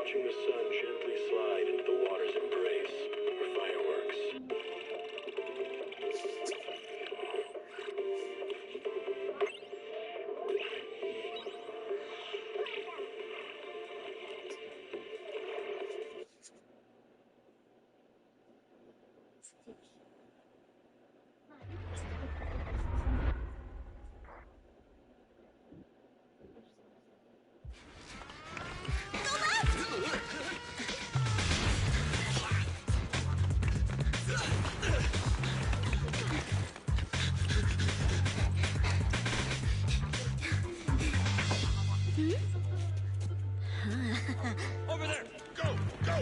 watching the sun gently slide into the water's embrace for fireworks. Over there! Go! Go!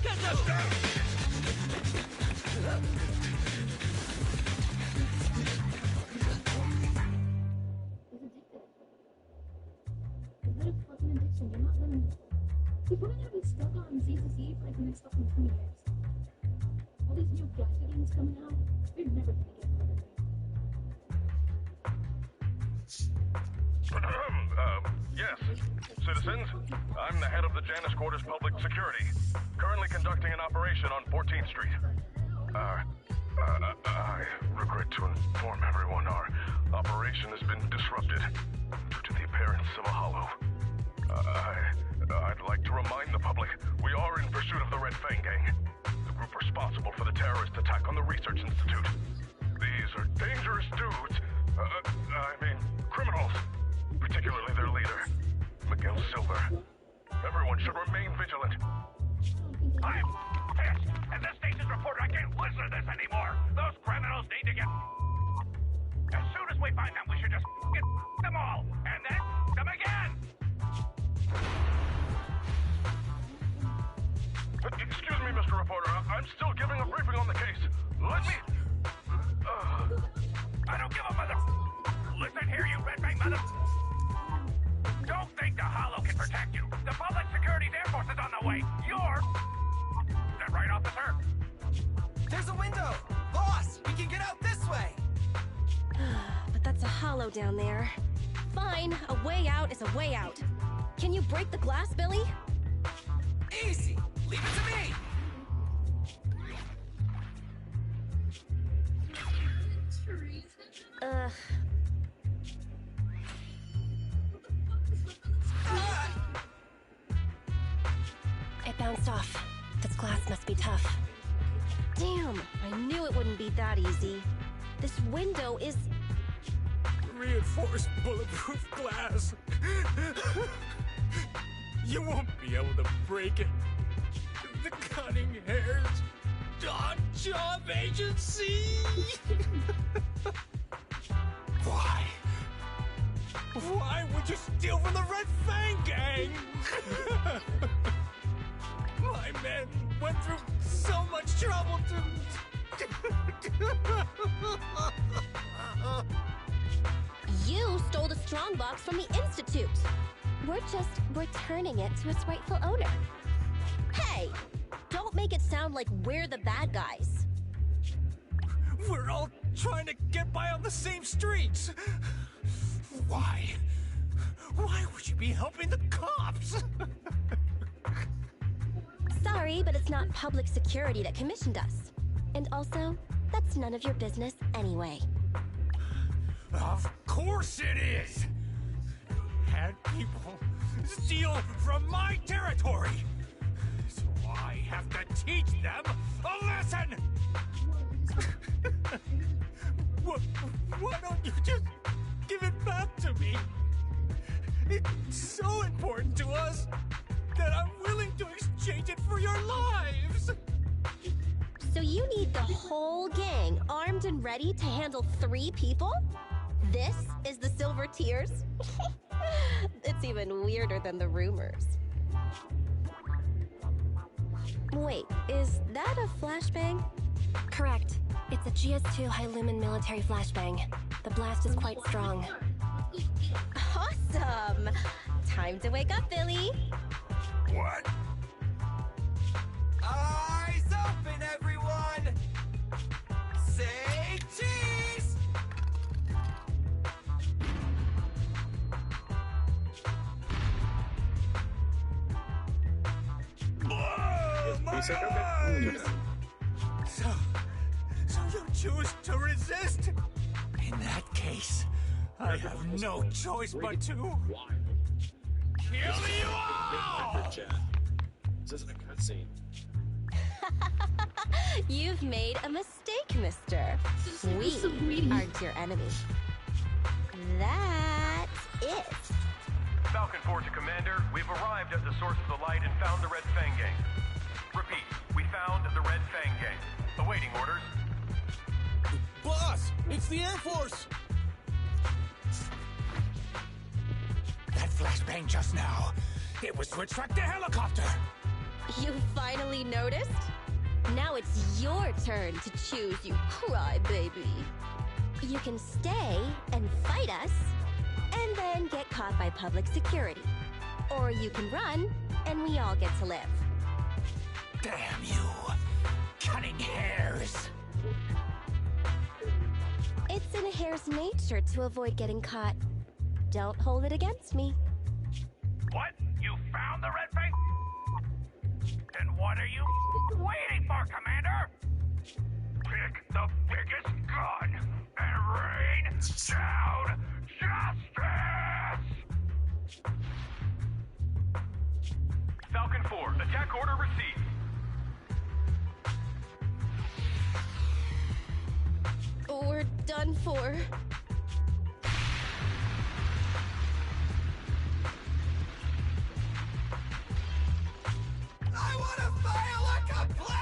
Get them down! You're probably gonna be stuck on ZZZ for like the next fucking 20 years. All these new gacha games coming out, you're never gonna get rid of it. Yes, citizens, I'm the head of the Janus Quarters Public Security, currently conducting an operation on 14th Street. I regret to inform everyone our operation has been disrupted due to the appearance of a hollow. I'd like to remind the public we are in pursuit of the Red Fang Gang, the group responsible for the terrorist attack on the Research Institute. These are dangerous dudes, criminals, particularly their leader, Miguel Silver. Everyone should remain vigilant. I'm pissed! As a station's reporter, I can't listen to this anymore! Those criminals need to get... As soon as we find them, we should just get them all! And then them again! Excuse me, Mr. Reporter. I'm still giving a briefing on the case. Let me... I don't give a mother... Listen here, you Red Fang mother... Don't think the Hollow can protect you. The Public Security's Air Force is on the way. You're... Is that right, officer? There's a window! Boss, we can get out this way! But that's a Hollow down there. Fine, a way out is a way out. Can you break the glass, Billy? Easy! Leave it to me! It bounced off. This glass must be tough. Damn, I knew it wouldn't be that easy. This window is... Reinforced bulletproof glass. You won't be able to break it. The cunning hairs on job agency. Why? Why would you steal from the Red Fang Gang? My men went through so much trouble to... You stole the strongbox from the Institute. We're just returning it to its rightful owner. Hey, don't make it sound like we're the bad guys. We're all trying to get by on the same streets. Why? Why would you be helping the cops? Sorry, but it's not Public Security that commissioned us. And also, that's none of your business anyway. Of course it is! Had people steal from my territory! So I have to teach them a lesson! Why don't you just give it back to me? It's so important to us that I'm willing to exchange it for your lives! So you need the whole gang armed and ready to handle 3 people? This is the Silver Tears? It's even weirder than the rumors. Wait, is that a flashbang? Correct. It's a GS2 high-lumen military flashbang. The blast is quite strong. Awesome! Time to wake up, Billy! What? Eyes open, everyone! Say cheese! He's like, okay, I'll do that. So you choose to resist? In that case, I have no choice but to Why? kill you all! Chat. This isn't a cutscene. You've made a mistake, mister. We so greedy. aren't your enemy. That's it. Falcon 4 to Commander, we've arrived at the source of the light and found the Red Fang Gang. Repeat, we found the Red Fang Gang. Awaiting orders. Boss, it's the Air Force! That flashbang just now, it was to attract the helicopter! You finally noticed? Now it's your turn to choose, you crybaby. You can stay and fight us, and then get caught by public security. Or you can run, and we all get to live. Damn you! Cutting hairs! It's in a hare's nature to avoid getting caught. Don't hold it against me. What? You found the Red Fang? Then what are you waiting for, Commander? Pick the biggest gun and rain down justice! Falcon 4, attack order received. We're done for. I want to file a complaint!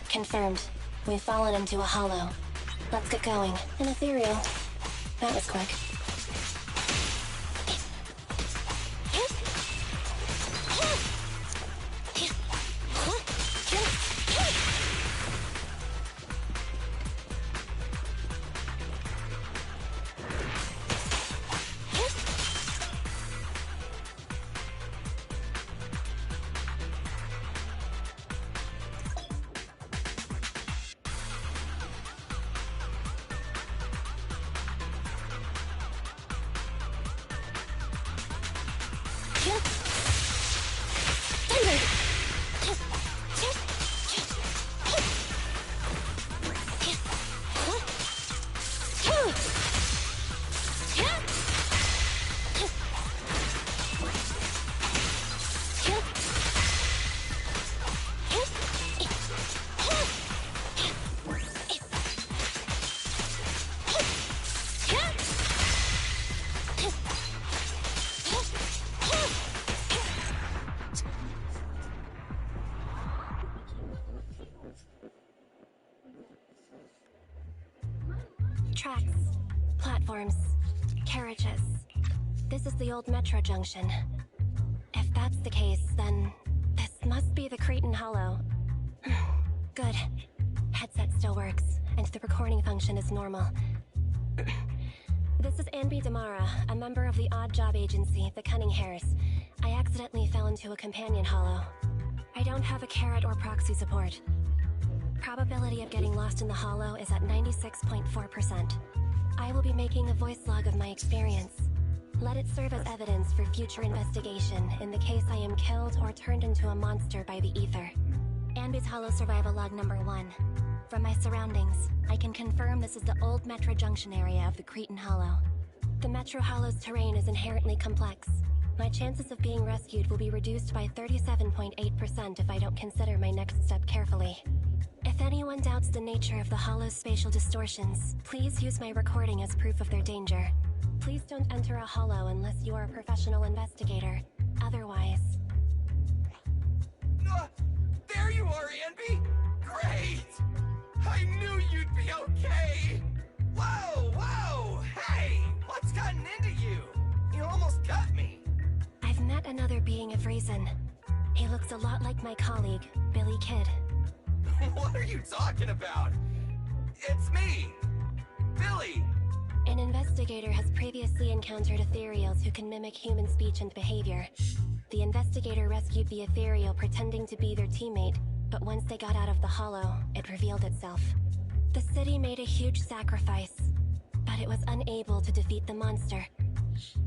Confirmed. We've fallen into a hollow. Let's get going. An ethereal. That was quick. Tracks, platforms, carriages. This is the old metro junction. If that's the case, then this must be the Cretan Hollow. Good. Headset still works, and the recording function is normal. This is Anby Damara, a member of the odd job agency, the Cunning Hares. I accidentally fell into a companion hollow. I don't have a carrot or proxy support. Probability of getting lost in the hollow is at 96.4%. I will be making a voice log of my experience. Let it serve as evidence for future investigation in the case I am killed or turned into a monster by the ether. Anby's Hollow Survival Log number 1. From my surroundings, I can confirm this is the old Metro Junction area of the Cretan Hollow. The Metro Hollow's terrain is inherently complex. My chances of being rescued will be reduced by 37.8% if I don't consider my next step carefully. If anyone doubts the nature of the Hollow's spatial distortions, please use my recording as proof of their danger. Please don't enter a hollow unless you are a professional investigator. Otherwise... No! There you are, Anby! Great! I knew you'd be okay! Whoa, whoa! Hey! What's gotten into you? You almost got me! I've met another being of reason. He looks a lot like my colleague, Billy Kid. What are you talking about? It's me! Billy! An investigator has previously encountered ethereals who can mimic human speech and behavior. The investigator rescued the ethereal pretending to be their teammate, but once they got out of the hollow, it revealed itself. The city made a huge sacrifice, but it was unable to defeat the monster.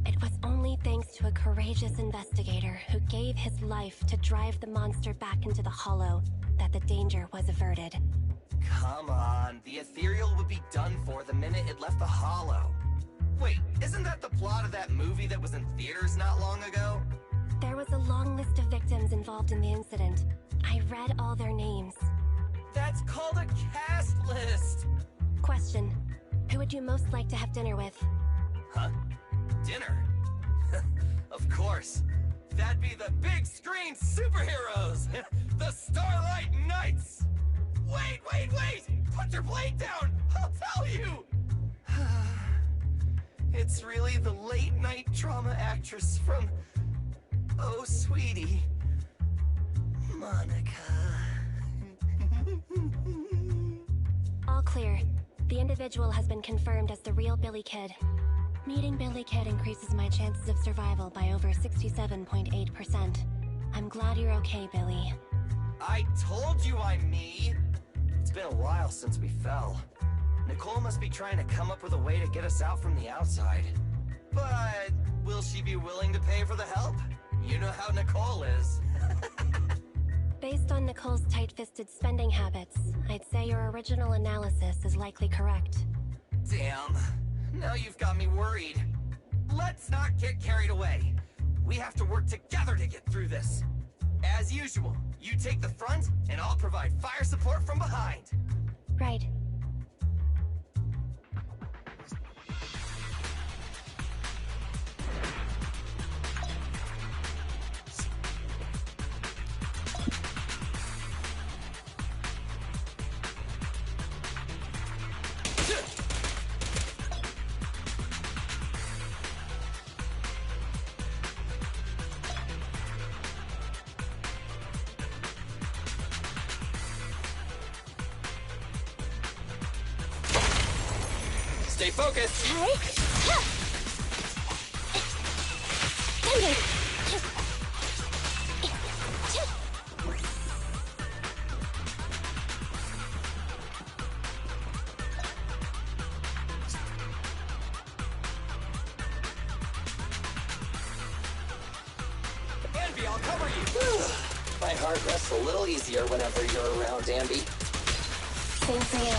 It was only thanks to a courageous investigator who gave his life to drive the monster back into the hollow that the danger was averted. Come on, the ethereal would be done for the minute it left the hollow. Wait, isn't that the plot of that movie that was in theaters not long ago? There was a long list of victims involved in the incident. I read all their names. That's called a cast list! Question: who would you most like to have dinner with? Huh? Dinner? Of course. That'd be the big screen superheroes! The Starlight Knights! Wait! Put your blade down! I'll tell you! It's really the late night drama actress from... Oh, sweetie. Monica. All clear. The individual has been confirmed as the real Billy Kid. Meeting Billy Kid increases my chances of survival by over 67.8%. I'm glad you're okay, Billy. I told you I'm me! It's been a while since we fell. Nicole must be trying to come up with a way to get us out from the outside. But will she be willing to pay for the help? You know how Nicole is. Based on Nicole's tight-fisted spending habits, I'd say your original analysis is likely correct. Damn. Now you've got me worried. Let's not get carried away. We have to work together to get through this. As usual, you take the front, and I'll provide fire support from behind. Right. Stay focused! Anby, I'll cover you! My heart rests a little easier whenever you're around, Anby. Same for you.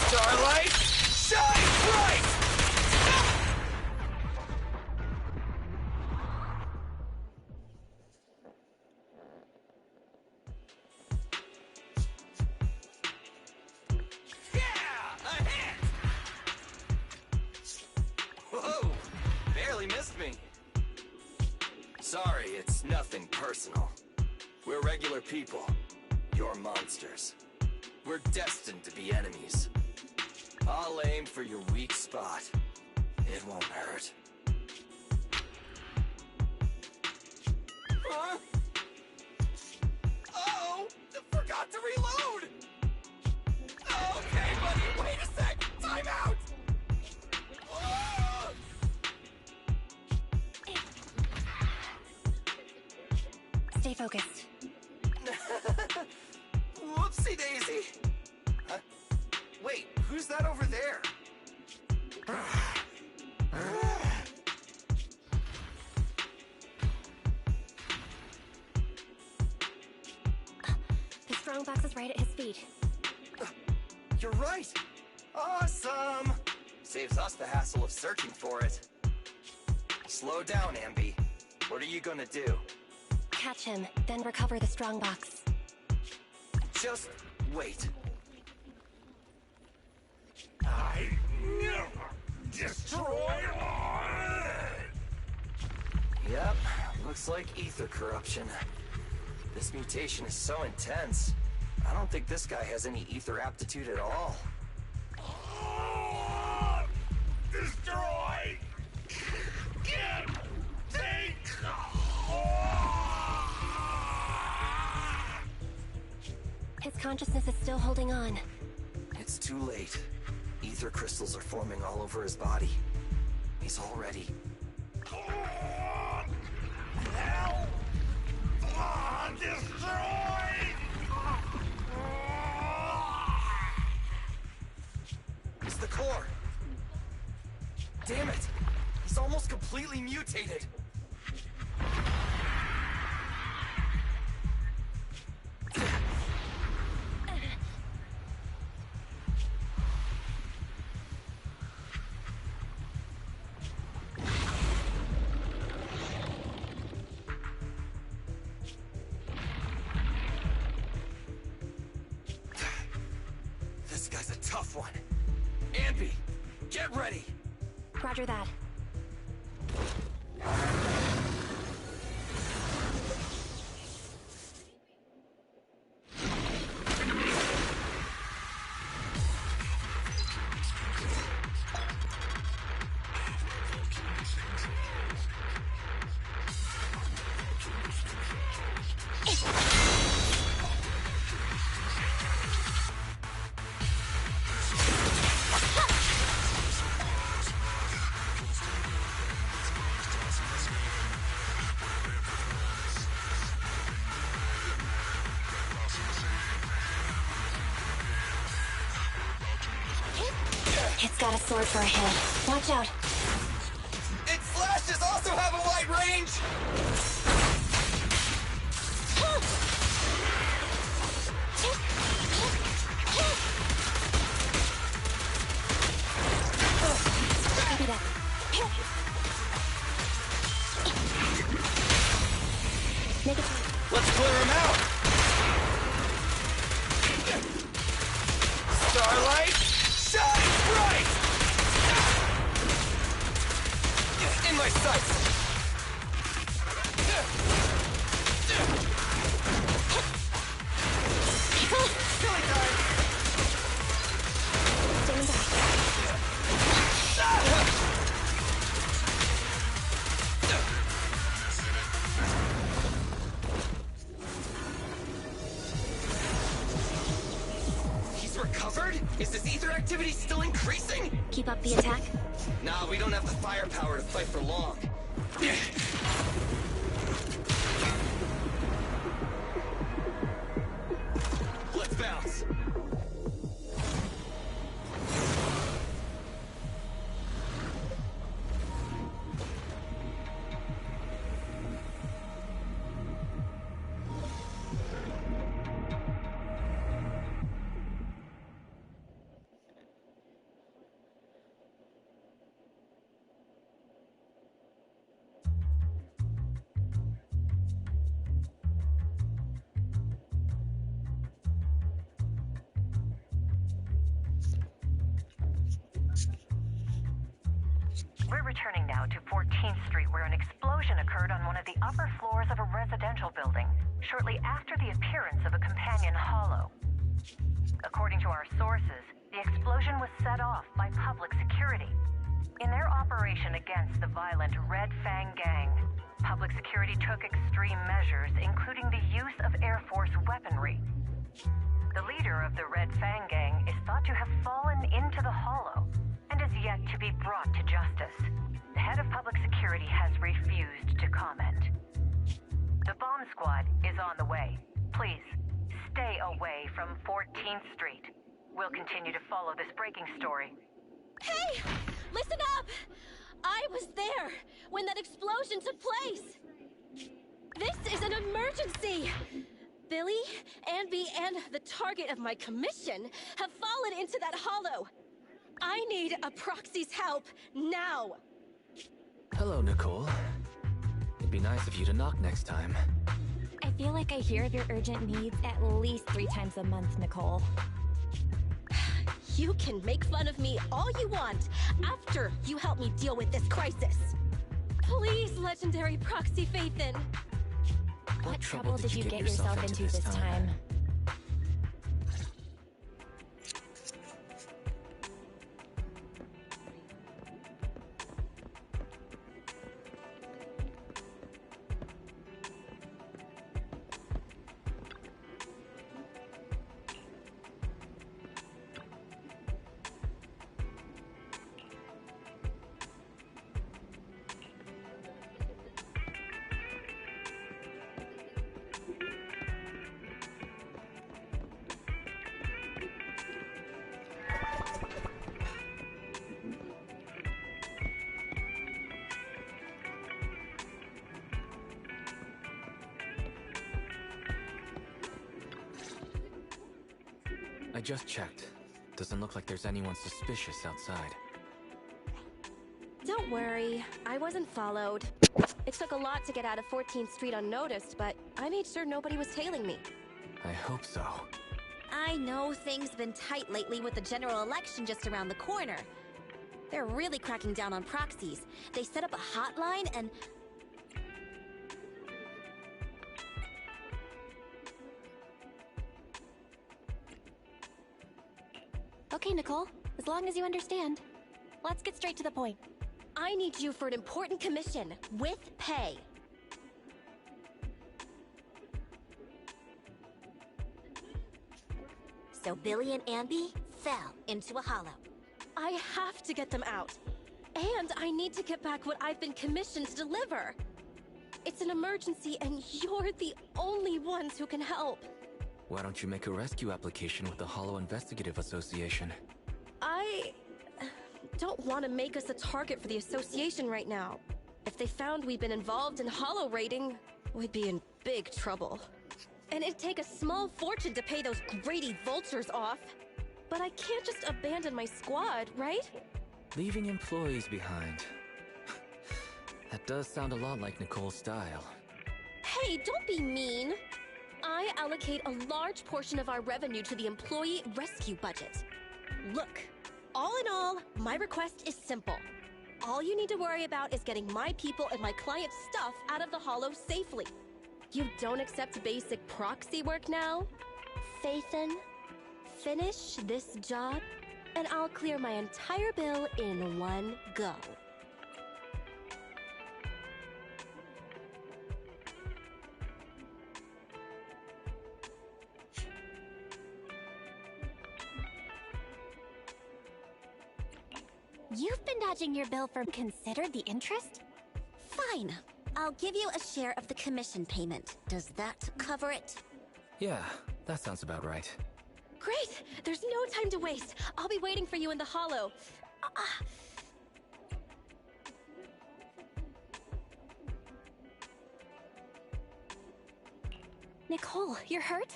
Starlight, shine bright! Yeah! A hit! Whoa! Barely missed me. Sorry, it's nothing personal. We're regular people. You're monsters. We're destined to be enemies. I'll aim for your weak spot. It won't hurt. Huh? Oh! I forgot to reload! Okay, buddy, wait a sec! Time out! Oh! Stay focused. Whoopsie daisy! Wait, who's that over there? The strongbox is right at his feet. You're right! Awesome! Saves us the hassle of searching for it. Slow down, Ambi. What are you gonna do? Catch him, then recover the strongbox. Just wait. I never destroy it! Yep, looks like ether corruption. This mutation is so intense. I don't think this guy has any ether aptitude at all. Destroy! Get! Take! His consciousness is still holding on. It's too late. Ether crystals are forming all over his body. He's all ready. Hell! Destroy! It's the core! Damn it! He's almost completely mutated! This guy's a tough one. Ambi, get ready! Roger that. It's got a sword for a hand. Watch out. Its flashes also have a wide range! Copy that. Make it. Let's clear him out! Starlight, shine bright! In my sights! Killing time! Stand He's recovered? Is this ether activity still increasing? Keep up the attack. Nah, we don't have the firepower to fight for long. Let's bounce. We're returning now to 14th Street, where an explosion occurred on one of the upper floors of a residential building, shortly after the appearance of a companion hollow. According to our sources, the explosion was set off by public security. In their operation against the violent Red Fang gang, public security took extreme measures, including the use of Air Force weaponry. The leader of the Red Fang gang is thought to have fallen into the hollow and is yet to be brought to justice. The head of public security has refused to comment. The bomb squad is on the way. Please, stay away from 14th Street. We'll continue to follow this breaking story. Hey! Listen up! I was there when that explosion took place! This is an emergency! Billy, Anby, and the target of my commission have fallen into that hollow. I need a proxy's help now! Hello, Nicole. It'd be nice of you to knock next time. I feel like I hear of your urgent needs at least 3 times a month, Nicole. You can make fun of me all you want after you help me deal with this crisis. Please, legendary Proxy Phaethon. What trouble did you get yourself into this time? I just checked. Doesn't look like there's anyone suspicious outside. Don't worry, I wasn't followed. It took a lot to get out of 14th Street unnoticed, but I made sure nobody was tailing me. I hope so. I know things been tight lately with the general election just around the corner. They're really cracking down on proxies. They set up a hotline and... Okay, Nicole. As long as you understand. Let's get straight to the point. I need you for an important commission, with pay. So Billy and Anby fell into a hollow. I have to get them out. And I need to get back what I've been commissioned to deliver. It's an emergency and you're the only ones who can help. Why don't you make a rescue application with the Hollow Investigative Association? I don't want to make us a target for the association right now. If they found we'd been involved in hollow raiding, we'd be in big trouble. And it'd take a small fortune to pay those greedy vultures off. But I can't just abandon my squad, right? Leaving employees behind. That does sound a lot like Nicole's style. Hey, don't be mean. I allocate a large portion of our revenue to the employee rescue budget. Look, all in all, my request is simple. All you need to worry about is getting my people and my clients' stuff out of the Hollow safely. You don't accept basic proxy work now? Phaethon, finish this job, and I'll clear my entire bill in one go. You've been dodging your bill for considered the interest? Fine. I'll give you a share of the commission payment. Does that cover it? Yeah, that sounds about right. Great! There's no time to waste. I'll be waiting for you in the Hollow. Nicole, you're hurt?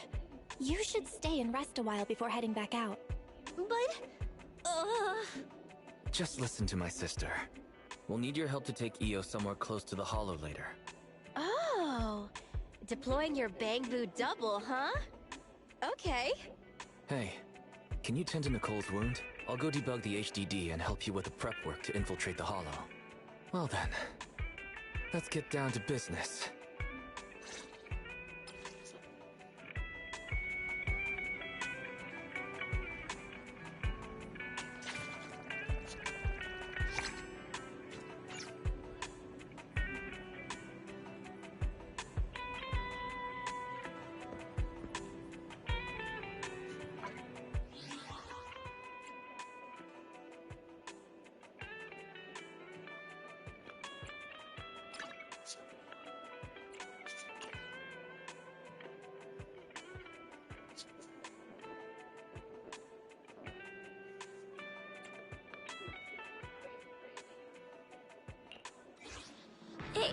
You should stay and rest a while before heading back out. But... Just listen to my sister. We'll need your help to take Io somewhere close to the Hollow later. Oh, deploying your Bangbu double, huh? Okay. Hey, can you tend to Nicole's wound? I'll go debug the HDD and help you with the prep work to infiltrate the Hollow. Well then, let's get down to business.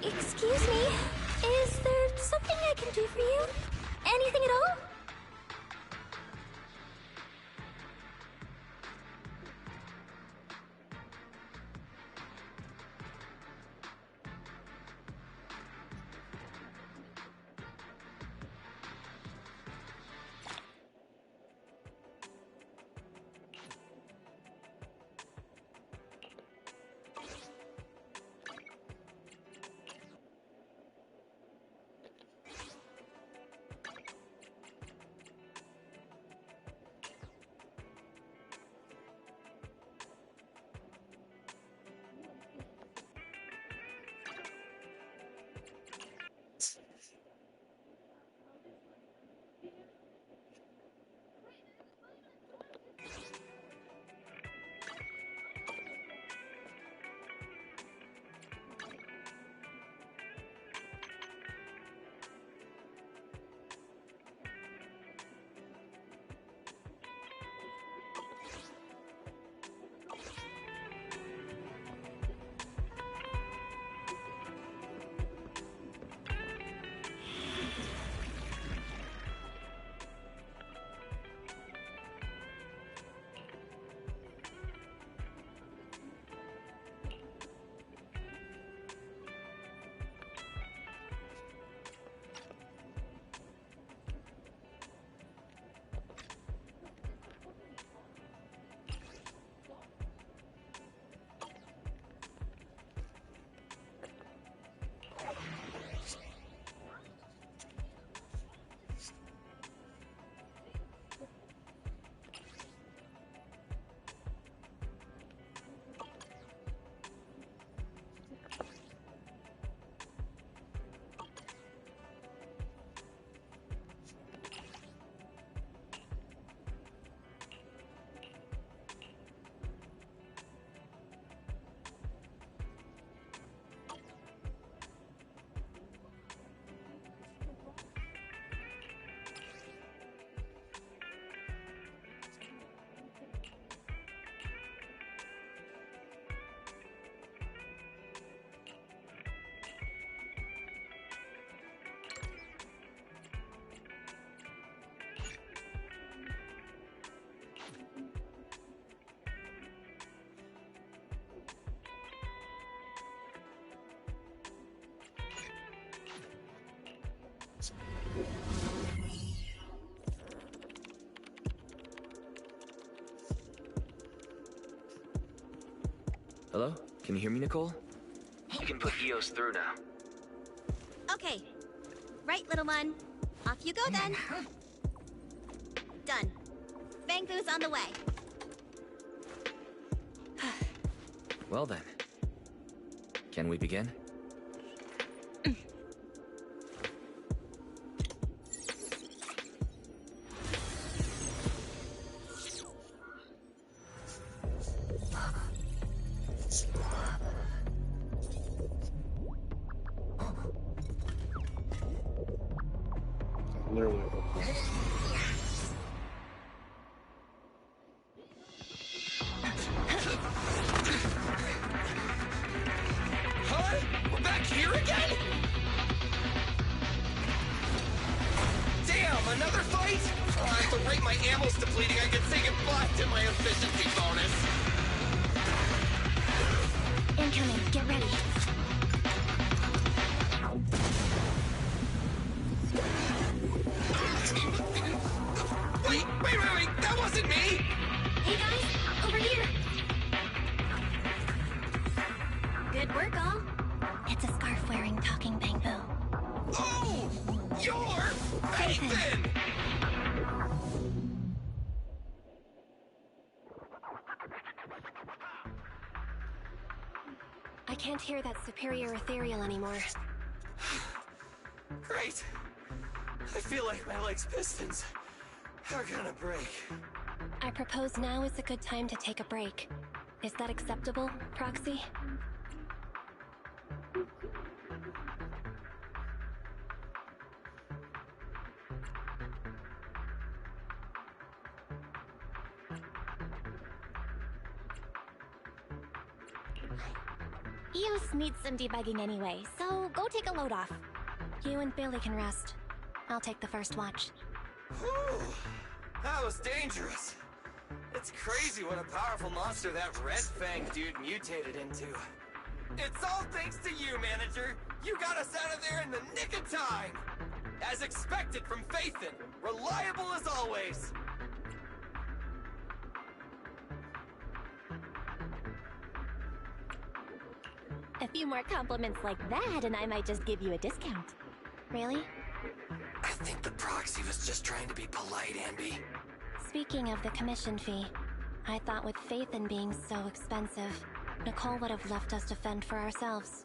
Excuse me. Is there something I can do for you? Anything at all? Hello? Can you hear me, Nicole? You can put EOS through now. Okay. Right, little one. Off you go then. Done. Fang Boo's on the way. Well then. Can we begin? Literally. Huh? We're back here again? Damn, another fight? At the rate my ammo's depleting, I could say goodbye to my efficiency bonus. Incoming. Get ready. Wait, that wasn't me! Hey guys, over here. Good work, all. It's a scarf-wearing talking Bang Boo. Oh! You're Nathan! I can't hear that superior ethereal anymore. Great. I feel like my leg's pistons are gonna break. I propose now is a good time to take a break. Is that acceptable, Proxy? EOS needs some debugging anyway, so go take a load off. You and Billy can rest. I'll take the first watch. Whew. That was dangerous. It's crazy what a powerful monster that Red Fang dude mutated into. It's all thanks to you, Manager. You got us out of there in the nick of time. As expected from Phaethon, reliable as always. A few more compliments like that, and I might just give you a discount. Really? I think the proxy was just trying to be polite, Ambi. Speaking of the commission fee, I thought with Phaethon being so expensive, Nicole would have left us to fend for ourselves.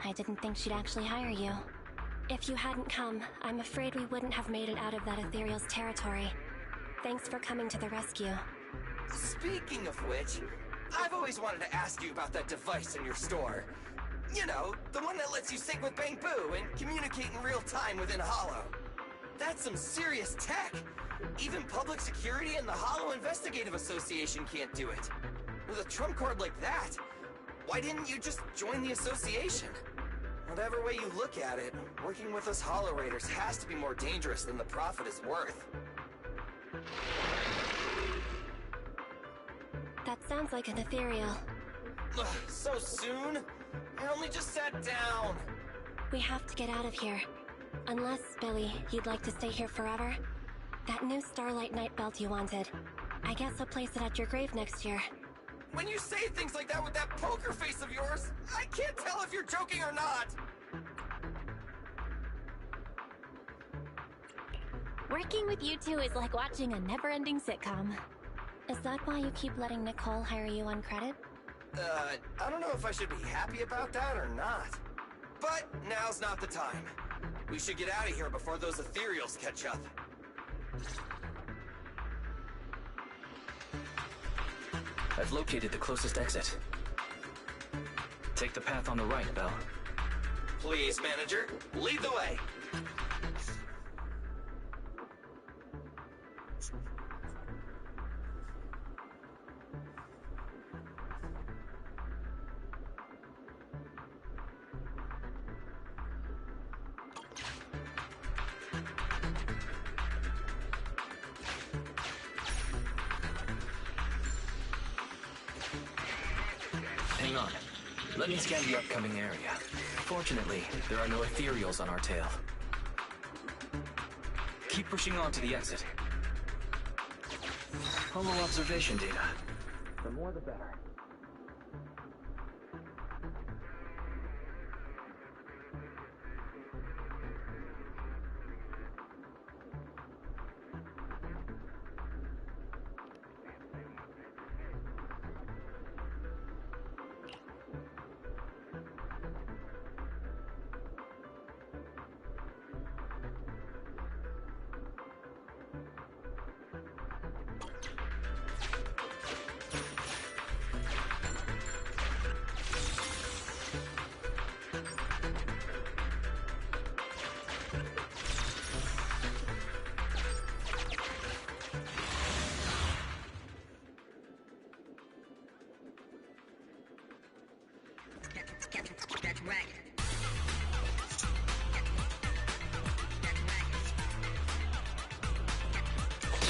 I didn't think she'd actually hire you. If you hadn't come, I'm afraid we wouldn't have made it out of that Ethereal's territory. Thanks for coming to the rescue. Speaking of which, I've always wanted to ask you about that device in your store. You know, the one that lets you sync with Bang Boo and communicate in real time within Hollow. That's some serious tech. Even Public Security and the Hollow Investigative Association can't do it. With a trump card like that, why didn't you just join the association? Whatever way you look at it, working with us Hollow Raiders has to be more dangerous than the profit is worth. That sounds like an Ethereal. Ugh, so soon? I only just sat down. We have to get out of here. Unless, Billy, you'd like to stay here forever? That new Starlight Night belt you wanted. I guess I'll place it at your grave next year. When you say things like that with that poker face of yours, I can't tell if you're joking or not. Working with you two is like watching a never-ending sitcom. Is that why you keep letting Nicole hire you on credit? I don't know if I should be happy about that or not. But now's not the time. We should get out of here before those Ethereals catch up. I've located the closest exit. Take the path on the right, Belle. Please, Manager, lead the way. Hang on. Let me scan the upcoming area. Fortunately, there are no Ethereals on our tail. Keep pushing on to the exit. Hollow observation data. The more the better.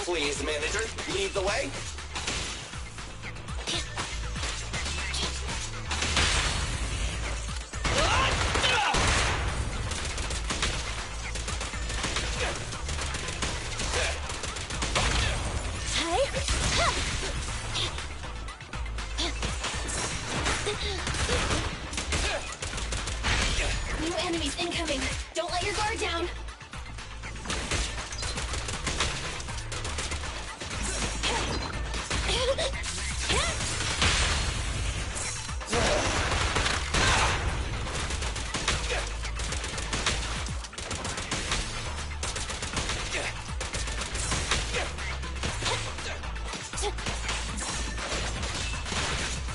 Please, Manager, lead the way. New enemies incoming! Don't let your guard down!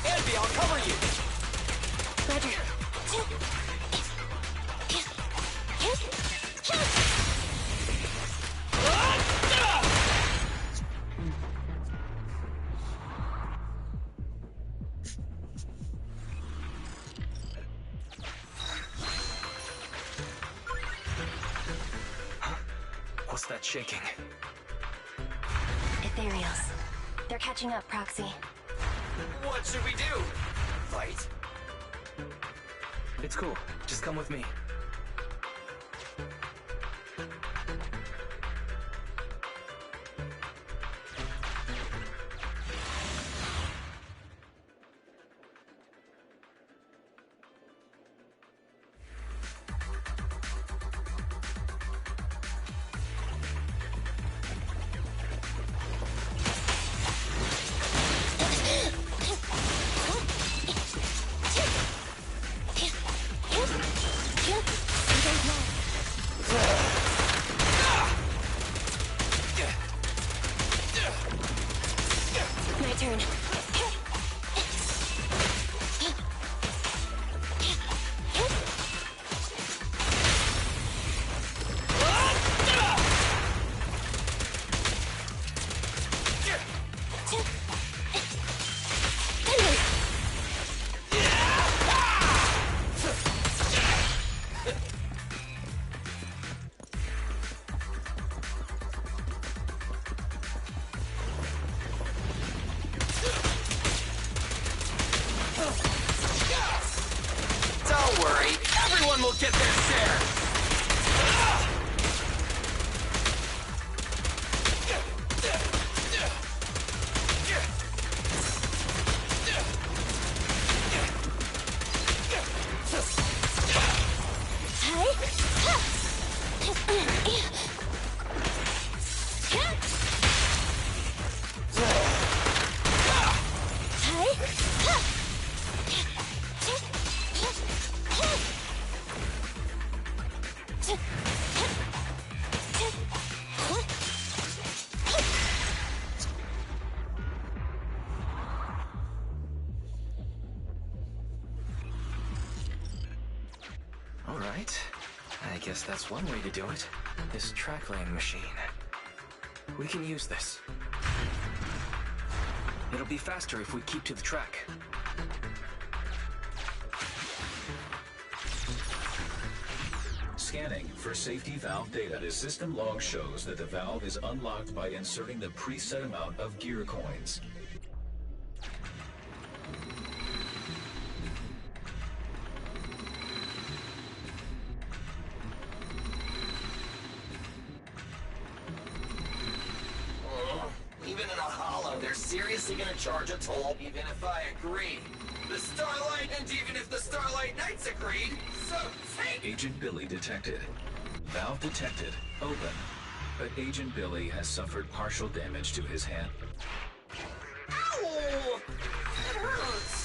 Andy, I'll cover you! Roger. What's that shaking? Ethereals. They're catching up, Proxy. What should we do? Fight? It's cool. Just come with me. My turn. Don't worry, everyone will get their share! Alright. I guess that's one way to do it. This track laying machine. We can use this. It'll be faster if we keep to the track. Scanning for safety valve data. The system log shows that the valve is unlocked by inserting the preset amount of gear coins. Even in a hollow, they're seriously gonna charge a toll, even if I agree. The Starlight, and even if the Starlight Knights agreed, so take... Agent Billy detected. Valve detected. Open. But Agent Billy has suffered partial damage to his hand. Ow! It hurts!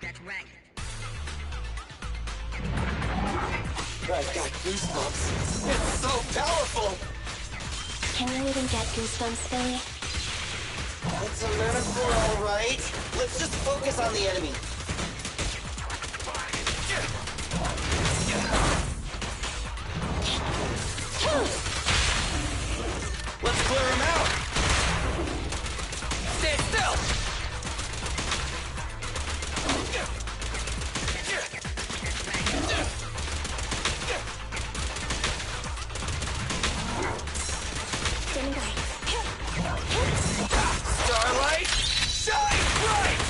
That's right. I've got goosebumps. It's so powerful! Can you even get goosebumps, Billy? It's a metaphor, all right. Let's just focus on the enemy. Let's clear him out. Stay still. Starlight, shine bright!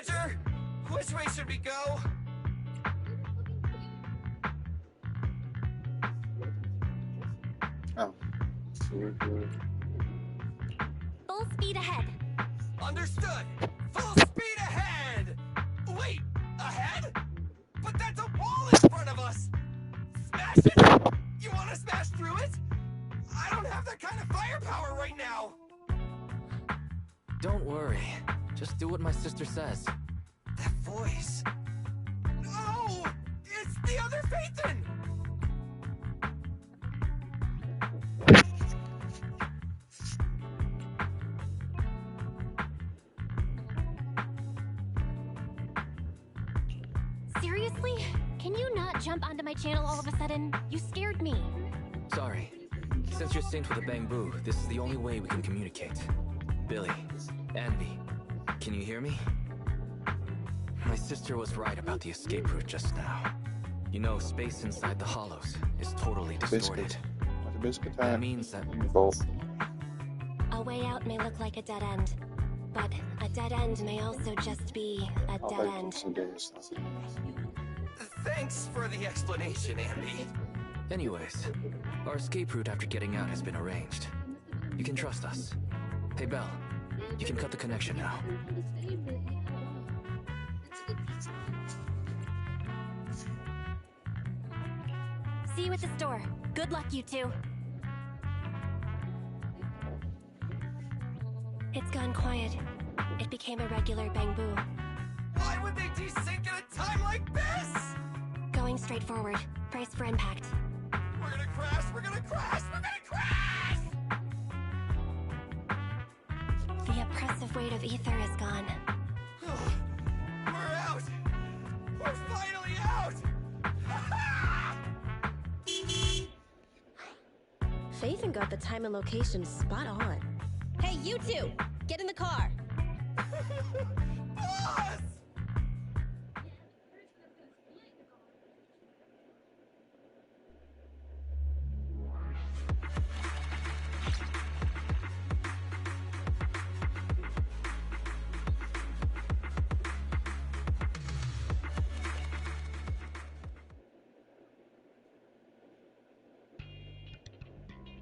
Roger! Which way should we go? Oh. Full speed ahead. Understood! Full speed ahead! Wait, ahead? But that's a wall in front of us! Smash it! You wanna smash through it? I don't have that kind of firepower right now! Don't worry. Just do what my sister says. That voice... Oh! It's the other Phaethon! Seriously? Can you not jump onto my channel all of a sudden? You scared me. Sorry. Since you're synced with a Bangbu, this is the only way we can communicate. Billy, Anby, can you hear me? My sister was right about the escape route just now. You know, space inside the hollows is totally distorted. That means that both. A way out may look like a dead end, but a dead end may also just be a dead end. Thanks for the explanation, Andy. Anyways, our escape route after getting out has been arranged. You can trust us. Hey, Belle, you can cut the connection now. See you at the store. Good luck, you two. It's gone quiet. It became a regular Bangbu. Why would they desync at a time like this? Going straight forward. Brace for impact. We're gonna crash! We're gonna crash! We're gonna crash! The oppressive weight of ether is gone. We're out! We're finally out! Phaethon got the time and location spot on. Hey, you two! Get in the car! Boss!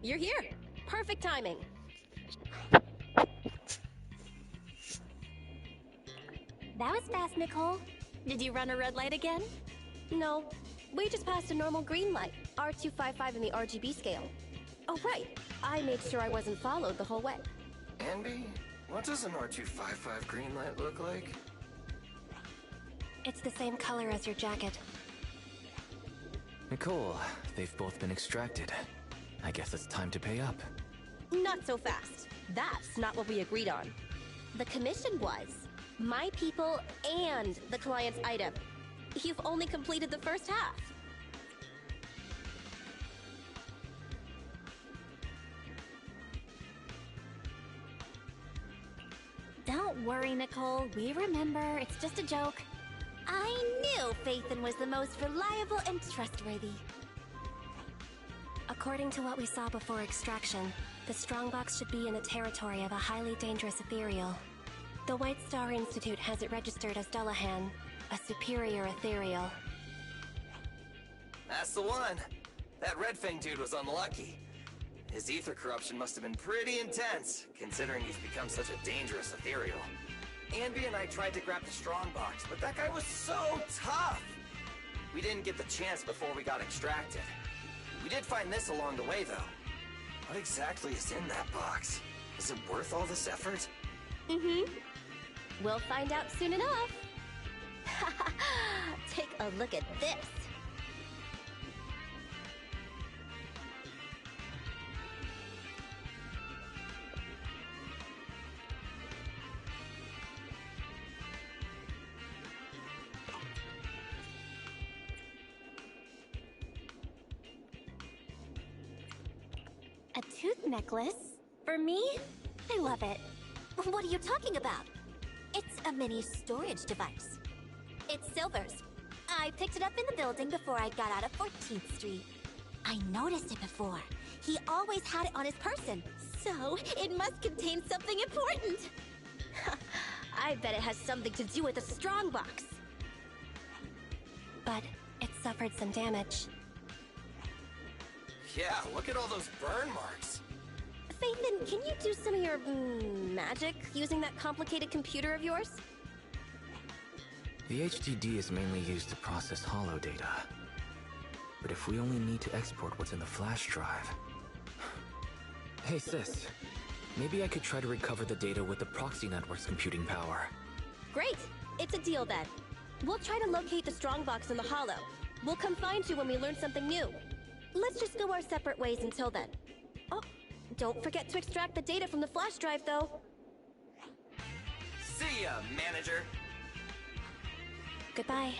You're here! Perfect timing! That was fast, Nicole. Did you run a red light again? No, we just passed a normal green light, R255 in the RGB scale. Oh right, I made sure I wasn't followed the whole way. Anby, what does an R255 green light look like? It's the same color as your jacket. Nicole, they've both been extracted. I guess it's time to pay up. Not so fast. That's not what we agreed on. The commission was my people and the client's item. You've only completed the first half. Don't worry, Nicole. We remember. It's just a joke. I knew Phaethon was the most reliable and trustworthy. According to what we saw before extraction, the Strongbox should be in the territory of a highly dangerous ethereal. The White Star Institute has it registered as Dullahan, a superior ethereal. That's the one. That Red Fang dude was unlucky. His ether corruption must have been pretty intense, considering he's become such a dangerous ethereal. Anby and I tried to grab the Strongbox, but that guy was so tough! We didn't get the chance before we got extracted. We did find this along the way, though. What exactly is in that box? Is it worth all this effort? Mm-hmm. We'll find out soon enough. Take a look at this. A tooth necklace? For me? I love it. What are you talking about? It's a mini storage device. It's Silver's. I picked it up in the building before I got out of 14th Street. I noticed it before. He always had it on his person, so it must contain something important. I bet it has something to do with the strongbox. But it suffered some damage. Yeah, look at all those burn marks. Phaethon, can you do some of your magic using that complicated computer of yours? The HDD is mainly used to process holo data. But if we only need to export what's in the flash drive... Hey sis, maybe I could try to recover the data with the proxy network's computing power. Great! It's a deal then. We'll try to locate the strongbox in the holo. We'll come find you when we learn something new. Let's just go our separate ways until then. Oh, don't forget to extract the data from the flash drive, though. See ya, manager. Goodbye.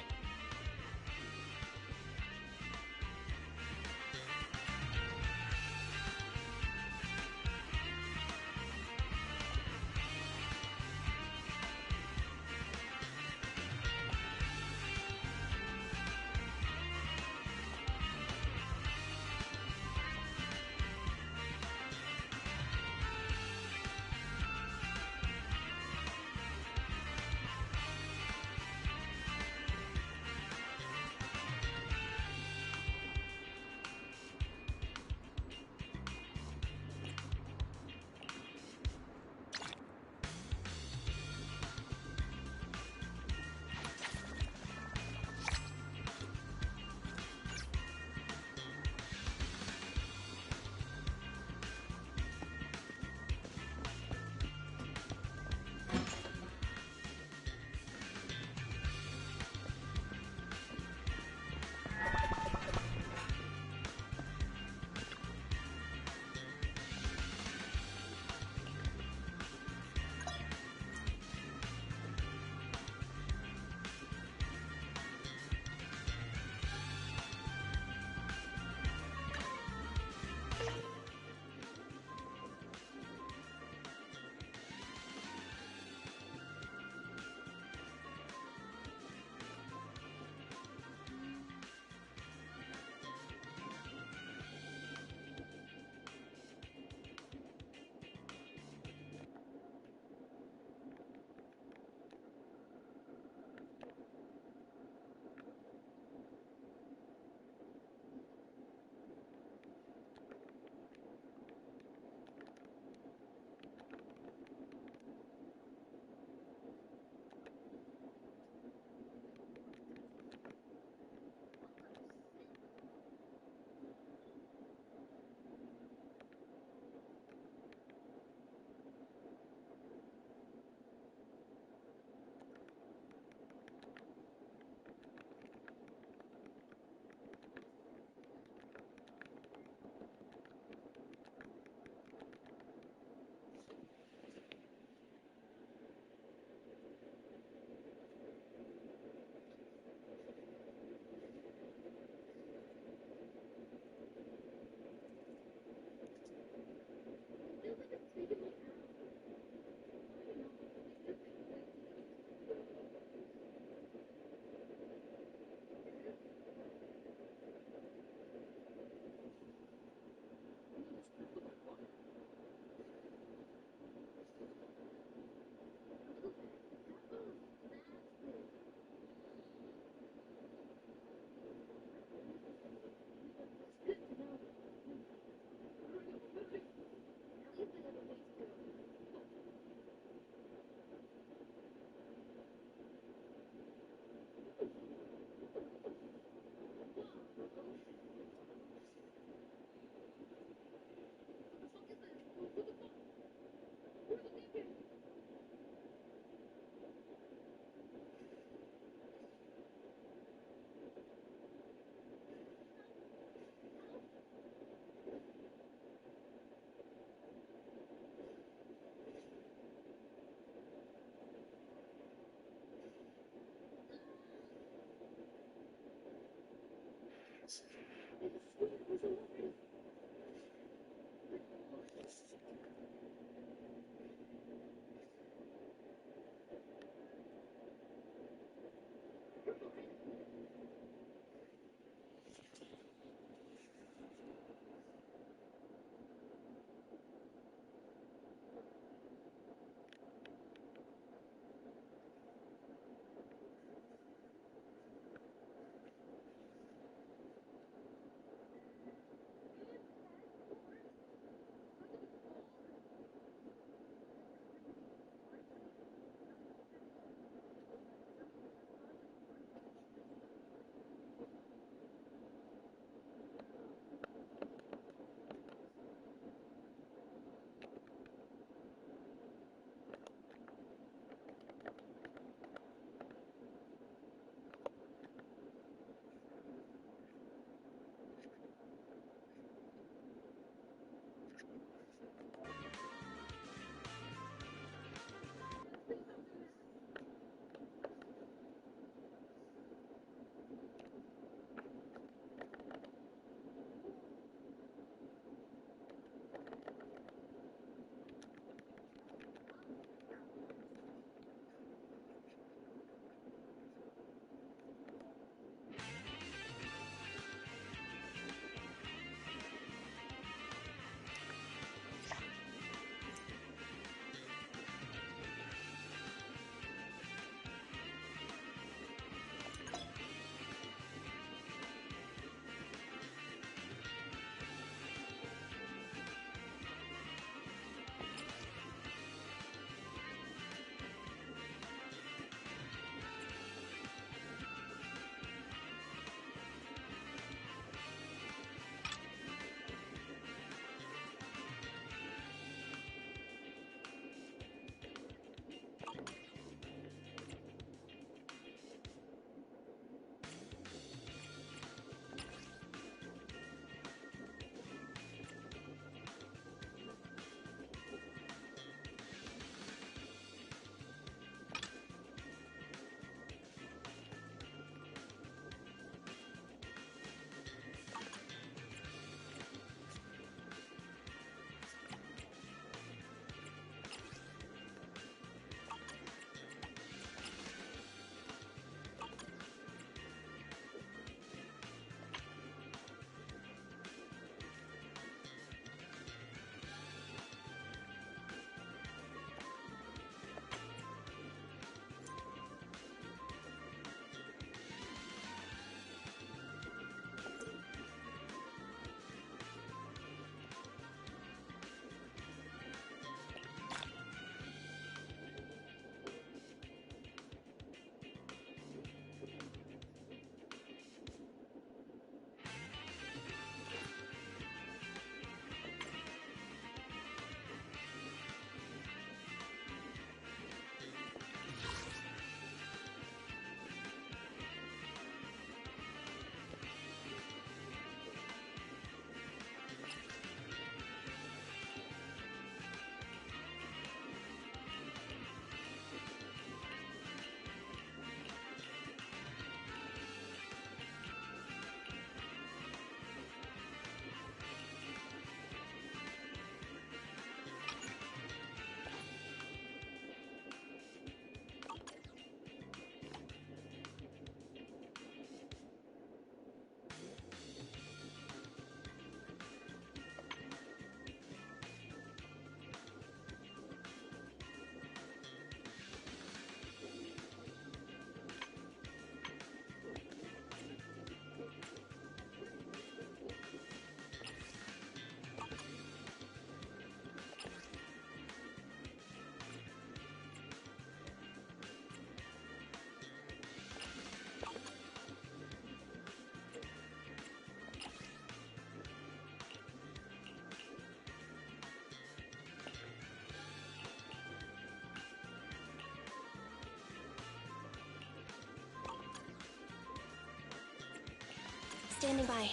Standing by.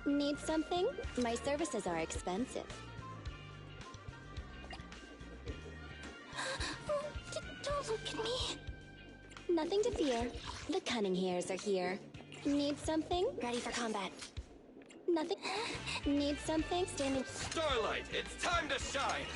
Need something? My services are expensive. Don't look at me. Nothing to fear. The cunning hairs are here. Need something? Ready for combat. Nothing. Need something? Standing. Starlight, it's time to shine!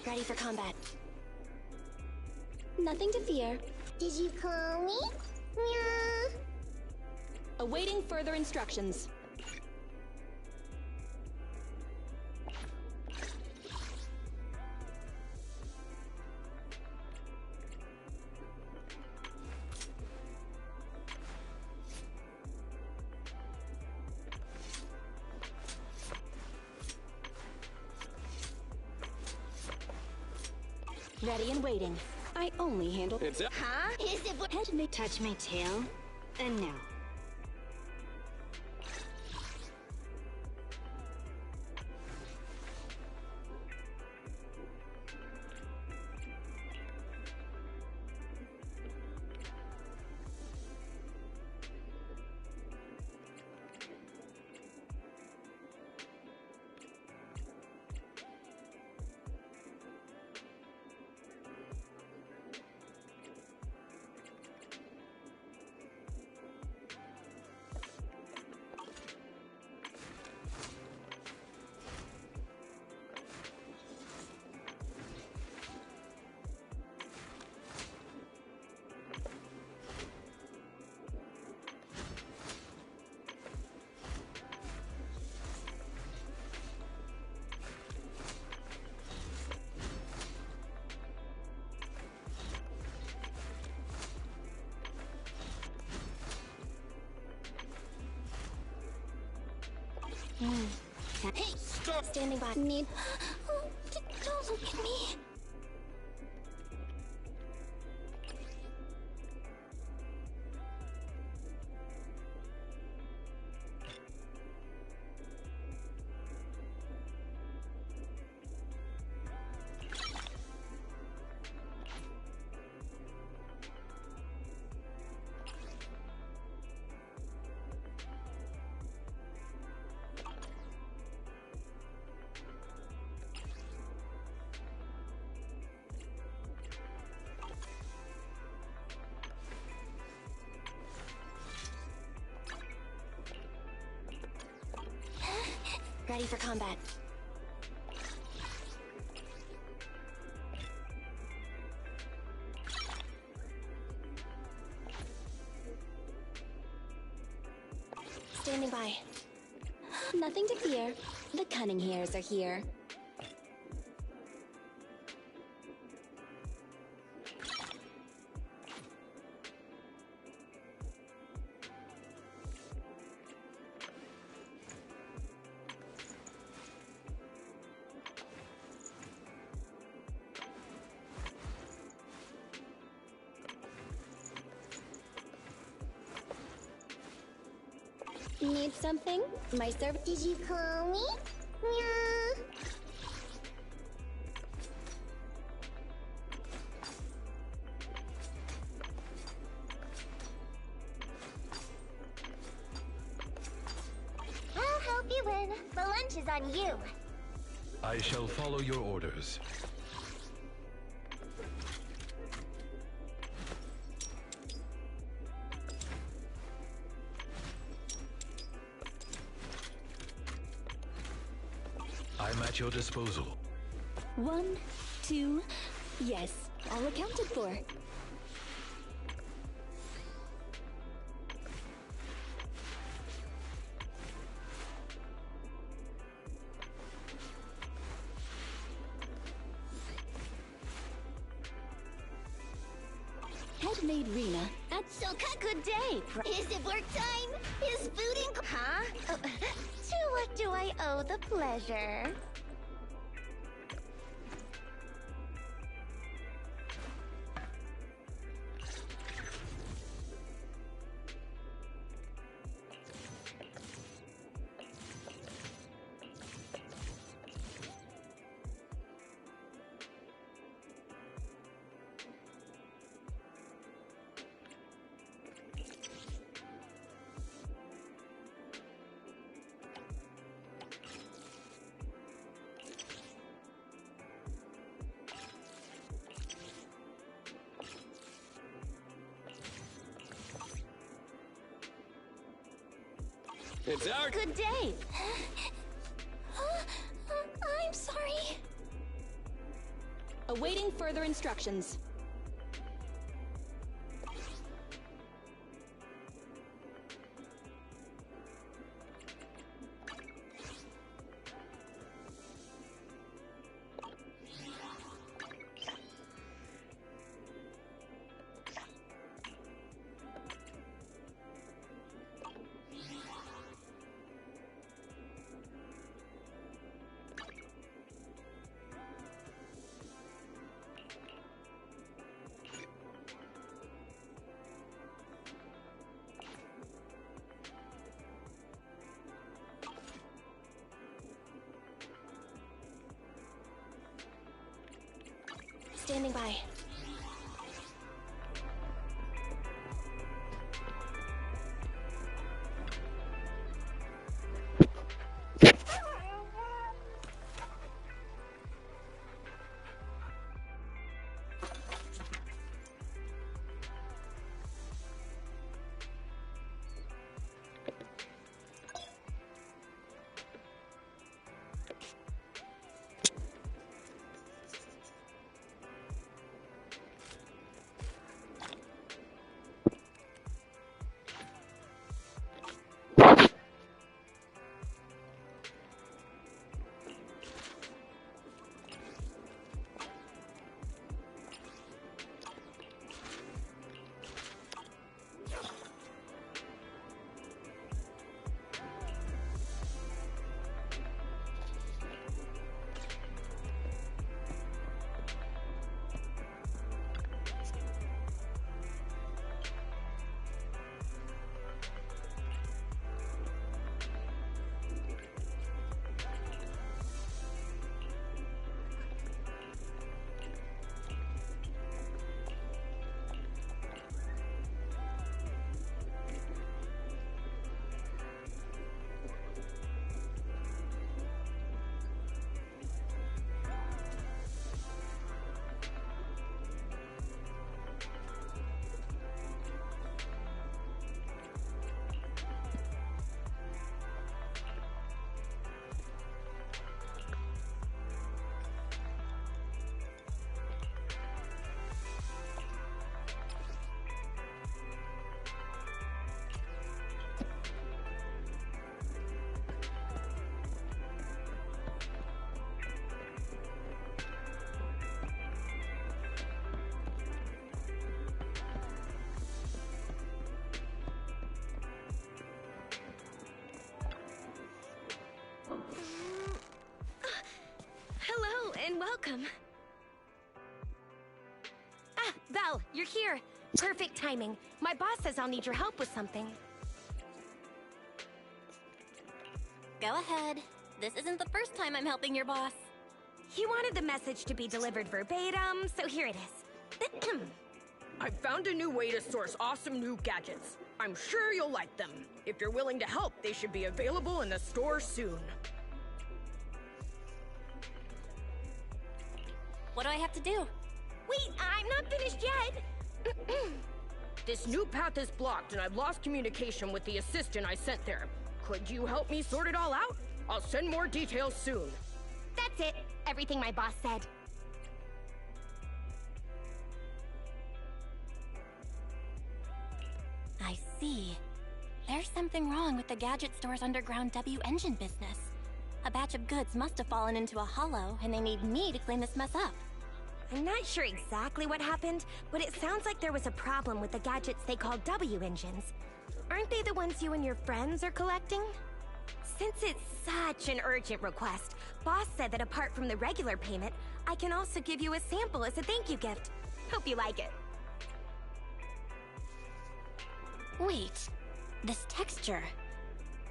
Ready for combat. Nothing to fear. Did you call me? Meow. Awaiting further instructions. Ready and waiting. I only handle. It's up. Huh? Is it what? Head may Touch my tail? And no. Hey! Stop! Standing by. Need. Don't look at me. Ready for combat. Standing by. Nothing to fear. The cunning hairs are here. Need something? My servant. Did you call me? Meow. I'll help you win. The lunch is on you. I shall follow your orders. I'm at your disposal. 1, 2, yes, all accounted for. Headmaid Rena at Soka, good day. Is it work time? Is food in... Huh? To what do I owe the pleasure? It's our good day. I'm sorry. Awaiting further instructions. standing by. Hello and welcome. Ah, Val, you're here. Perfect timing. My boss says I'll need your help with something. Go ahead. This isn't the first time I'm helping your boss. He wanted the message to be delivered verbatim, so here it is. I found a new way to source awesome new gadgets. I'm sure you'll like them. If you're willing to help, they should be available in the store soon. What do I have to do? Wait, I'm not finished yet. This new path is blocked and I've lost communication with the assistant I sent there. Could you help me sort it all out? I'll send more details soon. That's it. Everything my boss said. I see. There's something wrong with the Gadget Store's underground W engine business. A batch of goods must have fallen into a hollow, and they need me to clean this mess up. I'm not sure exactly what happened, but it sounds like there was a problem with the gadgets they call W engines. Aren't they the ones you and your friends are collecting? Since it's such an urgent request, boss said that apart from the regular payment, I can also give you a sample as a thank you gift. Hope you like it. Wait, this texture.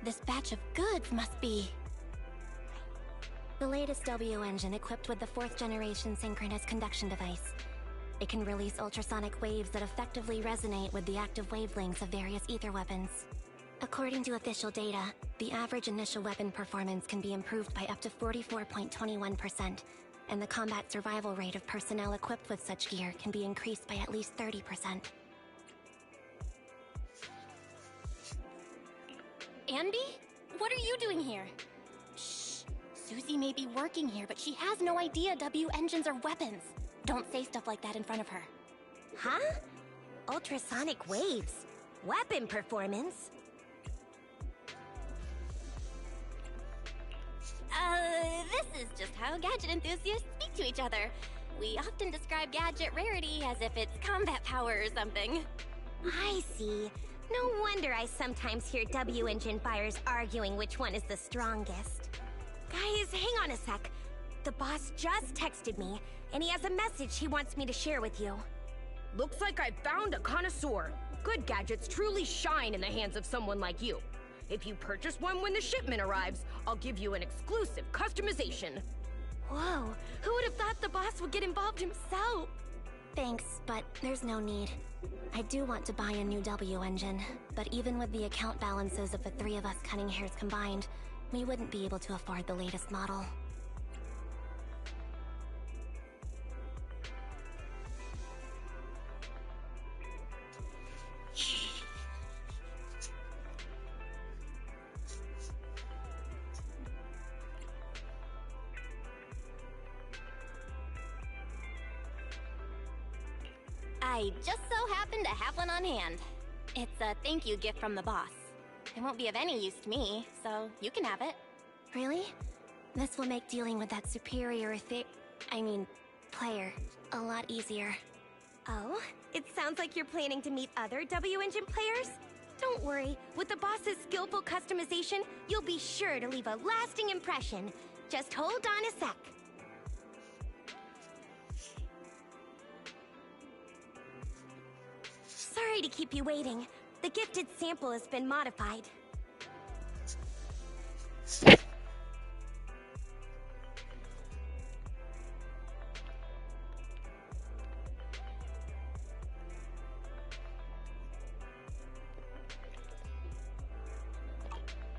This batch of goods must be... the latest W engine equipped with the 4th generation synchronous conduction device. It can release ultrasonic waves that effectively resonate with the active wavelengths of various ether weapons. According to official data, the average initial weapon performance can be improved by up to 44.21%, and the combat survival rate of personnel equipped with such gear can be increased by at least 30%. Andy? What are you doing here? Shh. Susie may be working here, but she has no idea W engines are weapons. Don't say stuff like that in front of her. Huh? Ultrasonic waves. Weapon performance? This is just how gadget enthusiasts speak to each other. We often describe gadget rarity as if it's combat power or something. I see. No wonder I sometimes hear W engine buyers arguing which one is the strongest. Guys, hang on a sec. The boss just texted me, and he has a message he wants me to share with you. Looks like I found a connoisseur. Good gadgets truly shine in the hands of someone like you. If you purchase one when the shipment arrives, I'll give you an exclusive customization. Whoa, who would have thought the boss would get involved himself? Thanks, but there's no need. I do want to buy a new W engine, but even with the account balances of the three of us cutting hairs combined, we wouldn't be able to afford the latest model. I just so happen to have one on hand. It's a thank you gift from the boss. It won't be of any use to me, so you can have it. Really? This will make dealing with that superior player a lot easier. Oh, it sounds like you're planning to meet other W Engine players? Don't worry, with the boss's skillful customization, you'll be sure to leave a lasting impression. Just hold on a sec. Sorry to keep you waiting. The gifted sample has been modified.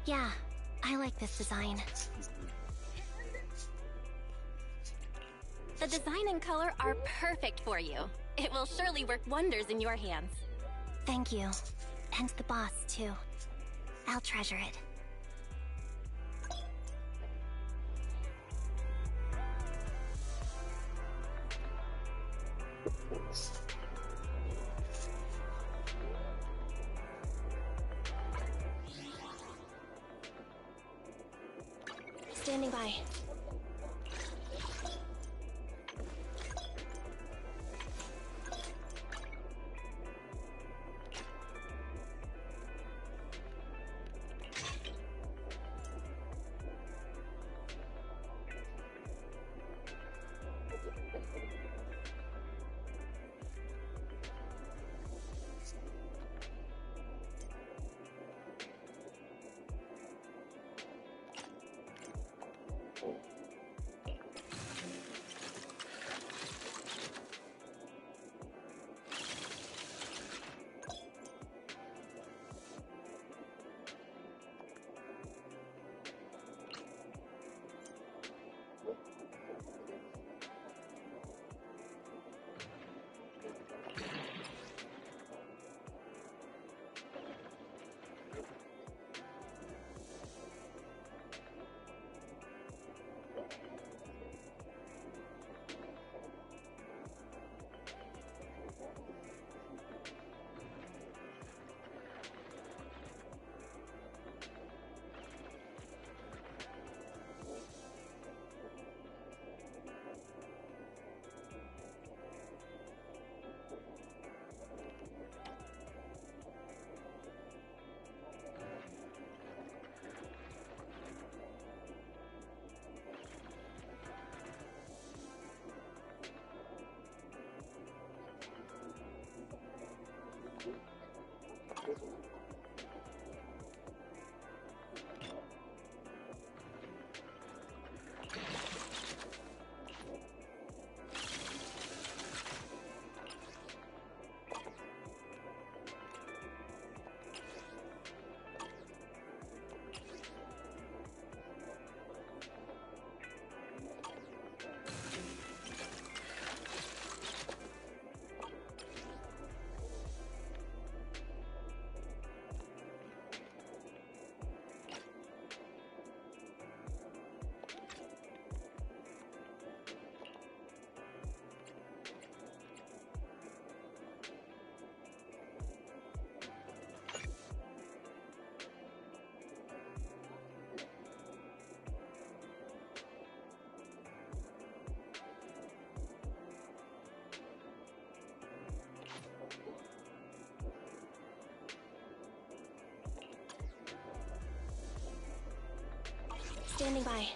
Yeah, I like this design. The design and color are perfect for you. It will surely work wonders in your hands. Thank you. And the boss, too. I'll treasure it. Standing by. Standing by.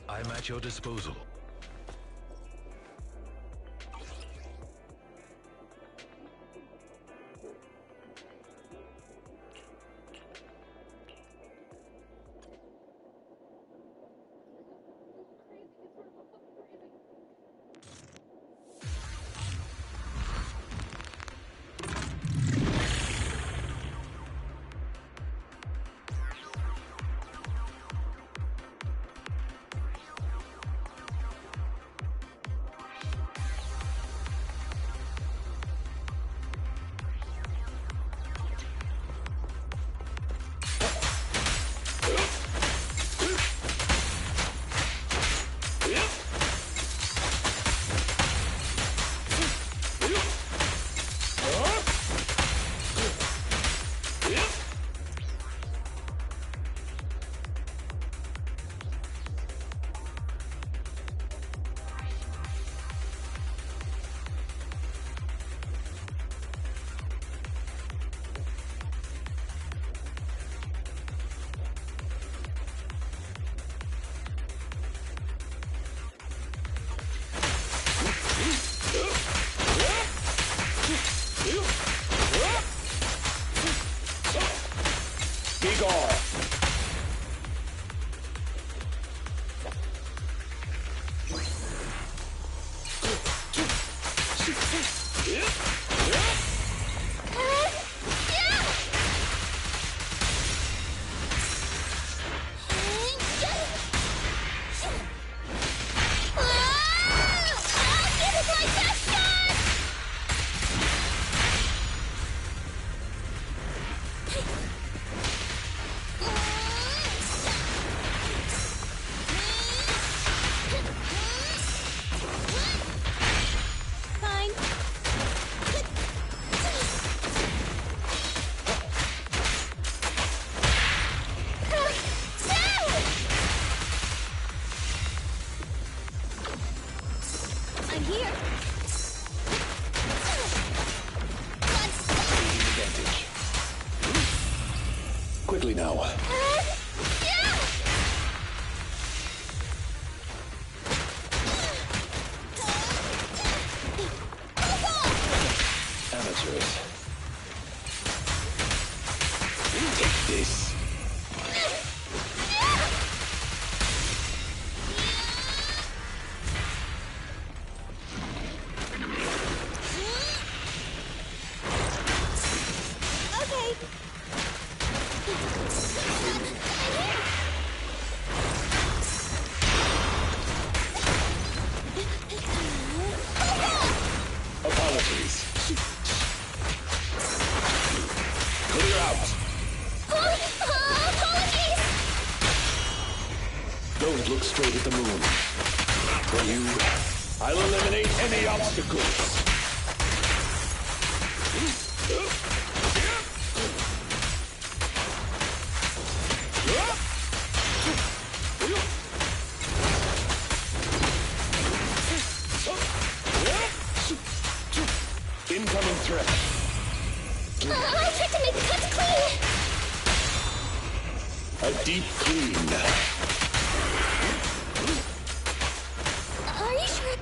I'm at your disposal. Quickly now. Amateurs. Take this. Apologies. Clear out. Apologies! Don't look straight at the moon. For you, I'll eliminate any obstacles. Incoming threat. I tried to make the cuts clean! A deep clean. Are you sure?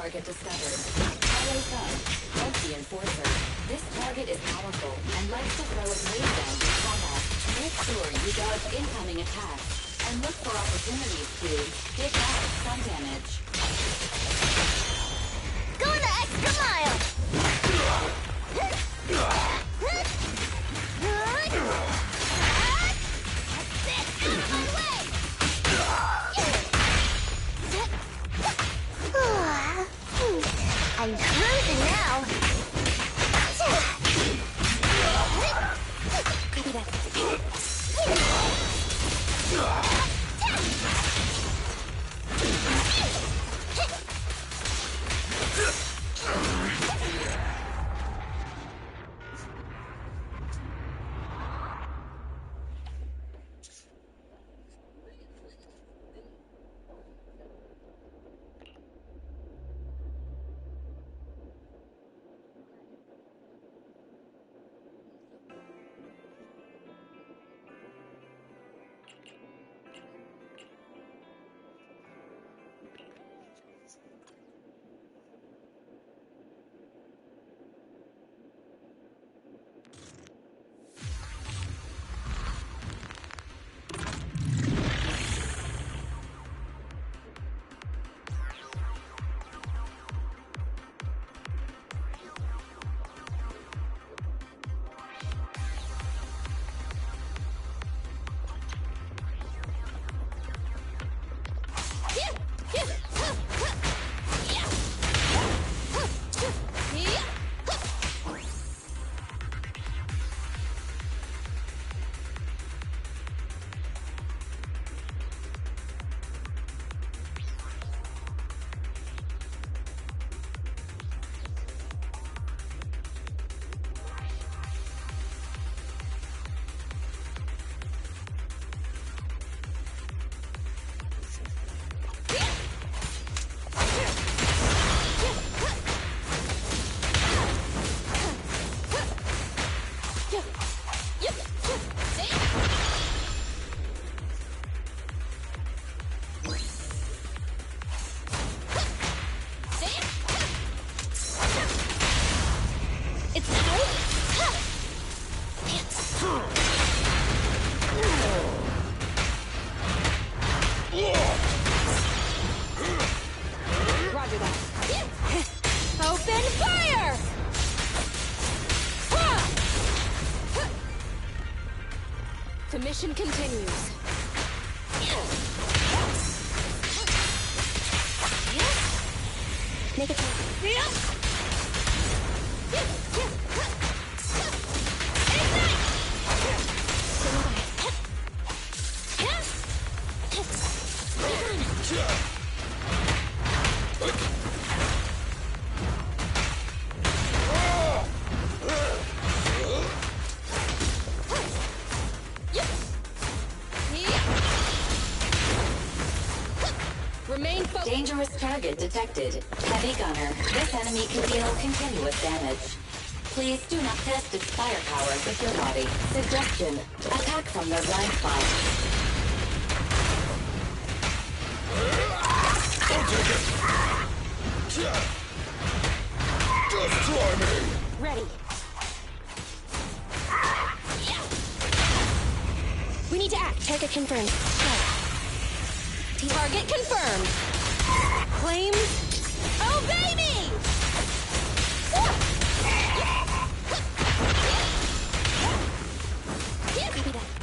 target discovered. Follow Sun, Healthy Enforcer. This target is powerful and likes to throw a grade down in combat. Make sure you dodge incoming attacks and look for opportunities to dish out sun damage. Go the extra mile! I'm cruising now. Copy that. The mission continues. Make it Remain focused. Dangerous target detected. Heavy gunner. This enemy can deal continuous damage. Please do not test its firepower with your body. Suggestion. Attack from the blind spot. I'll take it! Just try me! ready. We need to act. Target confirmed. Target confirmed. Claims. Obey me! Copy that.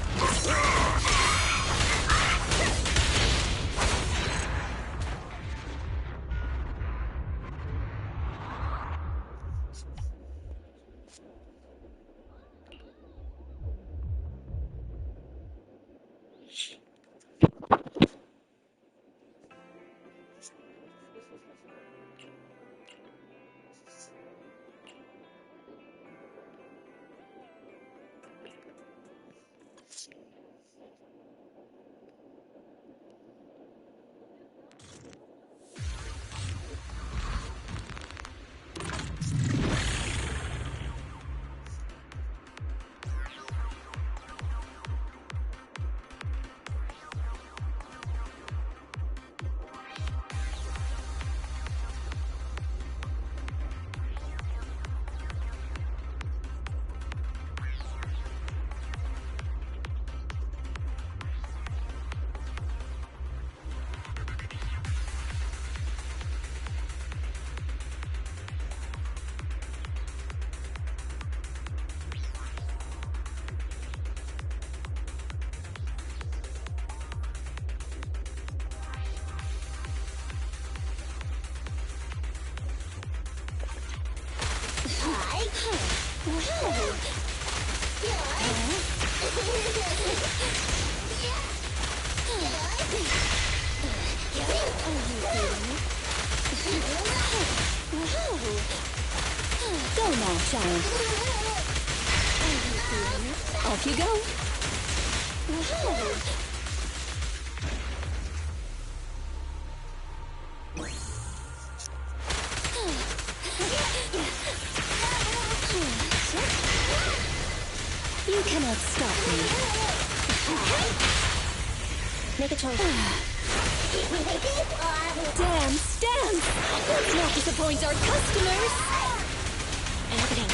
Go now, child. Off you go. You cannot stop me. Make a choice. Dance, dance! Let's not disappoint our customers! Everything.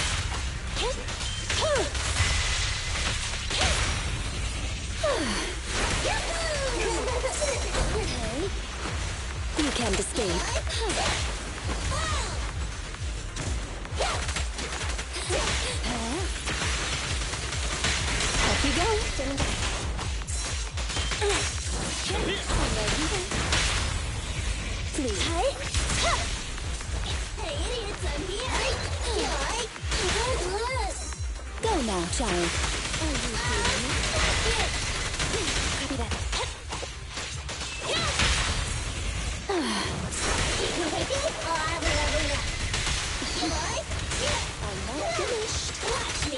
You can't escape. Off you go. Please. Hey, idiots, I'm here! Go now, child. Copy that. I'm not finished. Watch me.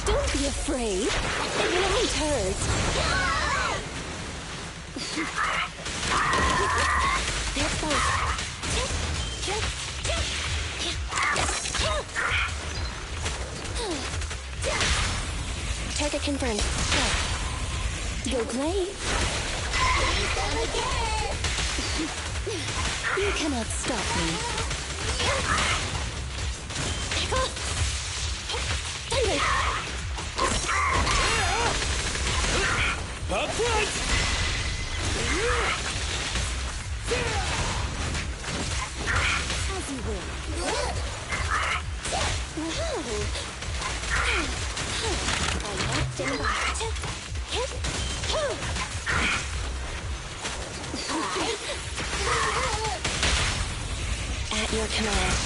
Don't be afraid. It won't hurt. There's both. Target confirmed. Go play. You cannot stop me. Up front! As you will. I'm not standing by. At your command.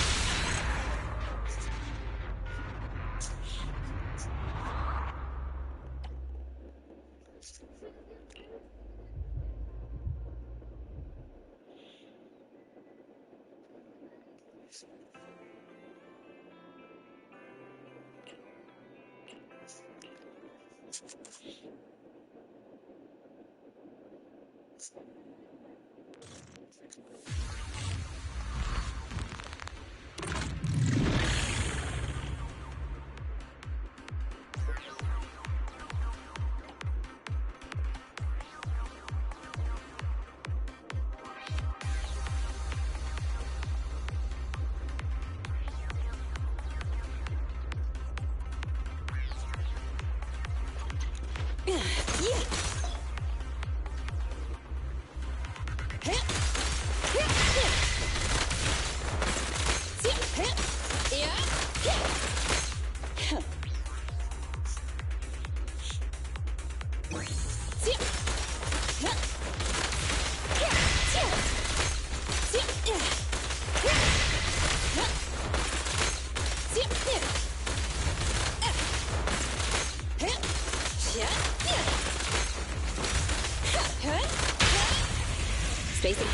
Spacey.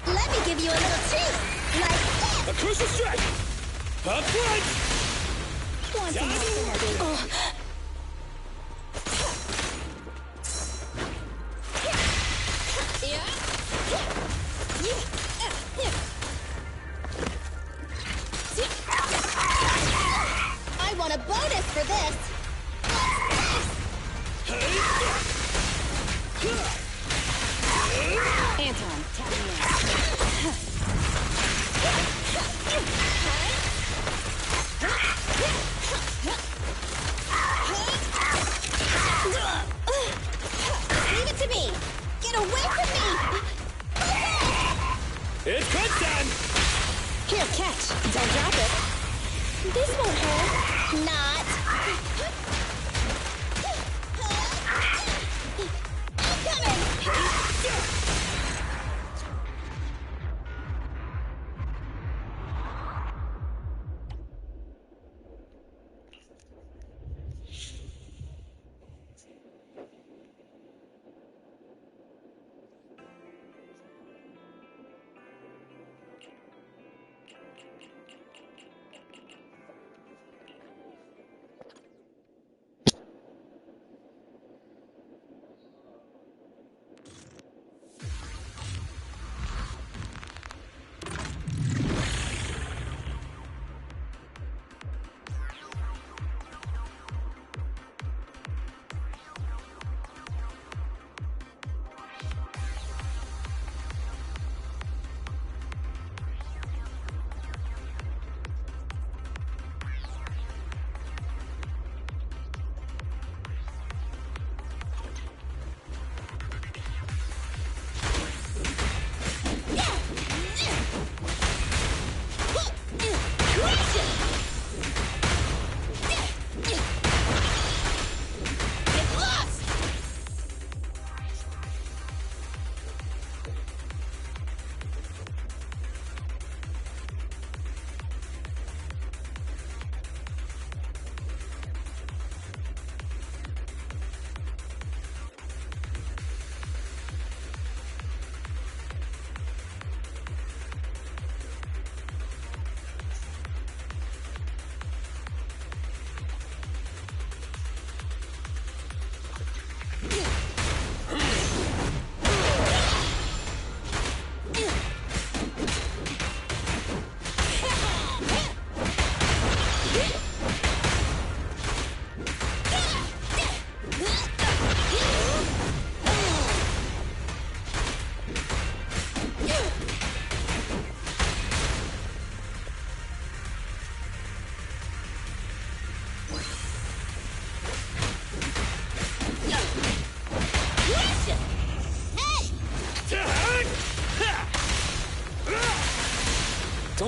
Let me give you a little treat! Like this! A crucial strike! Up front! Want some more? I want a bonus for this! Anton, tap me in. Leave it to me! Get away from me! It's crunch time! Here, catch. Don't drop it.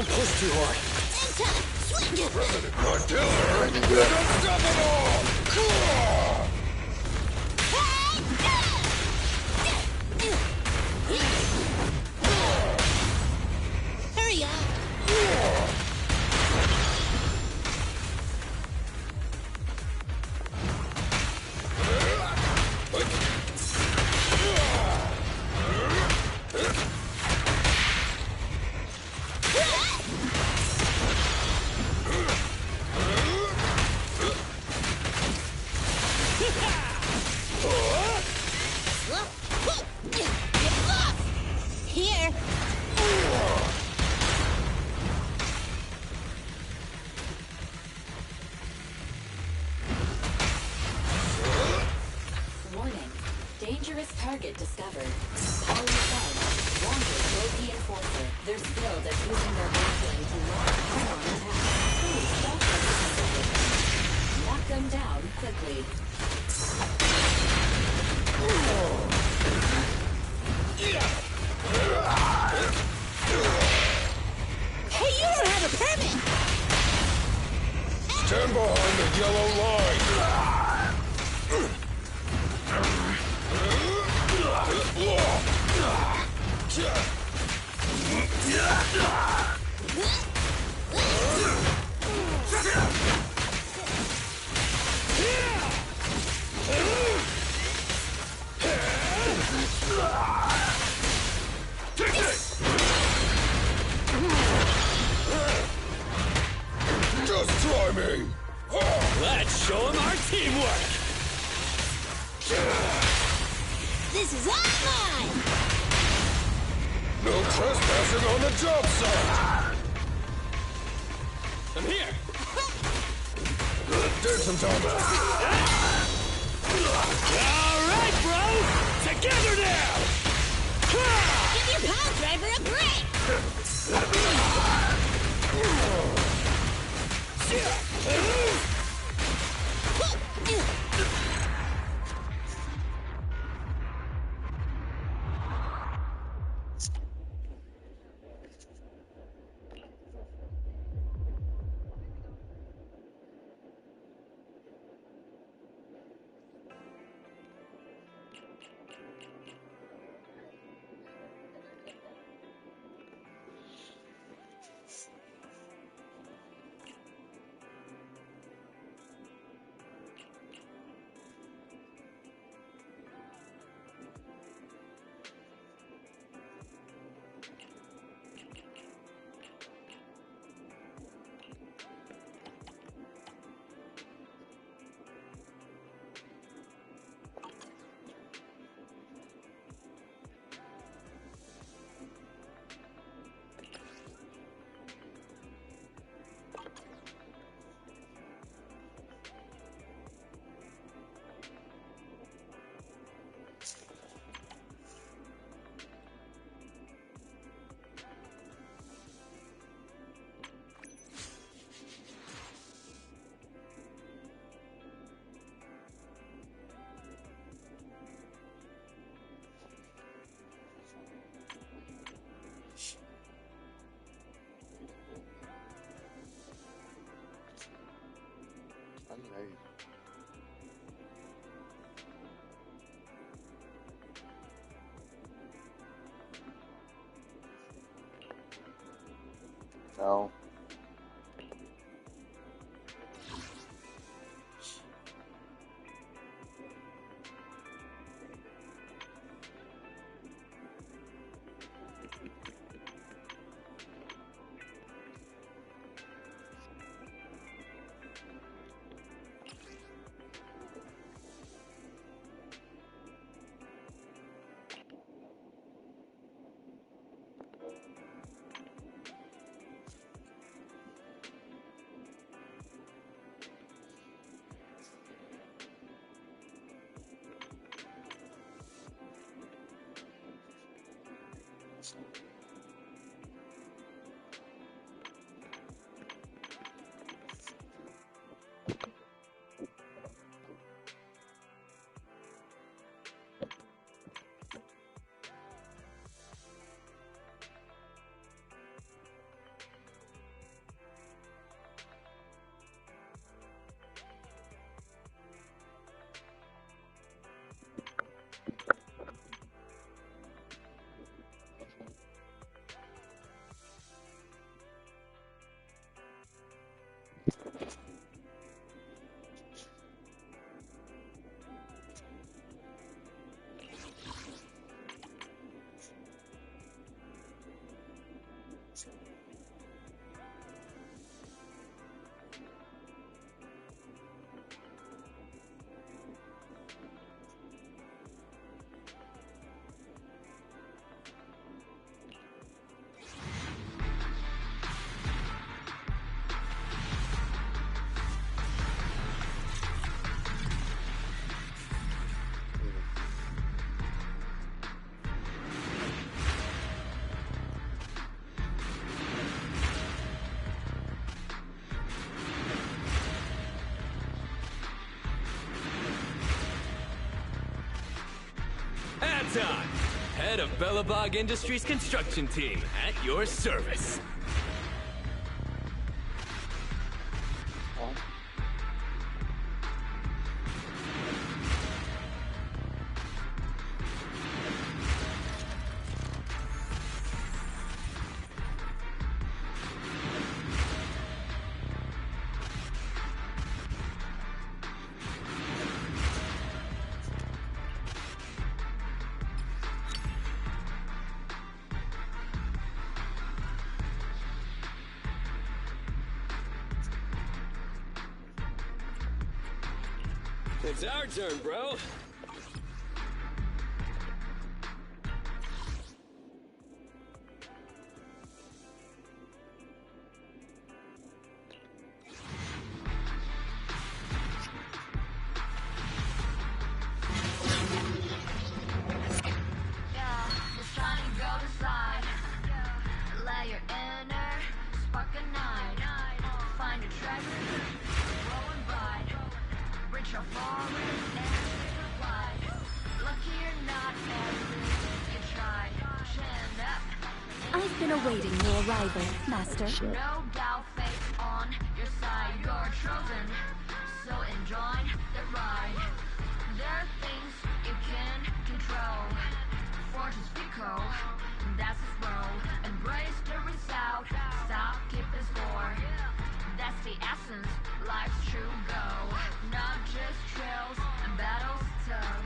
Don't push too hard. President Cartilla! Unstoppable! Hurry up! Here! Warning. Dangerous target discovered. Power Sun. Wanted Loki Enforcer. They're skilled at using their battling to launch head-on attacks. Please stop them. Knock them down quickly. Hey, you don't have a permit! Stand behind the yellow line! Just try me! Let's show him our teamwork! This is all mine! No trespassing on the job site! I'm here! There's some time. Alright, bro! Together now! Give your power driver a break! No. time. Head of Bellabog Industries construction team at your service. It's our turn, bro. I've been awaiting your arrival, Master. No doubt, faith on your side, you're chosen. So enjoy the ride. There are things you can control. Fortune's Pico, that's his role. Embrace the result, stop keeping score. That's the essence, life's true goal. Not just trails and battles tough.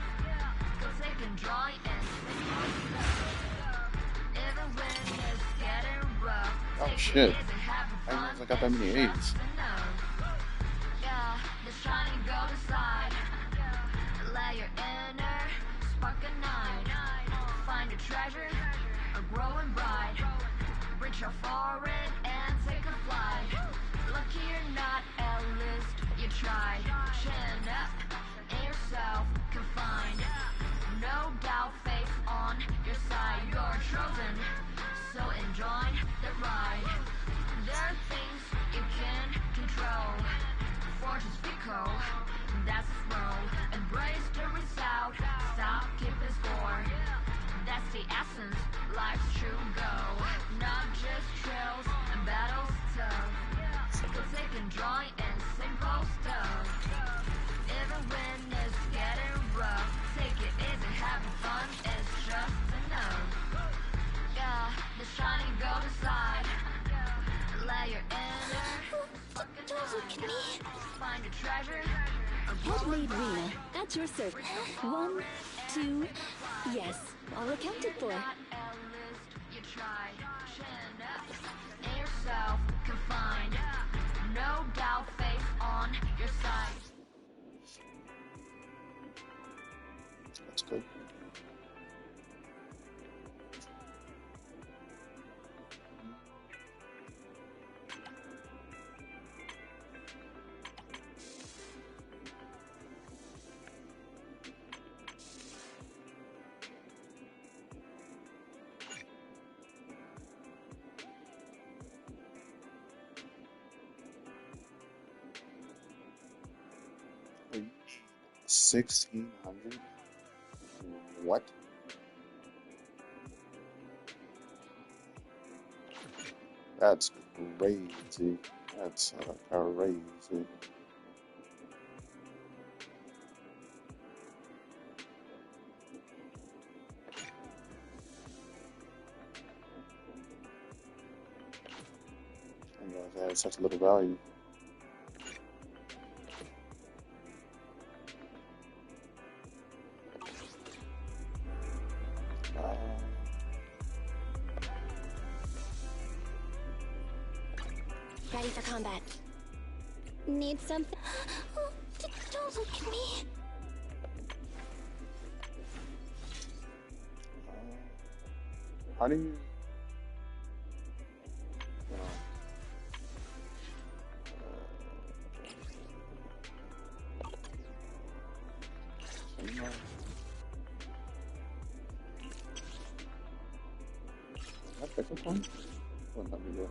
Go take and joy and sing love. Even when it's getting rough. Oh shit. I didn't know I got that many A's. Yeah, the shining gold side. Let your inner spark ignite. Find a treasure, a growing bright. Reach out for it and take a flight. Lucky or not, at least you tried. Chin up in yourself, confined. No doubt, faith on your side. You're chosen, so enjoy the ride. There are things you can control. Fortune's Pico, that's his role. Embrace the result, stop keeping score. That's the essence, life's true goal. Not just trails and battles tough. So take and joy and simple stuff. Even when it's getting rough, take it easy, having fun is just enough. Yeah, the shining gold side. Let your inner Don't look at me. find a treasure. Handmade Rena, at your service. 1, 2, yes, all accounted for. You try, chin up in yourself, confined. No doubt, faith on your side. That's good. Reach 1600. What? That's crazy. That's crazy. I know that has such little value. Ready for combat. Need something? Don't look at me. How do you? That pick up one? Wouldn't let me do it.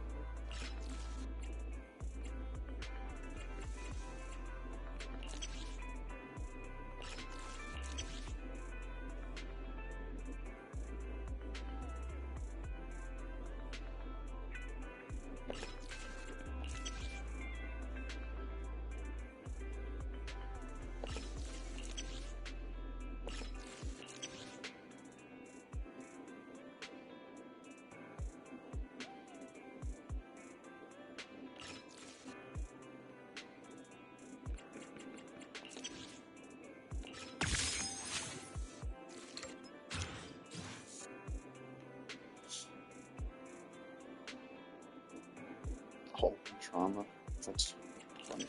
armor. That's funny.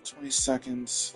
20 seconds.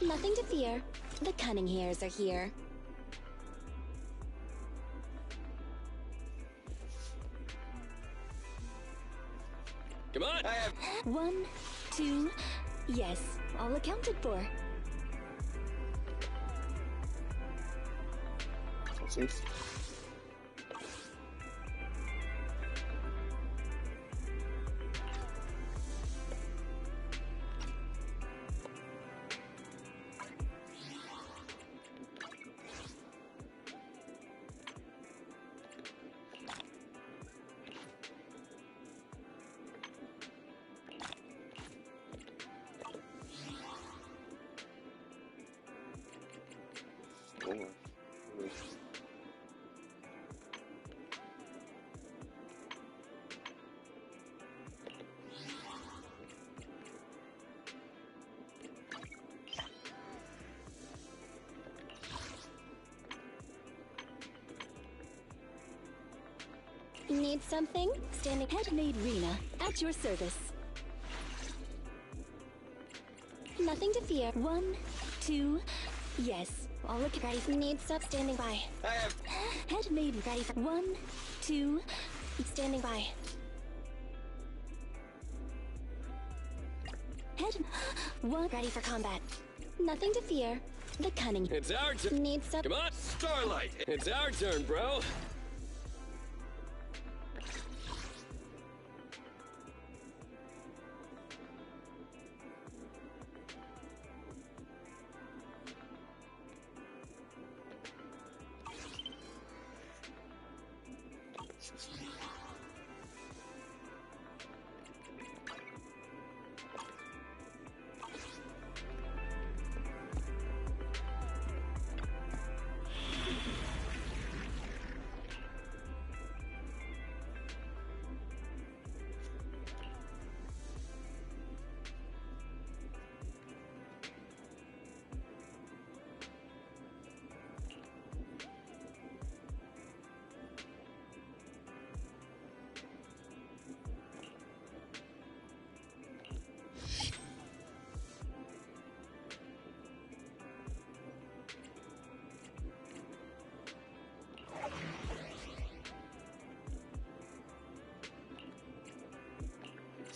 Nothing to fear. The cunning hairs are here. Come on! 1, 2, yes, all accounted for. Safe. Need something? Standing head-made Rena, at your service. Nothing to fear. 1, 2, yes. All look ready. Need stuff standing by. Head-made ready for 1, 2, standing by. Head 1 ready for combat. Nothing to fear. The cunning. It's our turn. Need stuff. Come on, Starlight. It's our turn, bro.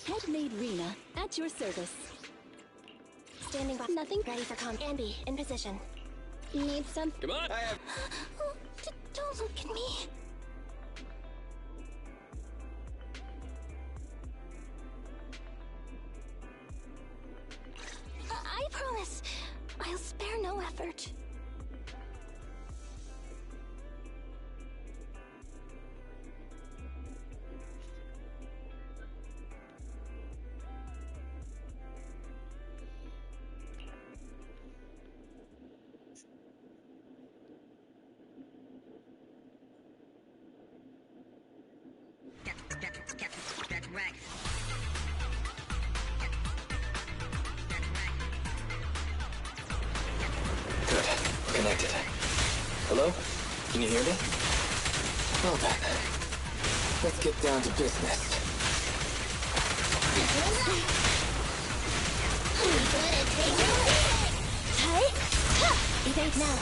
Head-made Rena, at your service. Standing by. Nothing. Ready for Ambi, in position. Need some. Come on! Don't look at me. I promise, I'll spare no effort. That's right. Good. Connected. Hello? Can you hear me? Well then, let's get down to business. Evade now.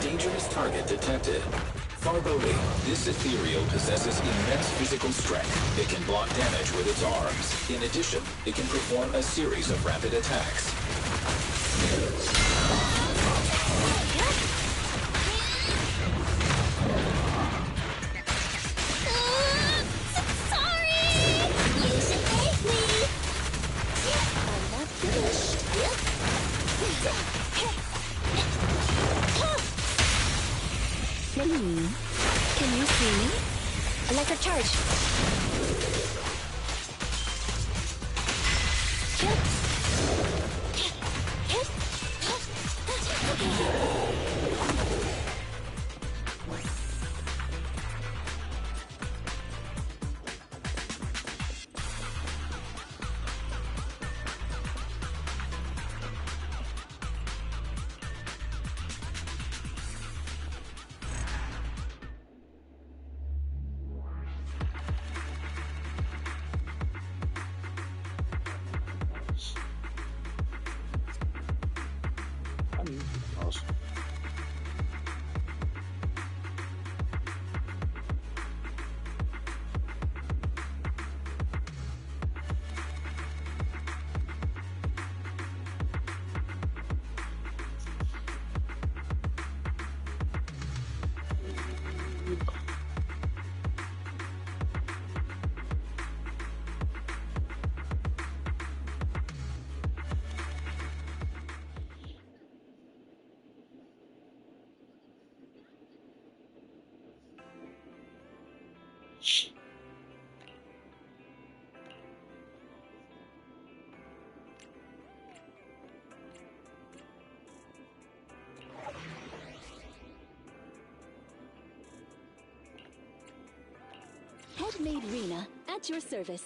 Dangerous target detected. Farboli, this ethereal possesses immense physical strength. It can block damage with its arms. In addition, it can perform a series of rapid attacks. Can you see me? Electric charge. Headmaid Rena, at your service.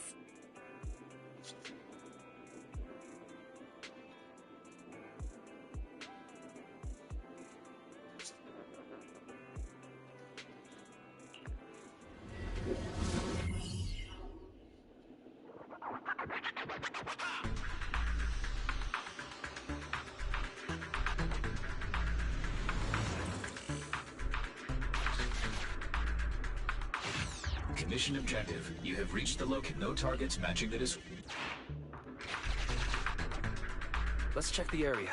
Mission objective. You have reached the locate. No targets matching the Let's check the area.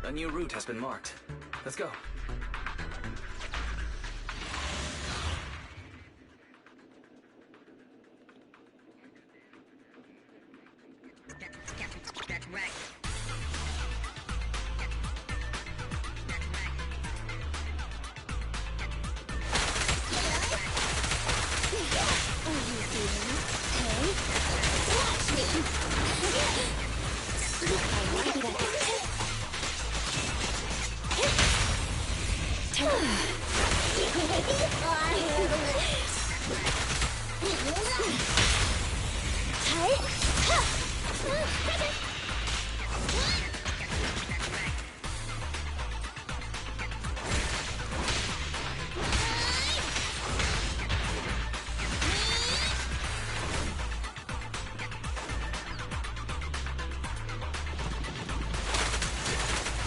A new route has been marked. Let's go. That's right.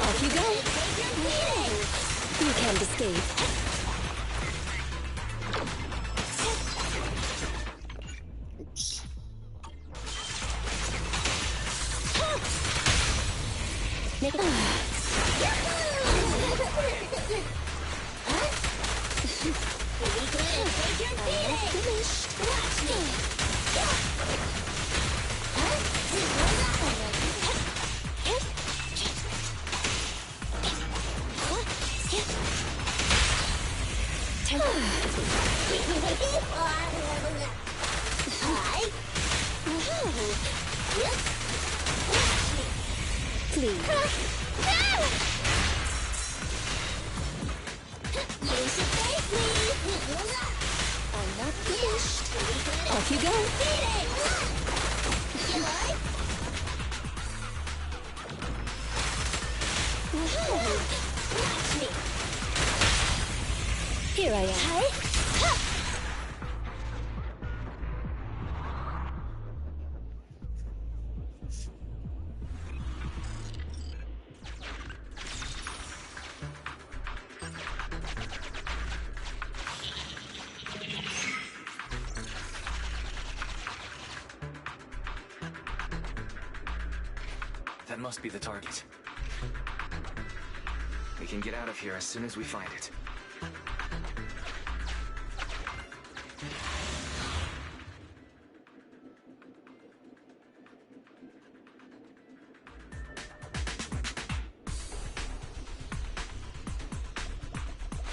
Off you go. You can't escape. Please. You should thank me. I'm not finished. Off you go. Watch me. Here I am. That must be the target. We can get out of here as soon as we find it.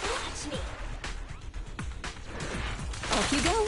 Watch me. Off you go.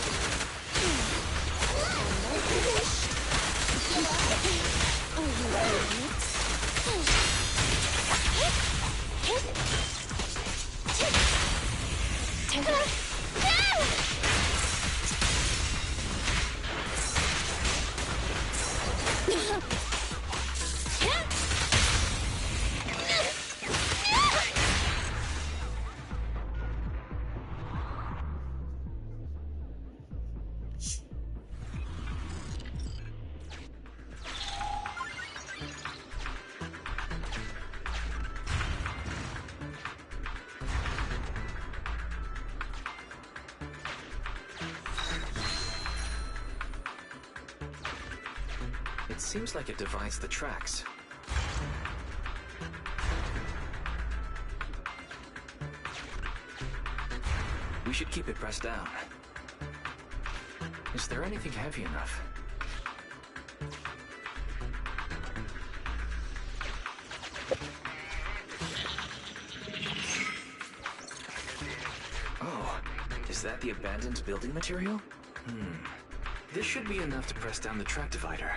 It seems like it divides the tracks. We should keep it pressed down. Is there anything heavy enough? Oh, is that the abandoned building material? This should be enough to press down the track divider.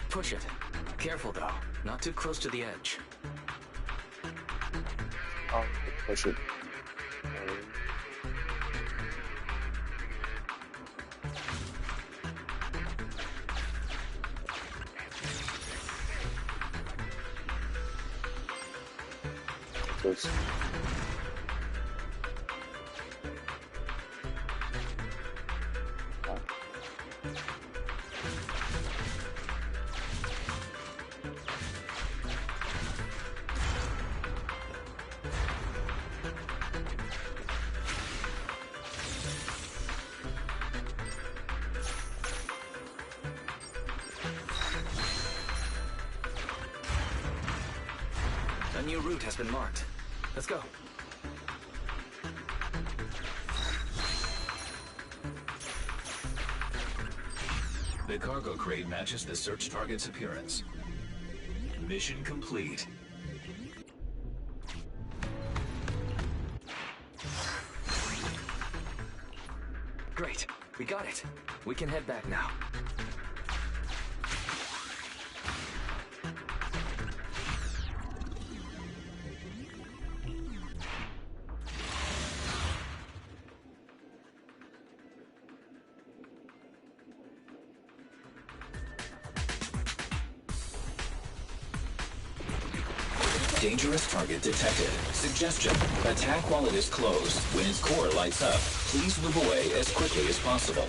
Push it. Careful though, not too close to the edge. I'll push it. Close. A new route has been marked. Let's go. The cargo crate matches the search target's appearance. Mission complete. Great. We got it. We can head back now. Dangerous target detected. Suggestion: attack while it is closed. When its core lights up, please move away as quickly as possible.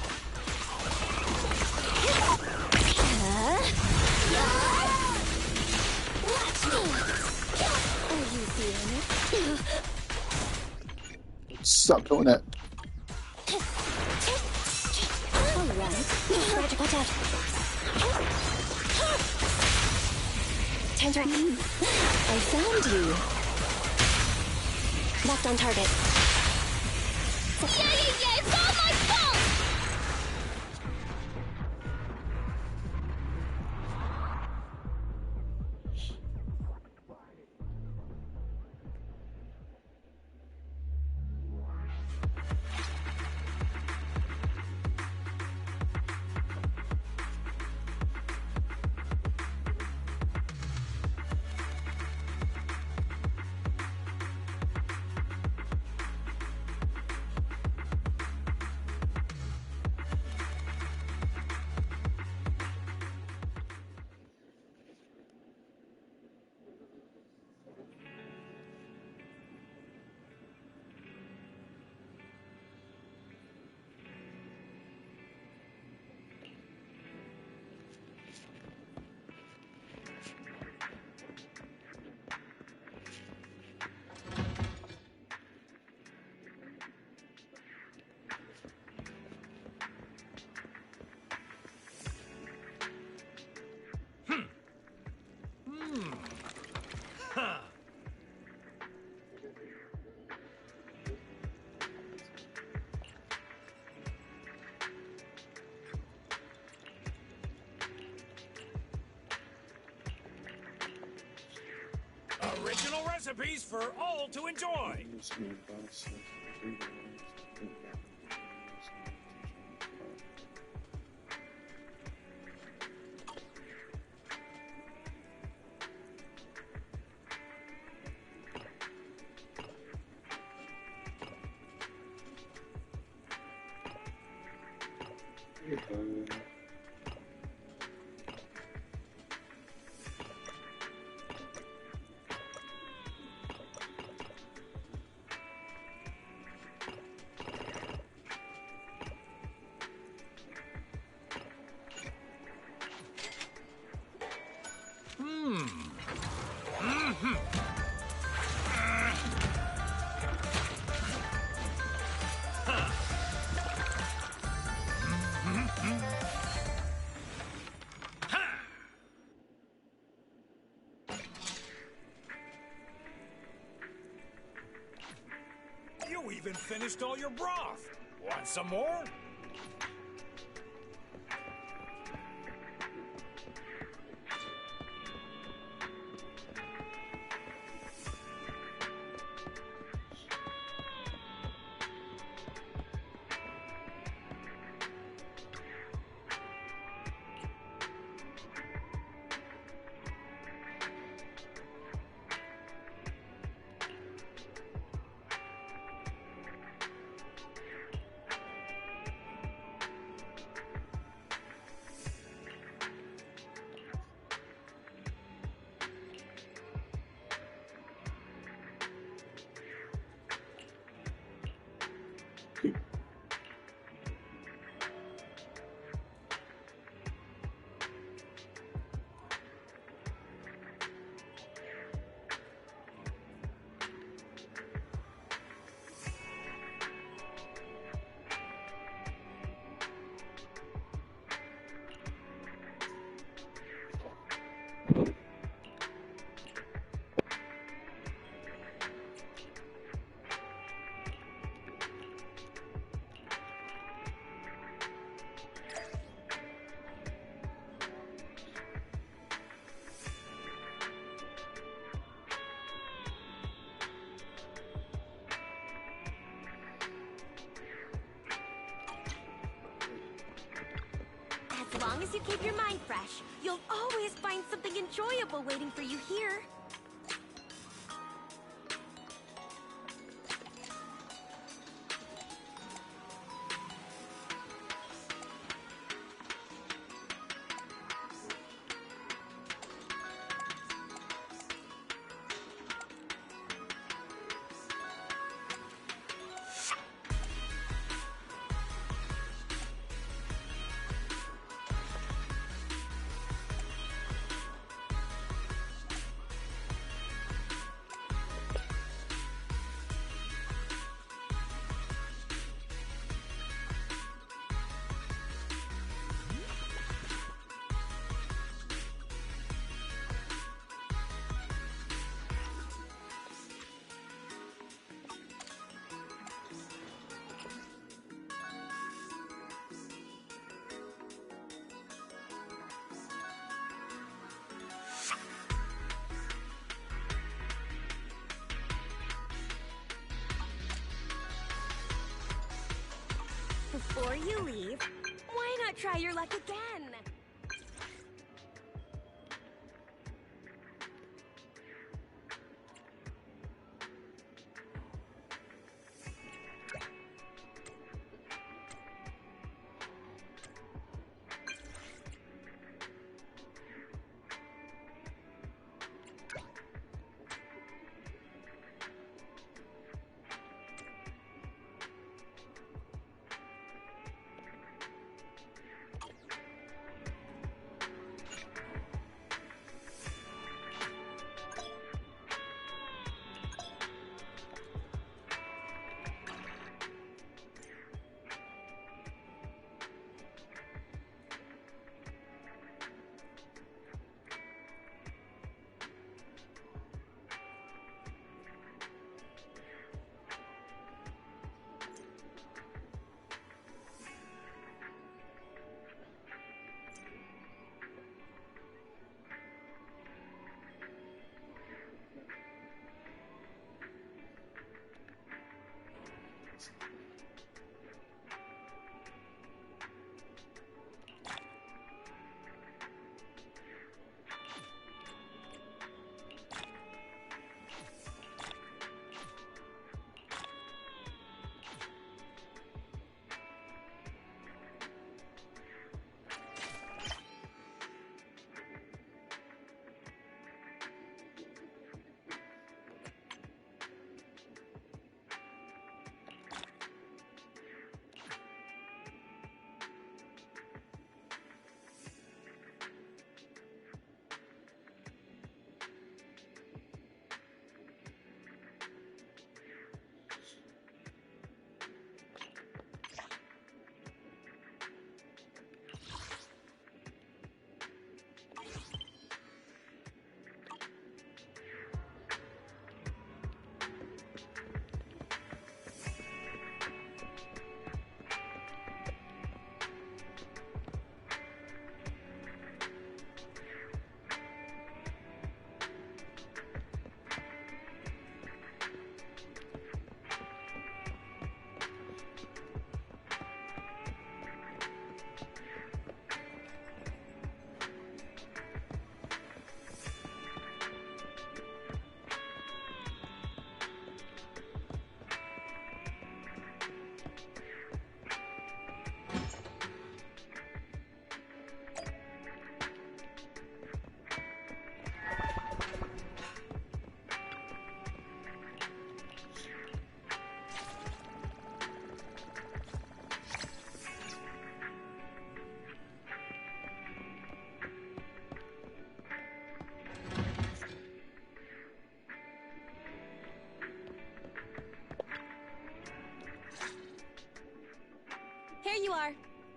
Stop doing that. Alright. Watch out. Time's right. I found you. Locked on target. Yeah, it's all my fault! Original recipes for all to enjoy. You even finished all your broth. Want some more? As long as you keep your mind fresh, you'll always find something enjoyable waiting for you here. Before you leave, why not try your luck again?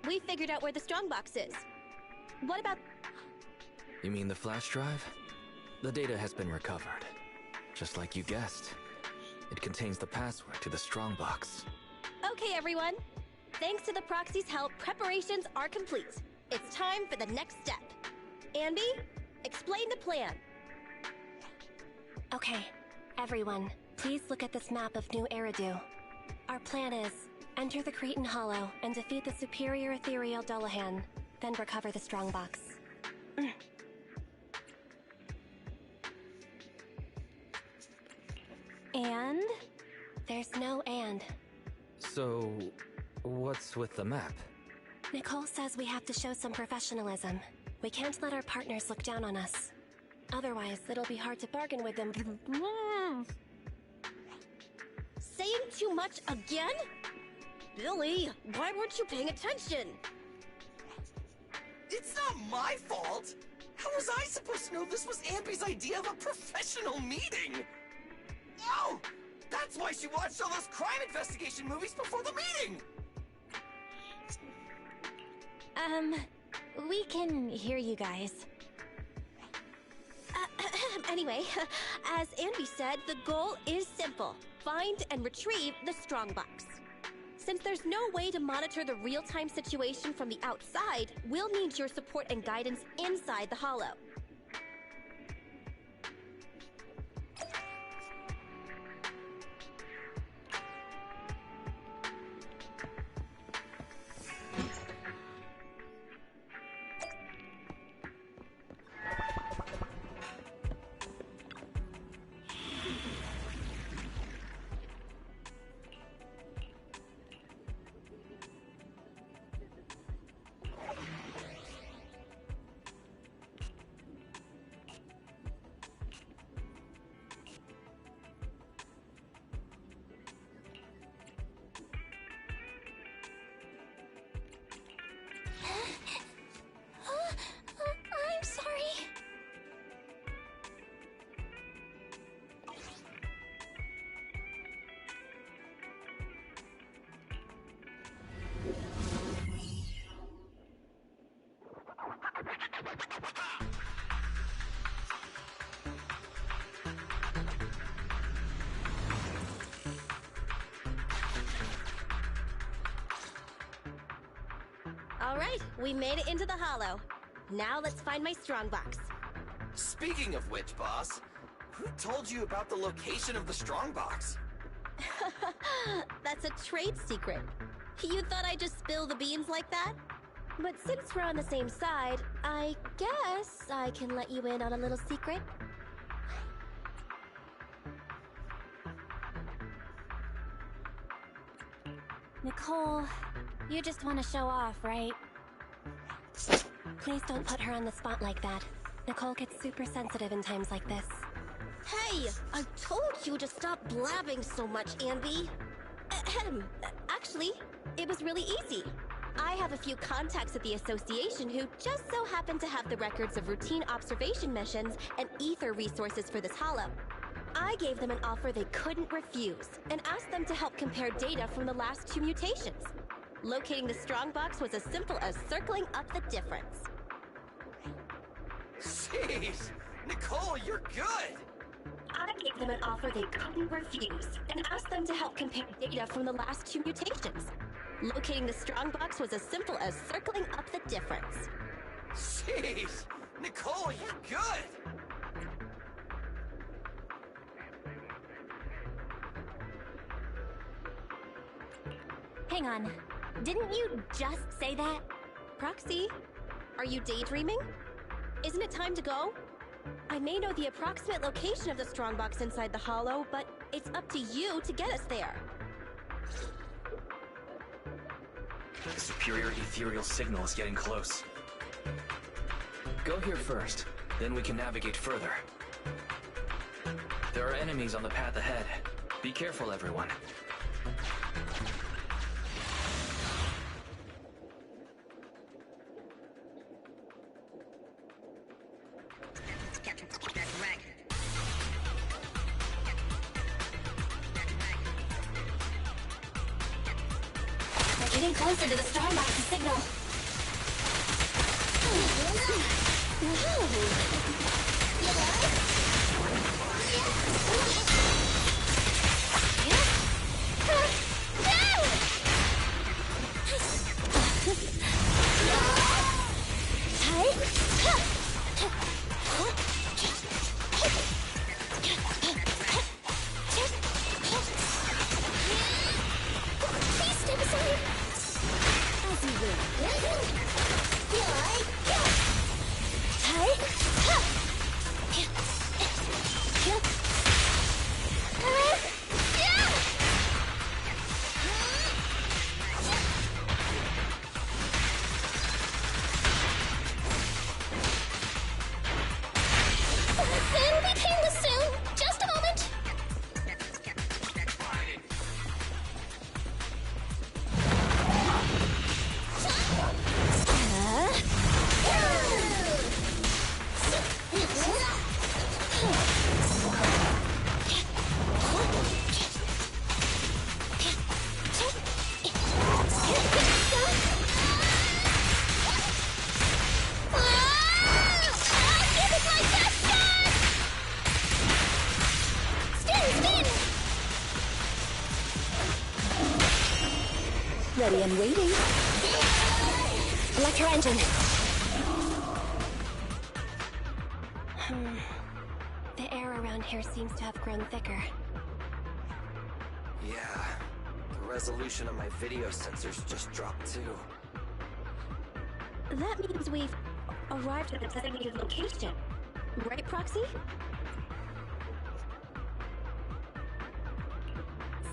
we figured out where the strongbox is. What about... You mean the flash drive? The data has been recovered. Just like you guessed. It contains the password to the strongbox. Okay, everyone. Thanks to the proxy's help, preparations are complete. It's time for the next step. Anby, explain the plan. Okay, everyone, please look at this map of New Eridu. Our plan is enter the Cretan Hollow and defeat the superior ethereal Dullahan, then recover the strongbox. And? There's no and. So, what's with the map? Nicole says we have to show some professionalism. We can't let our partners look down on us. Otherwise, it'll be hard to bargain with them. Saying too much again? Billy, why weren't you paying attention? It's not my fault! How was I supposed to know this was Anby's idea of a professional meeting? No! That's why she watched all those crime investigation movies before the meeting! We can hear you guys. Anyway, as Anby said, the goal is simple. Find and retrieve the strongbox. Since there's no way to monitor the real-time situation from the outside, we'll need your support and guidance inside the Hollow. I'm sorry. All right, we made it into the Hollow. Now let's find my strongbox. Speaking of which, boss, who told you about the location of the strongbox? That's a trade secret. You thought I'd just spill the beans like that? But since we're on the same side, I guess I can let you in on a little secret. Nicole, you just want to show off, right? Please don't put her on the spot like that. Nicole gets super sensitive in times like this. Hey, I told you to stop blabbing so much, Anby. Ahem. Actually, it was really easy. I have a few contacts at the association who just so happen to have the records of routine observation missions and ether resources for this Hollow. I gave them an offer they couldn't refuse and asked them to help compare data from the last 2 mutations. Locating the strongbox was as simple as circling up the difference. Jeez! Nicole, you're good! I gave them an offer they couldn't refuse and asked them to help compare data from the last 2 mutations. Locating the strongbox was as simple as circling up the difference. Jeez! Nicole, you're good! Hang on. Didn't you just say that? Proxy, are you daydreaming? Isn't it time to go? I may know the approximate location of the strongbox inside the Hollow, but it's up to you to get us there. The superior ethereal signal is getting close. Go here first, then we can navigate further. There are enemies on the path ahead. Be careful, everyone. We're getting closer to the strongbox signal. Please step aside. As you will. It'll be painless soon. Just a moment. Ready and waiting. Electro engine. The air around here seems to have grown thicker. Yeah, the resolution of my video sensors just dropped too. That means we've arrived at a designated location. Right, Proxy?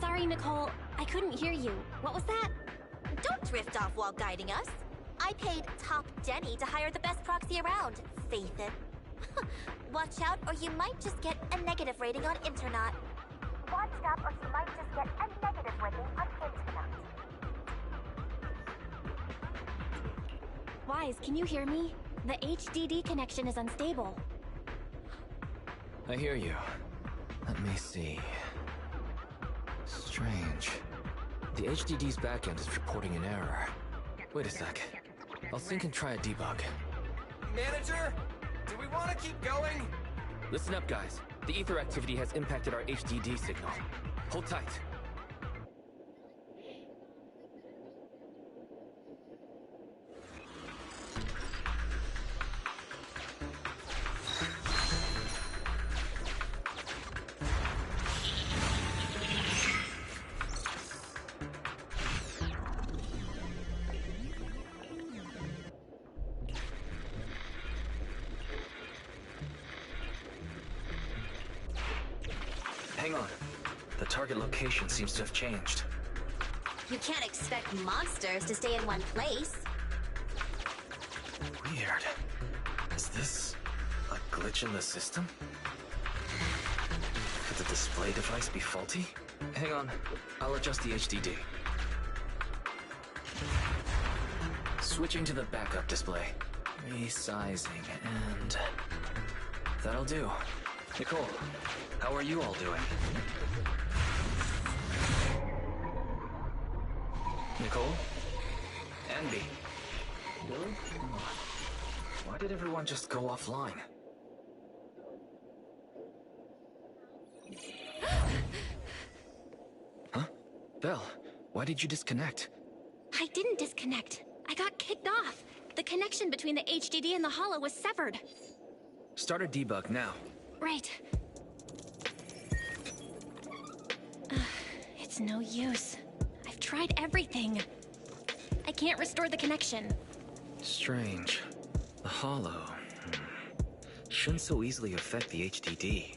Sorry, Nicole. I couldn't hear you. What was that? Don't drift off while guiding us. I paid Top Denny to hire the best proxy around, Faithin. Watch out, or you might just get a negative rating on Internet. Watch out, or you might just get a negative rating on Internet. Wise, can you hear me? The HDD connection is unstable. I hear you. Let me see. Strange. The HDD's backend is reporting an error. Wait a sec. I'll sync and try a debug. Manager? Do we want to keep going? Listen up, guys. The ether activity has impacted our HDD signal. Hold tight. Hang on. The target location seems to have changed. You can't expect monsters to stay in one place. Weird. Is this a glitch in the system? Could the display device be faulty? Hang on. I'll adjust the HDD. Switching to the backup display. Resizing, and that'll do. Nicole, how are you all doing? Nicole? Anby? Billy? Why did everyone just go offline? Huh? Belle, why did you disconnect? I didn't disconnect. I got kicked off. The connection between the HDD and the Hollow was severed. Start a debug now. Right. It's no use. I've tried everything. I can't restore the connection. Strange. The Hollow shouldn't so easily affect the HDD.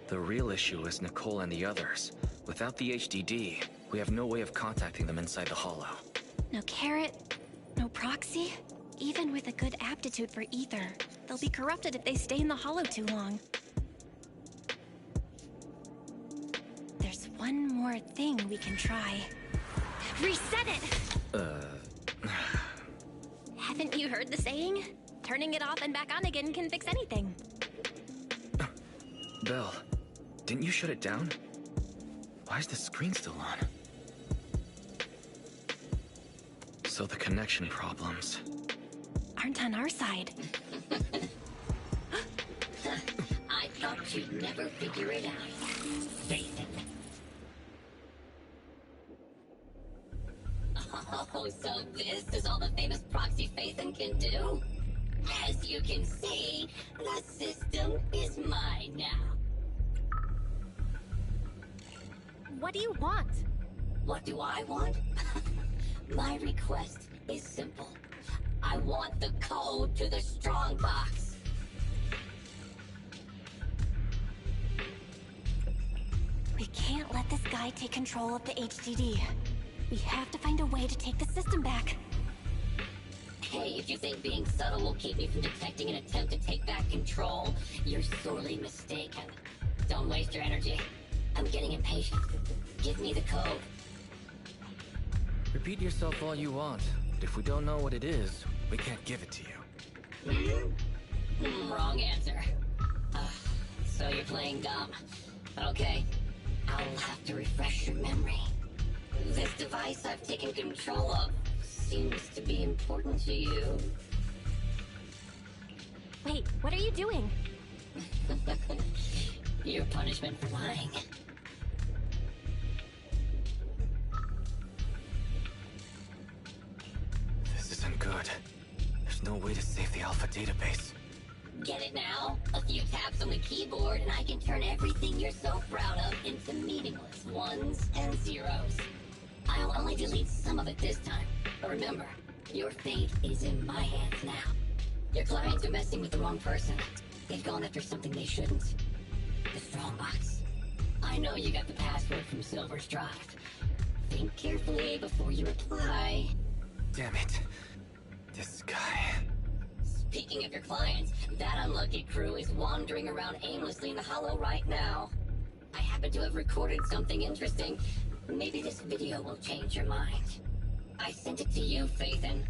The real issue is Nicole and the others. Without the HDD, we have no way of contacting them inside the Hollow. No carrot, no proxy. Even with a good aptitude for ether, they'll be corrupted if they stay in the Hollow too long. There's one more thing we can try. Reset it! Haven't you heard the saying? Turning it off and back on again can fix anything. Belle, didn't you shut it down? Why is the screen still on? So the connection problems. aren't on our side. I thought you'd never figure it out. Faith in it. Oh, so this is all the famous proxy Phaethon can do? As you can see, the system is mine now. What do you want? What do I want? My request is simple. I want the code to the strongbox. We can't let this guy take control of the HDD. We have to find a way to take the system back. Hey, if you think being subtle will keep me from detecting an attempt to take back control, you're sorely mistaken. Don't waste your energy. I'm getting impatient. Give me the code. Repeat yourself all you want, but if we don't know what it is, we can't give it to you. Wrong answer. So you're playing dumb. Okay, I'll have to refresh your memory. This device I've taken control of seems to be important to you. Wait, what are you doing? Your punishment for lying. This isn't good. There's no way to save the Alpha database. Get it now? A few taps on the keyboard and I can turn everything you're so proud of into meaningless ones and zeros. I'll only delete some of it this time. But remember, your fate is in my hands now. Your clients are messing with the wrong person. They've gone after something they shouldn't. The Strongbox. I know you got the password from Silver's drive. Think carefully before you reply. Damn it. This guy. Speaking of your clients, that unlucky crew is wandering around aimlessly in the Hollow right now. I happen to have recorded something interesting. Maybe this video will change your mind. I sent it to you, Phaethon.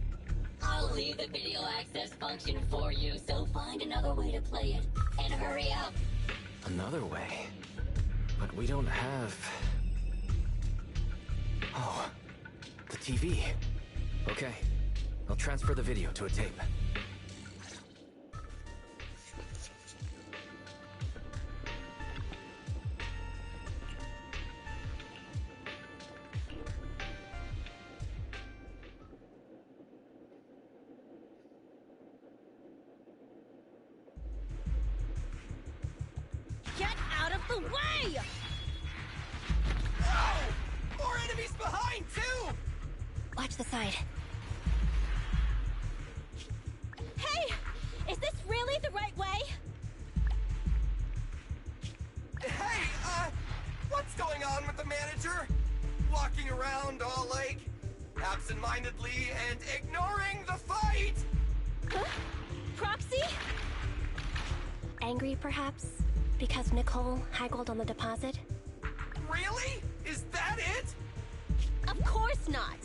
I'll leave the video access function for you, so find another way to play it. And hurry up. Another way? But we don't have... Oh, the TV. Okay, I'll transfer the video to a tape. Get out of the way! Oh! More enemies behind, too! Watch the side. Hey! Is this really the right way? Hey, what's going on with the manager? Walking around all like, absent-mindedly and ignoring the fight! Huh? Proxy? Angry, perhaps? Because Nicole haggled on the deposit? Really? Is that it? Of course not!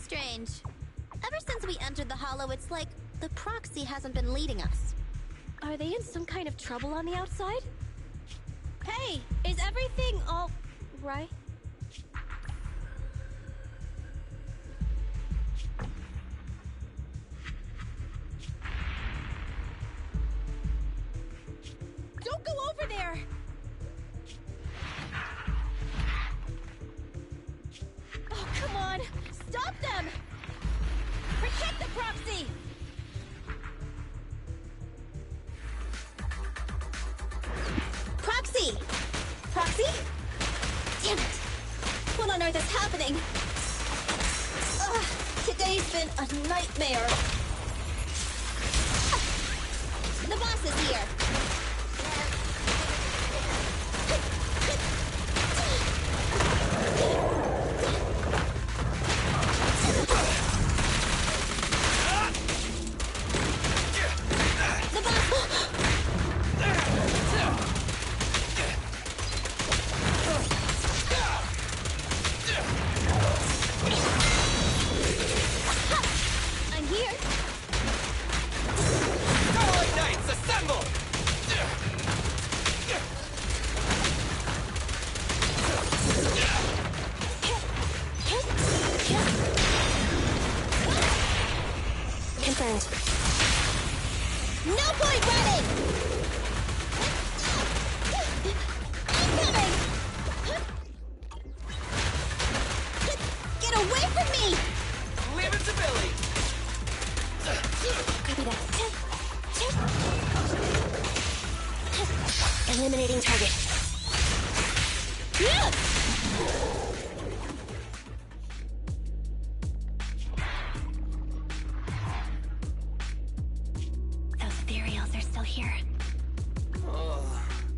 Strange. Ever since we entered the Hollow, it's like the proxy hasn't been leading us. Are they in some kind of trouble on the outside? Hey, is everything all right? Don't go over there! Oh, come on! Stop them! Protect the proxy! Proxy! Proxy? Damn it! What on earth is happening? Ugh, today's been a nightmare. The boss is here. I'm here. Starlight Knights, assemble! concerned. No point running! I'm coming! Get away from me! Leave it to Billy! Copy that. Eliminating target. Those ethereals are still here. Oh,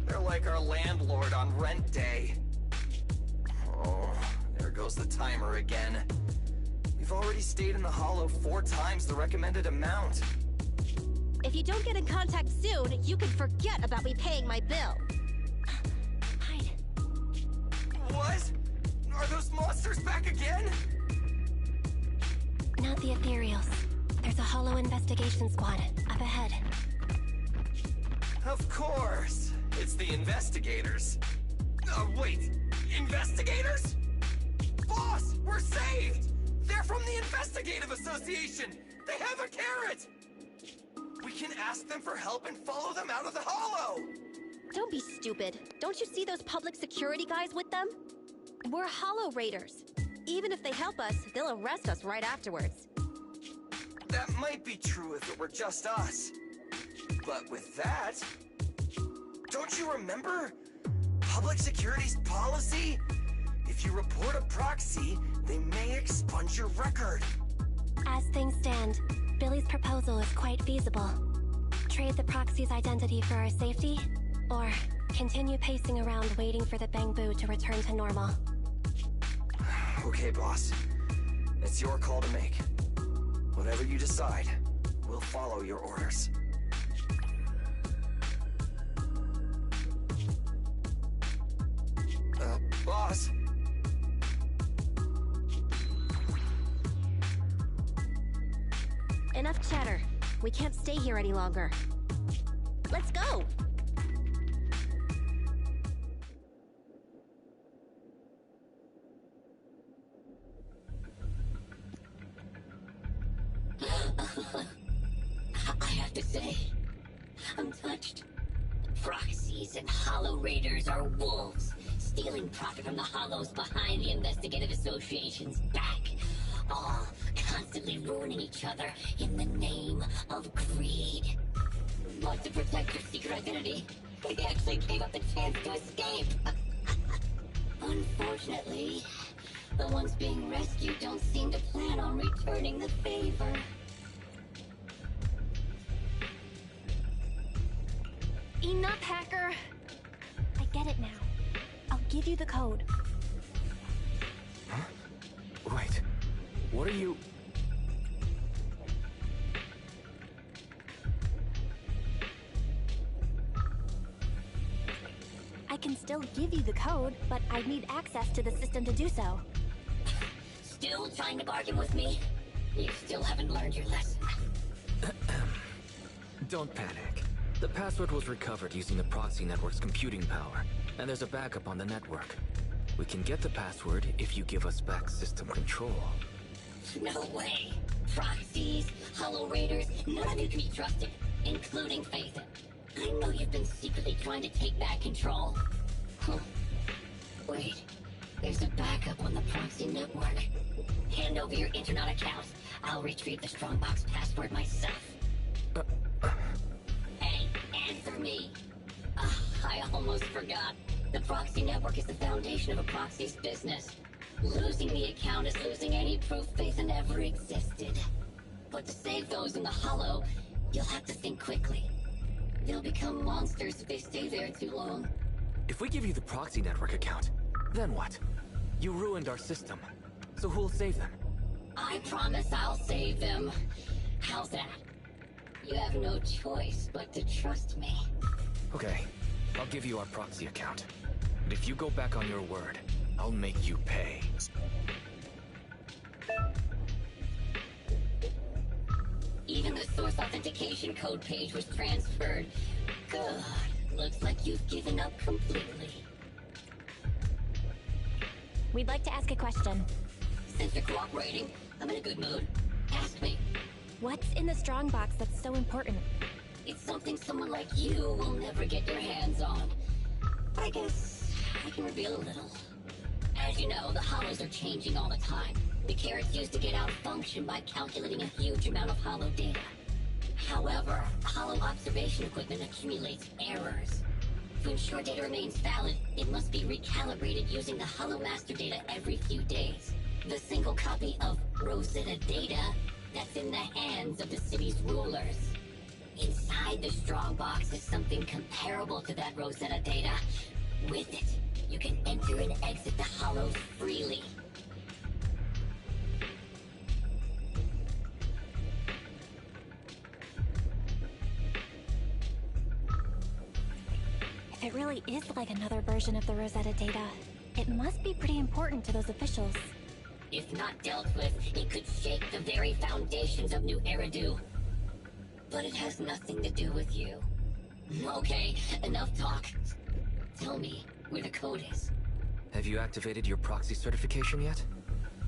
they're like our landlord on rent day. Oh, there goes the timer again. We've already stayed in the hollow 4 times the recommended amount. If you don't get in contact soon, you can forget about me paying my bill. Hide. What? Are those monsters back again? Not the ethereals. There's a hollow investigation squad up ahead. Of course. It's the investigators. Wait. Investigators? Boss, we're saved! They're from the Investigative Association! They have a carrot! We can ask them for help and follow them out of the hollow! Don't be stupid. Don't you see those public security guys with them? We're Hollow Raiders. Even if they help us, they'll arrest us right afterwards. That might be true if it were just us. But with that... Don't you remember? Public security's policy? If you report a proxy, they may expunge your record. As things stand, Billy's proposal is quite feasible. Trade the proxy's identity for our safety, or continue pacing around waiting for the Bangbu to return to normal. Okay, boss. It's your call to make. Whatever you decide, we'll follow your orders. Boss? Enough chatter. We can't stay here any longer. Let's go! I have to say, I'm touched. Proxies and Hollow Raiders are wolves, stealing profit from the Hollows behind the Investigative Association's back, all constantly ruining each other in the name of greed. But to protect their secret identity, they actually gave up the chance to escape. Unfortunately, the ones being rescued don't seem to plan on returning the favor. Enough, hacker! I get it now. I'll give you the code. Huh? Wait. What are you... I can still give you the code, but I'd need access to the system to do so. Still trying to bargain with me? You still haven't learned your lesson. Don't panic. The password was recovered using the proxy network's computing power, and there's a backup on the network. We can get the password if you give us back system control. No way. Proxies, Hollow Raiders, none of you can be trusted, including Phaethon. I know you've been secretly trying to take back control. Huh. Wait, there's a backup on the proxy network. Hand over your internet account. I'll retrieve the Strongbox password myself. Hey, answer me. I almost forgot. The proxy network is the foundation of a proxy's business. Losing the account is losing any proof Phaethon ever existed. But to save those in the Hollow, you'll have to think quickly. They'll become monsters if they stay there too long. If we give you the proxy network account, then what? You ruined our system. So who'll save them? I promise I'll save them. How's that? You have no choice but to trust me. Okay, I'll give you our proxy account. But if you go back on your word, I'll make you pay. Even the source authentication code page was transferred. Good. Looks like you've given up completely. We'd like to ask a question. Since you're cooperating, I'm in a good mood. Ask me. What's in the strongbox that's so important? It's something someone like you will never get your hands on. I guess I can reveal a little. As you know, the hollows are changing all the time. The carrots used to get out of function by calculating a huge amount of hollow data. However, hollow observation equipment accumulates errors. To ensure data remains valid, it must be recalibrated using the hollow master data every few days. The single copy of Rosetta data that's in the hands of the city's rulers. Inside the strongbox is something comparable to that Rosetta data. With it, you can enter and exit the hollows freely. If it really is like another version of the Rosetta data, it must be pretty important to those officials. If not dealt with, it could shake the very foundations of New Eridu. But it has nothing to do with you. Okay, enough talk. Tell me where the code is. Have you activated your proxy certification yet?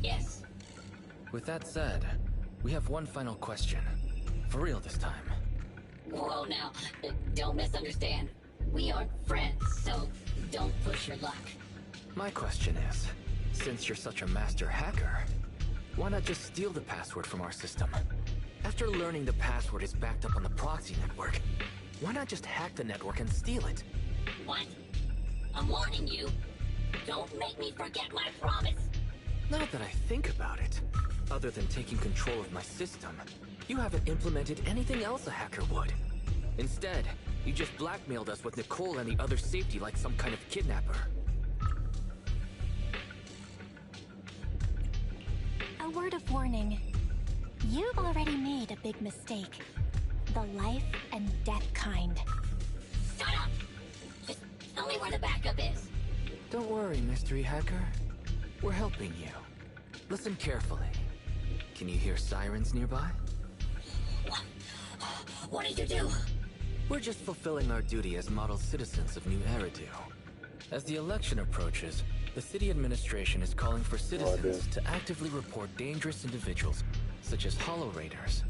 Yes. With that said, we have one final question. For real this time. Whoa now, don't misunderstand. We aren't friends, so don't push your luck. My question is, since you're such a master hacker, why not just steal the password from our system? After learning the password is backed up on the proxy network, why not just hack the network and steal it? What? I'm warning you. Don't make me forget my promise. Now that I think about it, other than taking control of my system, you haven't implemented anything else a hacker would. Instead, you just blackmailed us with Nicole and the other safety like some kind of kidnapper. A word of warning. You've already made a big mistake. The life and death kind. Shut up! Just tell me where the backup is. Don't worry, mystery hacker. We're helping you. Listen carefully. Can you hear sirens nearby? What did you do? We're just fulfilling our duty as model citizens of New Eridu. As the election approaches, the city administration is calling for citizens to actively report dangerous individuals, such as Hollow Raiders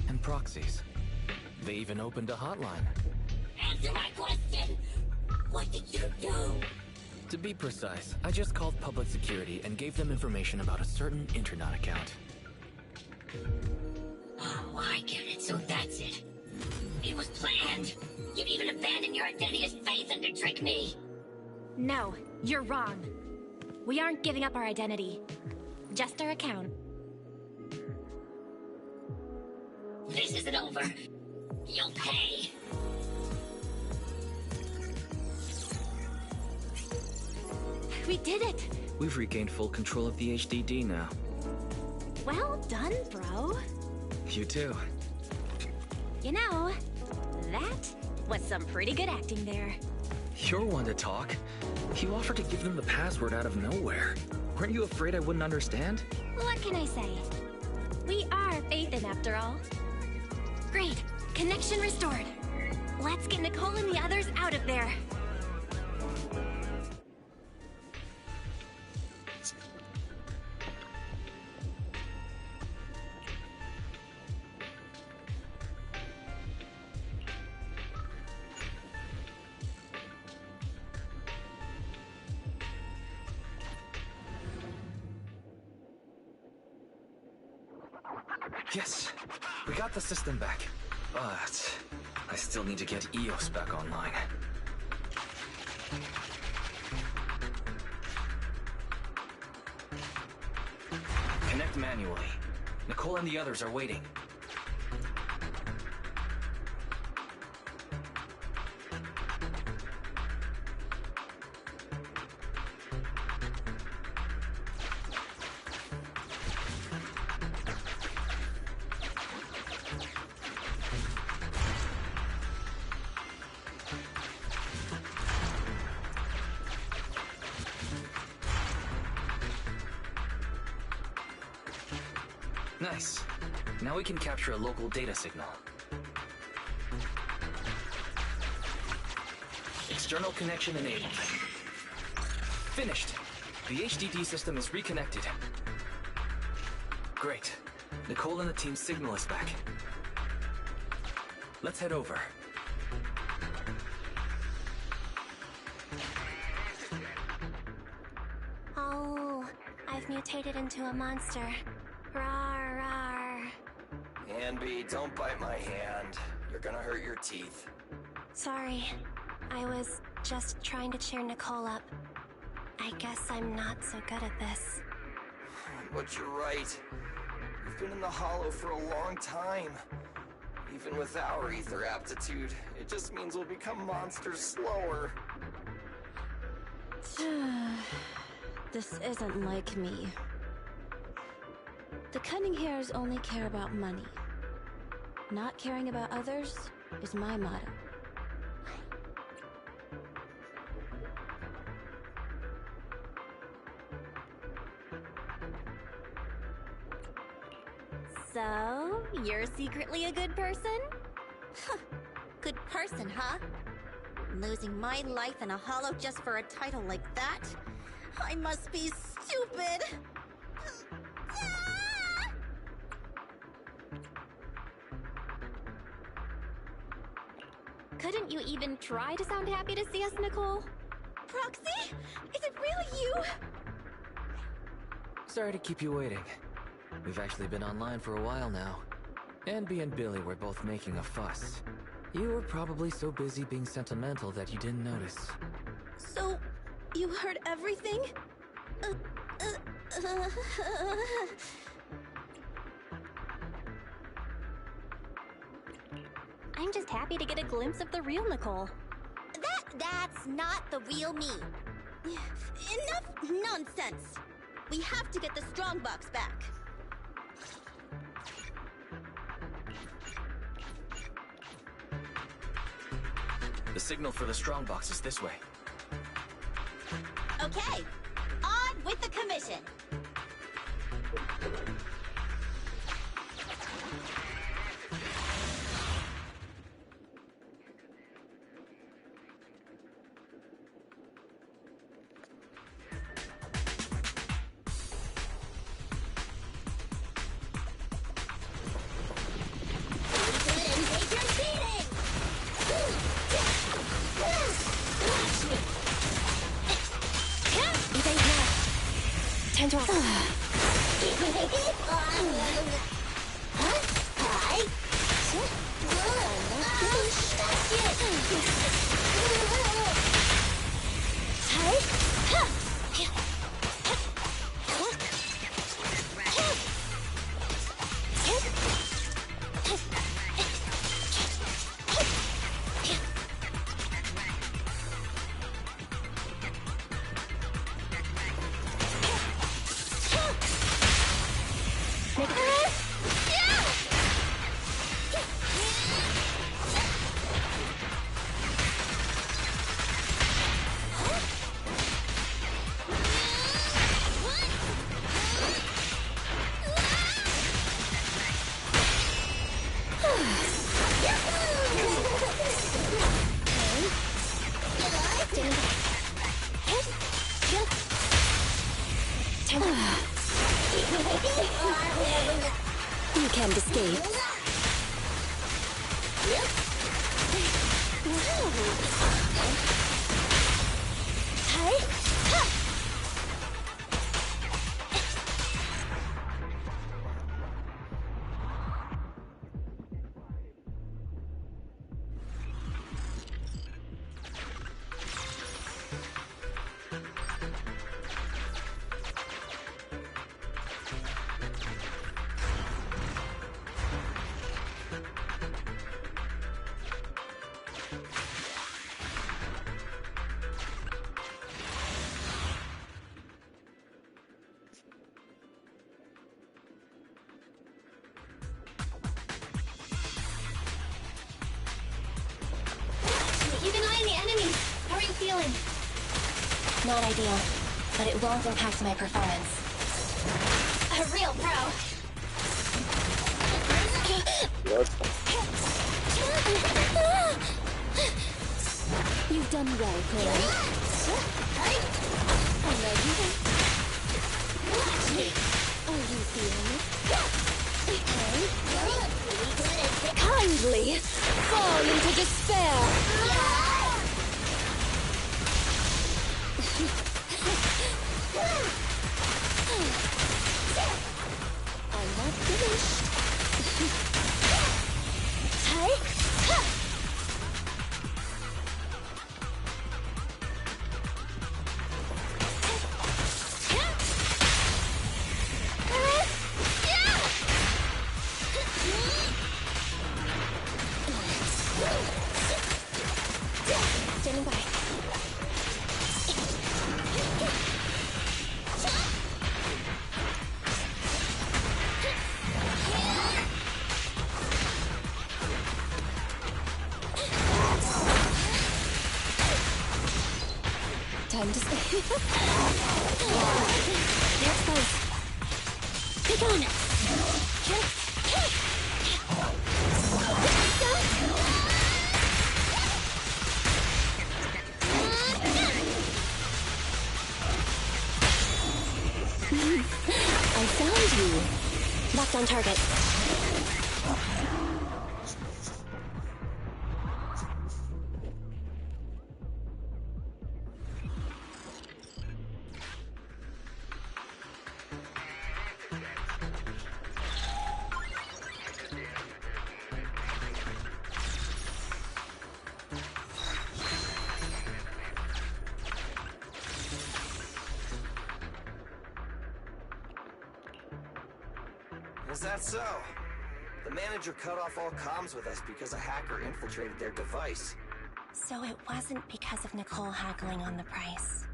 and proxies. They even opened a hotline. Answer my question! What did you do? To be precise, I just called public security and gave them information about a certain internet account. Oh, I get it, so that's it. It was planned. You'd even abandon your identity as Phaethon to trick me. No, you're wrong. We aren't giving up our identity. Just our account. This isn't over. You'll pay. We did it! We've regained full control of the HDD now. Well done, bro. You too. You know, that was some pretty good acting there. You're one to talk. You offered to give them the password out of nowhere. Weren't you afraid I wouldn't understand? What can I say? We are Phaethon after all. Great. Connection restored. Let's get Nicole and the others out of there. Yes, we got the system back, but I still need to get EOS back online. Connect manually. Nicole and the others are waiting. Nice. Now we can capture a local data signal. External connection enabled. Finished. The HDD system is reconnected. Great. Nicole and the team signal us back. Let's head over. Oh, I've mutated into a monster. Rawr, rawr. Anby, don't bite my hand. You're gonna hurt your teeth. Sorry. I was just trying to cheer Nicole up. I guess I'm not so good at this. But you're right. We've been in the Hollow for a long time. Even with our ether aptitude, it just means we'll become monsters slower. This isn't like me. The Cunning Hares only care about money. Not caring about others is my motto. So, you're secretly a good person? Good person, huh? Losing my life in a hollow just for a title like that? I must be stupid! Couldn't you even try to sound happy to see us, Nicole? Proxy? Is it really you? Sorry to keep you waiting. We've actually been online for a while now. Anby and Billy were both making a fuss. You were probably so busy being sentimental that you didn't notice. So, you heard everything? I'm just happy to get a glimpse of the real Nicole. That's not the real me. Enough nonsense! We have to get the strongbox back. The signal for the strongbox is this way. Okay, on with the commission. Time to off. You can't escape. Keeping an eye on the enemies. How are you feeling? Not ideal, but it won't impact my performance. A real pro. You've done well, Chloe. I'm ready. Watch me. Are you feeling it? bravely fall into despair. I'm not finished. Standing by. Time to stay. They're exposed. Be gone. I found you. Locked on target. Is that so? The manager cut off all comms with us because a hacker infiltrated their device. So it wasn't because of Nicole haggling on the price.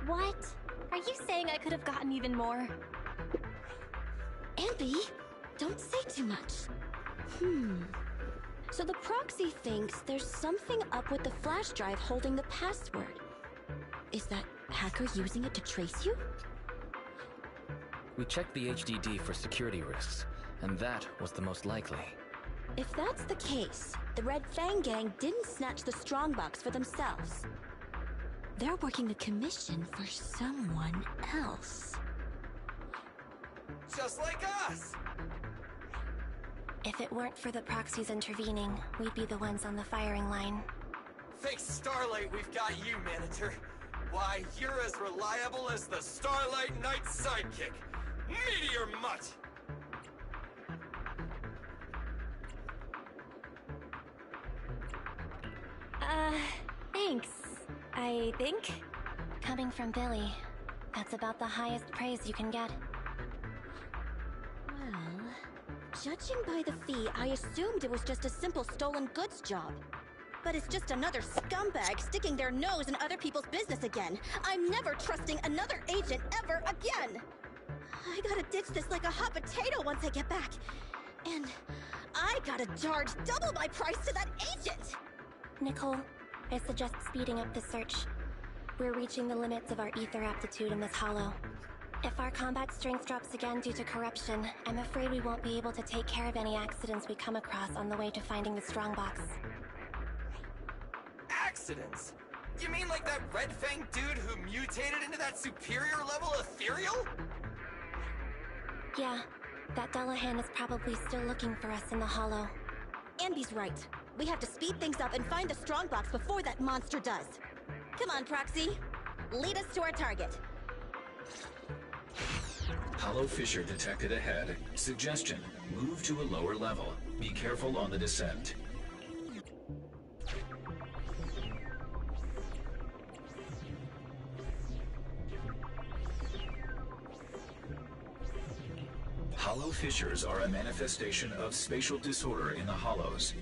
What? Are you saying I could have gotten even more? Ambi, don't say too much. So the proxy thinks there's something up with the flash drive holding the password. Is that hacker using it to trace you? We checked the HDD for security risks, and that was the most likely. If that's the case, the Red Fang Gang didn't snatch the strongbox for themselves. They're working a commission for someone else. Just like us! If it weren't for the proxies intervening, we'd be the ones on the firing line. Thanks Starlight, we've got you, manager. Why, you're as reliable as the Starlight Knight's sidekick, Meteor Mutt! Thanks, I think. Coming from Billy, that's about the highest praise you can get. Well, judging by the fee, I assumed it was just a simple stolen goods job. But it's just another scumbag sticking their nose in other people's business again. I'm never trusting another agent ever again! I gotta ditch this like a hot potato once I get back. And I gotta charge double my price to that agent! Nicole, I suggest speeding up the search. We're reaching the limits of our ether aptitude in this hollow. If our combat strength drops again due to corruption, I'm afraid we won't be able to take care of any accidents we come across on the way to finding the strongbox. Accidents? You mean like that Red Fang dude who mutated into that superior level ethereal? Yeah, that Dullahan is probably still looking for us in the hollow. Ambi's right. We have to speed things up and find the strongbox before that monster does. Come on, Proxy. Lead us to our target. Hollow fissure detected ahead. Suggestion: move to a lower level. Be careful on the descent. Hollow fissures are a manifestation of spatial disorder in the hollows,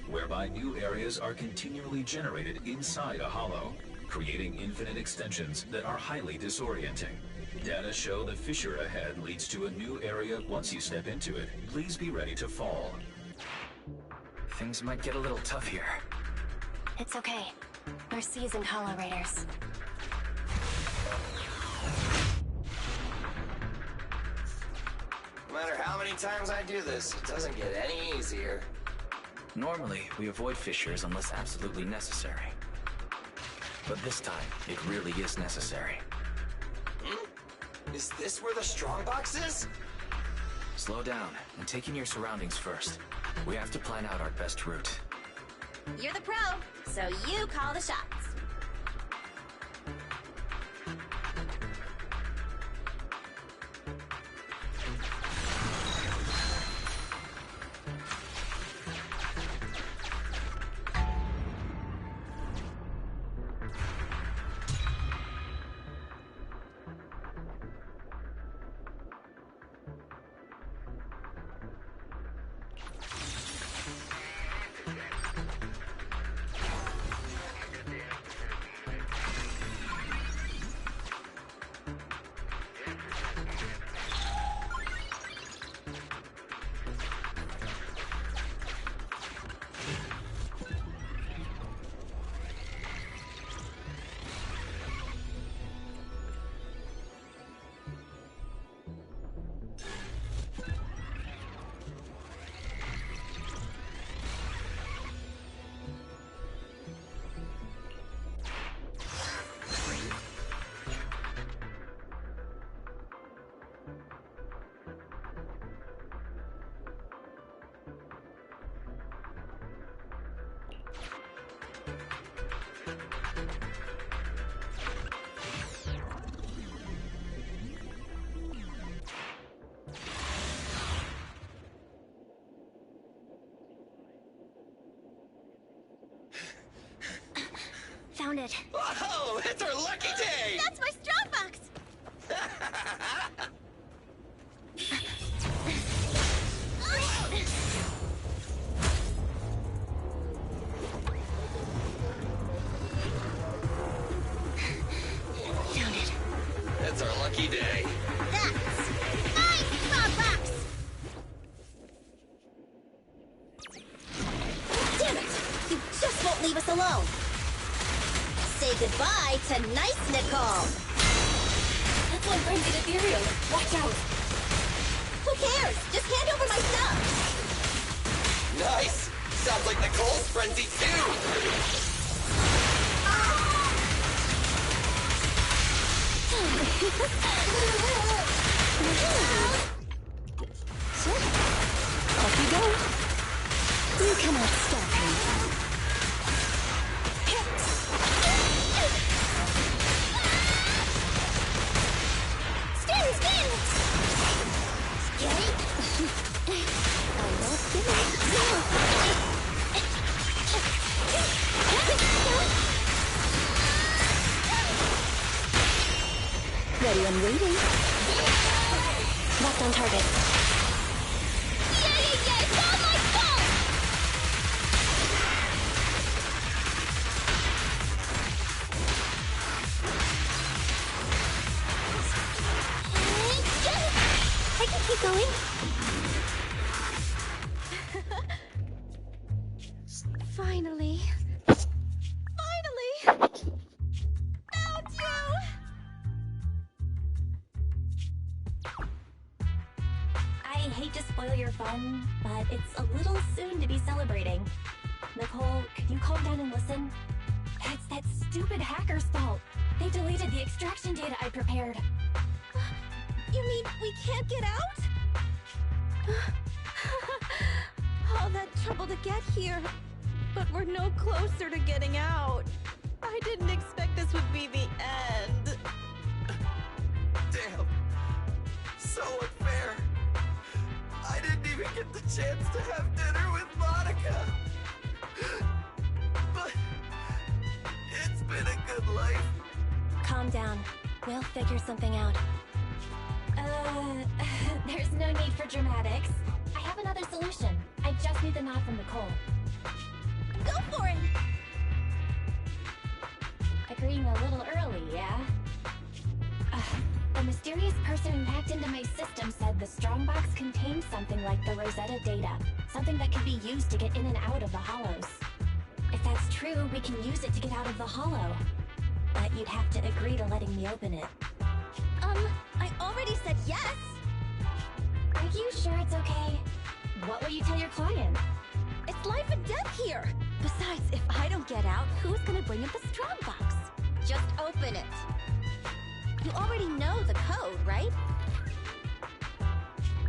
whereby new areas are continually generated inside a hollow, creating infinite extensions that are highly disorienting. Data show the fissure ahead leads to a new area once you step into it. Please be ready to fall. Things might get a little tough here. It's okay. We're seasoned Hollow Raiders. No matter how many times I do this, it doesn't get any easier. Normally, we avoid fissures unless absolutely necessary. but this time, it really is necessary. Is this where the strongbox is? Slow down and take in your surroundings first. We have to plan out our best route. You're the pro, so you call the shots. Found it. Whoa, it's our lucky day! That's my strongbox! Found it. It's our lucky day. That's my strongbox! Damn it! You just won't leave us alone! Say goodbye to nice Nicole! That's one frenzied ethereal. Watch out! Who cares? Just hand over my stuff! Nice! Sounds like Nicole's frenzy too! So, off you go. You cannot stop me. Spin, spin! Scary? I'm not giving. Ready and waiting. Locked on target. Yay, it's all my fault! I can keep going. Finally. Finally! Found you! I hate to spoil your fun, but it's a little soon to be celebrating. Nicole, could you calm down and listen? That's that stupid hacker's fault. They deleted the extraction data I prepared. You mean we can't get out? All that trouble to get here, but we're no closer to getting out. I didn't expect this would be the end. Damn. So unfair. I didn't even get the chance to have dinner with Monica. But it's been a good life. Calm down. We'll figure something out. There's no need for dramatics. I have another solution. I just need the nod from Nicole. Go for it! Agreeing a little early, yeah? The mysterious person who hacked into my system said the strongbox contained something like the Rosetta data. Something that could be used to get in and out of the hollows. If that's true, we can use it to get out of the hollow. But you'd have to agree to letting me open it. I already said yes! Are you sure it's okay? What will you tell your client? It's life and death here! Besides, if I don't get out, who's gonna bring up the strongbox? Just open it. You already know the code, right?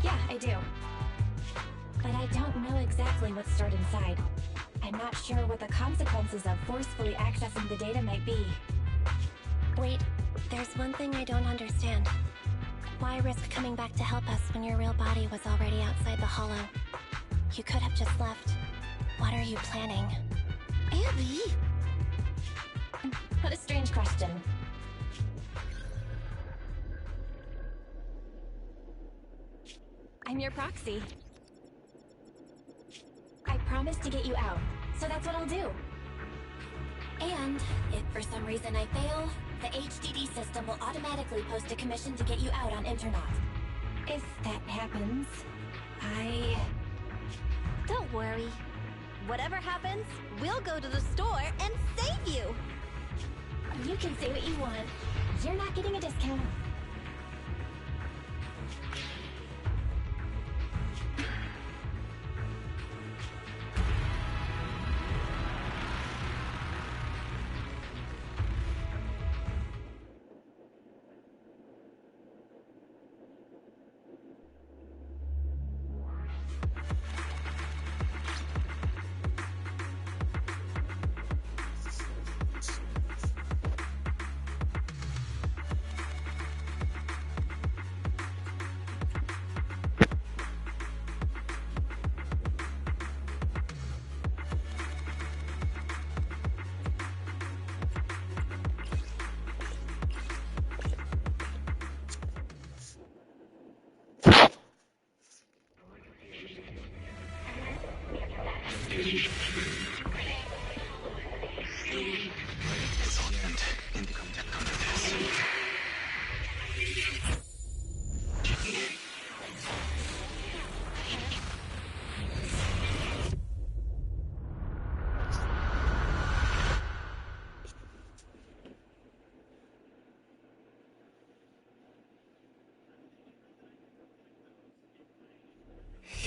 Yeah, I do. But I don't know exactly what's stored inside. I'm not sure what the consequences of forcefully accessing the data might be. Wait, there's one thing I don't understand. Why risk coming back to help us when your real body was already outside the hollow? You could have just left. What are you planning? Abby! What a strange question. I'm your proxy. I promised to get you out, so that's what I'll do. And if for some reason I fail, the HDD system will automatically post a commission to get you out on Internaut. If that happens, Don't worry. Whatever happens, we'll go to the store and save you! You can say what you want. You're not getting a discount.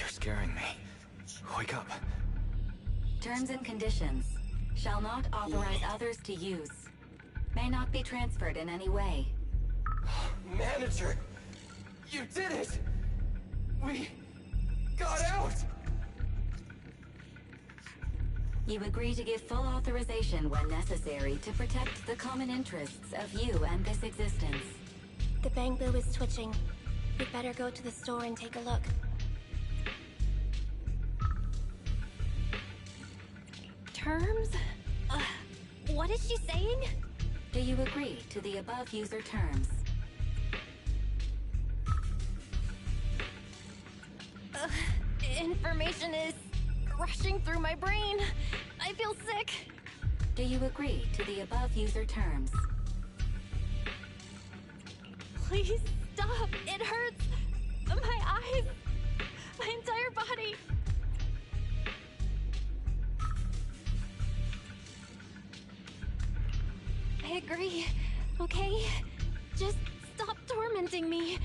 Scaring me. Wake up. Terms and conditions. Shall not authorize others to use. May not be transferred in any way. Manager! You did it! We got out! You agree to give full authorization when necessary to protect the common interests of you and this existence. The Bangbu is twitching. We'd better go to the store and take a look. Terms? What is she saying? Do you agree to the above user terms? Information is rushing through my brain. I feel sick. Do you agree to the above user terms? Please stop. It hurts. My eyes. My entire body. I agree. Okay? Just stop tormenting me.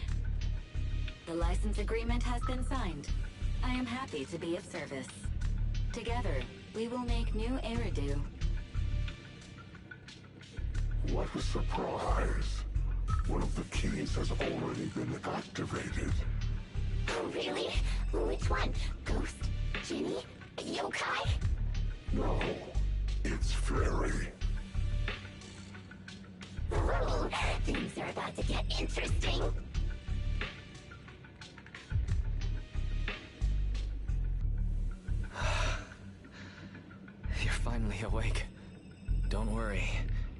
The license agreement has been signed. I am happy to be of service. Together, we will make new Eridu. What a surprise! One of the keys has already been activated. Oh, really? Which one? Ghost? Genie? Yokai? No, it's Fairy. Ooh, things are about to get interesting. You're finally awake. Don't worry.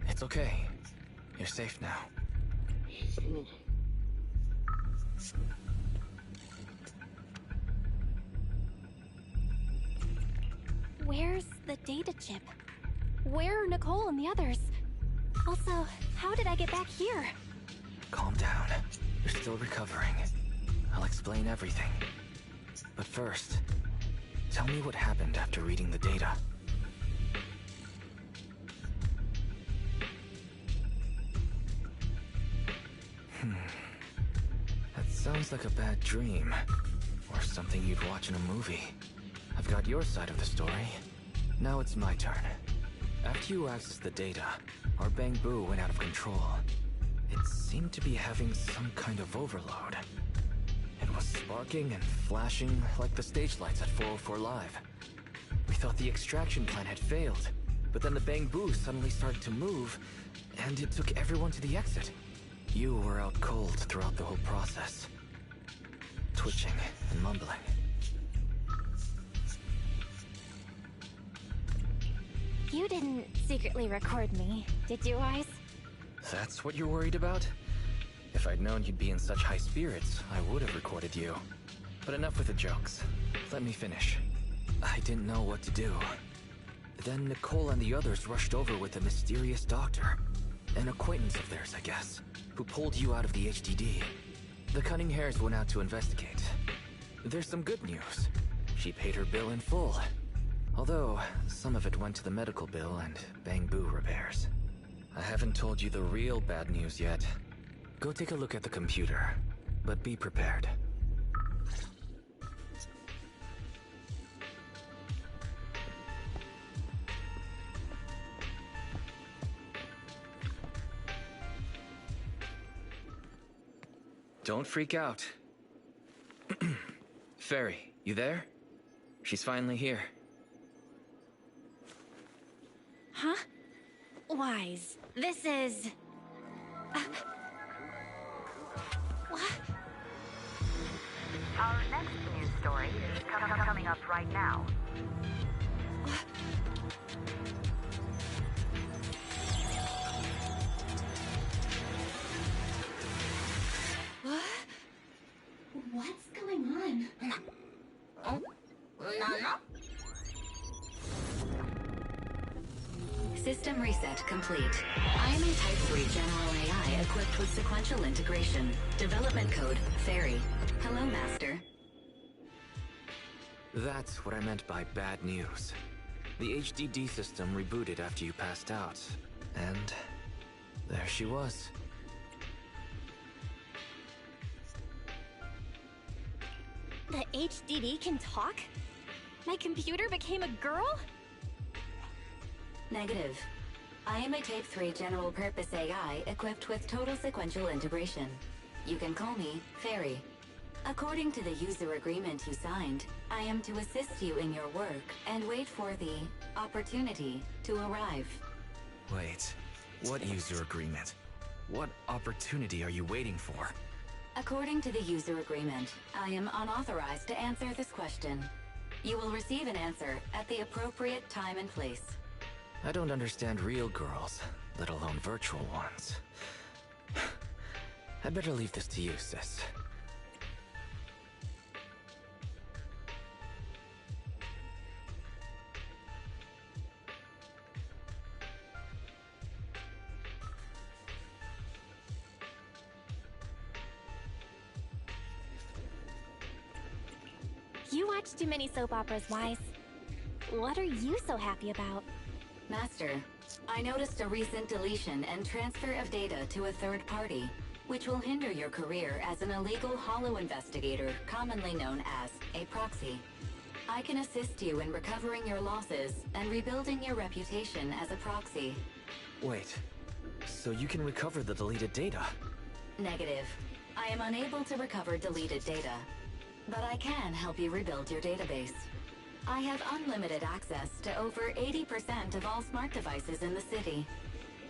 It's okay. You're safe now. Where's the data chip? Where are Nicole and the others? Also, how did I get back here? Calm down. You're still recovering. I'll explain everything. But first, tell me what happened after reading the data. That sounds like a bad dream. Or something you'd watch in a movie. I've got your side of the story. Now it's my turn. After you accessed the data, our Bang Boo went out of control. It seemed to be having some kind of overload. It was sparking and flashing like the stage lights at 404 Live. We thought the extraction plan had failed, but then the Bang Boo suddenly started to move, and it took everyone to the exit. You were out cold throughout the whole process, twitching and mumbling. You didn't secretly record me, did you, Wise? That's what you're worried about? If I'd known you'd be in such high spirits, I would have recorded you. But enough with the jokes. Let me finish. I didn't know what to do. Then Nicole and the others rushed over with a mysterious doctor. An acquaintance of theirs, I guess, who pulled you out of the HDD. The Cunning Hares went out to investigate. There's some good news. She paid her bill in full. Although, some of it went to the medical bill and Bang Boo repairs. I haven't told you the real bad news yet. Go take a look at the computer, but be prepared. Don't freak out. Fairy, you there? She's finally here. Huh? Wise, this is... What? Our next news story is coming up right now. What? What's going on? System reset complete. I am a Type 3 General AI equipped with sequential integration. Development code, Fairy. Hello, Master. That's what I meant by bad news. The HDD system rebooted after you passed out, and there she was. The HDD can talk? My computer became a girl? Negative. I am a Type 3 General Purpose AI equipped with total sequential integration. You can call me Fairy. According to the user agreement you signed, I am to assist you in your work and wait for the opportunity to arrive. Wait, what user agreement? What opportunity are you waiting for? According to the user agreement, I am unauthorized to answer this question. You will receive an answer at the appropriate time and place. I don't understand real girls, let alone virtual ones. I'd better leave this to you, sis. You watch too many soap operas, Wise. What are you so happy about? Master, I noticed a recent deletion and transfer of data to a third party, which will hinder your career as an illegal holo investigator, commonly known as a proxy. I can assist you in recovering your losses and rebuilding your reputation as a proxy. Wait, so you can recover the deleted data? Negative. I am unable to recover deleted data, but I can help you rebuild your database. I have unlimited access to over 80% of all smart devices in the city.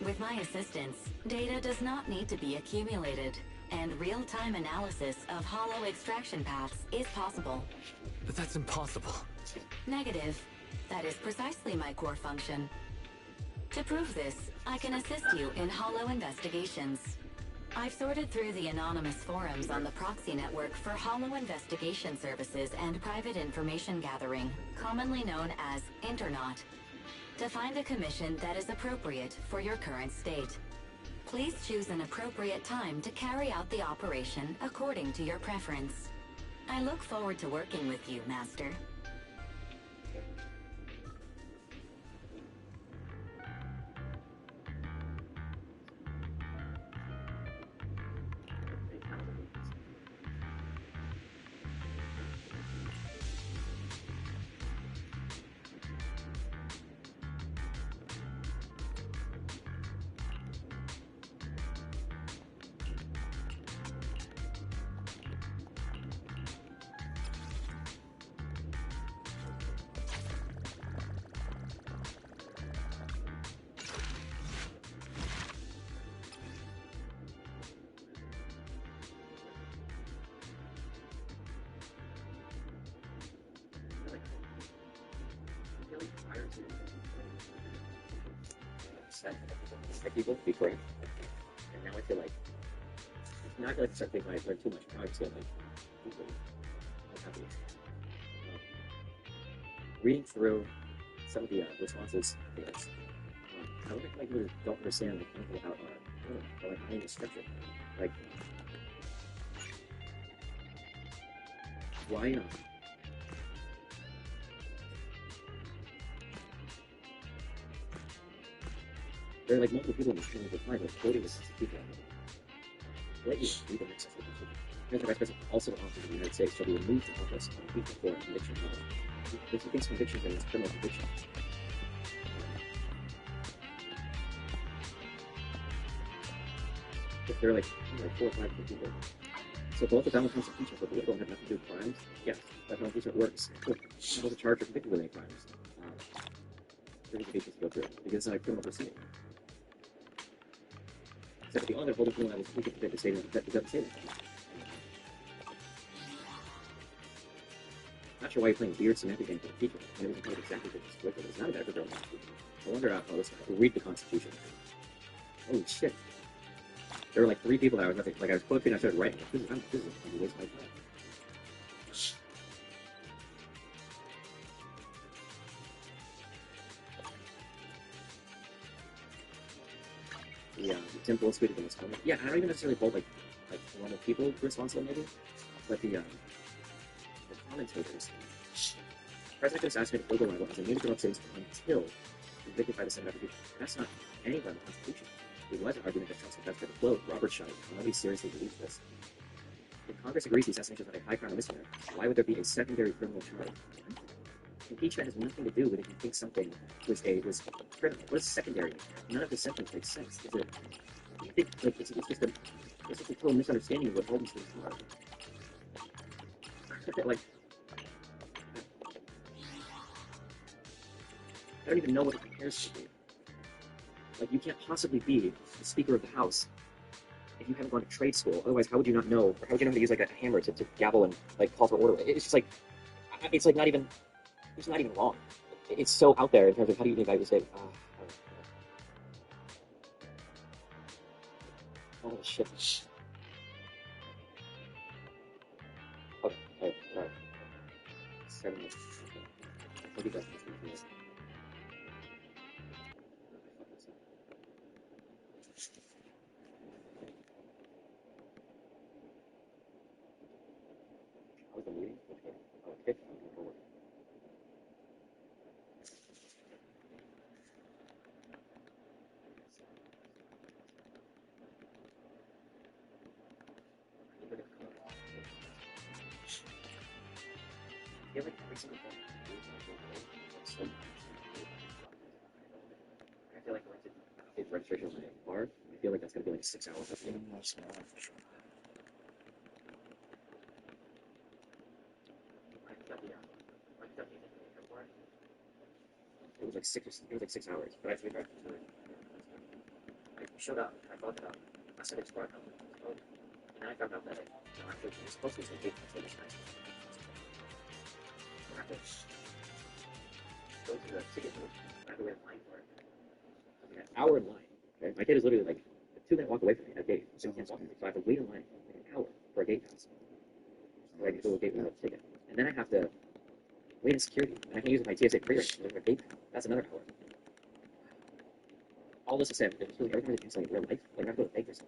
With my assistance, data does not need to be accumulated, and real-time analysis of holo extraction paths is possible. But that's impossible. Negative. That is precisely my core function. To prove this, I can assist you in holo investigations. I've sorted through the anonymous forums on the proxy network for holo investigation services and private information gathering, commonly known as Internaut, to find a commission that is appropriate for your current state. Please choose an appropriate time to carry out the operation according to your preference. I look forward to working with you, Master. respect people to be correct. And now I feel like, now I feel like I start thinking I learned too much. Now I just feel like, people, I'm happy. Reading through some of the responses to this, I wonder if like people don't understand like anything about our world, or like any of the structure. Like, why there are like multiple people in the stream at the time, but Cody was people. Let you read the next section. The vice president also offered in the United States shall be removed from office on a week before a conviction level. If he thinks conviction is a criminal conviction. If there are like 4 or 5 people. So both the Donald Trump's impeachment for political have nothing to do with crimes, yes, that's how impeachment works. He wasn't charged or convicted with any crimes. For the impeachment to go through, because it's not a criminal proceeding. Except the only other holding criminal that was convicted for the statement that doesn't say that. Not sure why you're playing weird semantic game for impeachment. I mean, it wasn't exactly what it's with, but it's not about every girl. I wonder how this guy will read the Constitution. Holy shit. There were like 3 people that I was nothing, like I was close and I started writing. This is a waste of my time. Tim Pool tweeted in this comment. Yeah, I don't even necessarily hold like normal people responsible maybe, but the commentators. The president could assassinate a political rival as a means to corrupt citizens until convicted by the Senate application. That's not anywhere in the Constitution. It was an argument that Trump's defense could float. Robert Scheib, nobody seriously believes this. If Congress agrees the assassination is not a high crime or misdemeanor, why would there be a secondary criminal charge? Impeachment has nothing to do with if you think something was criminal. What is secondary? None of the sentence makes sense. Is it? You think like it's just a total misunderstanding of what all these things are. Like, I don't even know what it compares to. Like, you can't possibly be the Speaker of the House if you haven't gone to trade school. Otherwise, how would you not know? Or how would you know how to use like a hammer to gavel and like call for order? It's just like, it's like not even. It's not even wrong. It's so out there in terms of how do you evaluate this? Oh shit. Okay, alright. 7 minutes. Maybe that's this. How was the meeting? Okay. I feel like every single thing I feel like going to get registration on my car, I feel like that's gonna be like 6 hours. It was like 6 hours, but I figured I showed up, I thought that I said it's brought up, and then I found out that actually it's supposed to be some big translation. I have to go to the ticket booth. I have to wait in line for it. I mean, an hour in line. Okay? My kid is literally like a 2-minute walk away from me at a gate. So he can't walk me. So I have to wait in line like an hour for a gate pass. So I can go to a gate without a ticket. And then I have to wait in security. And I can use my TSA pre-register with a gate pass. That's another hour. All this to say, it's really everything that you say in real life. Like I have to go to Vegas.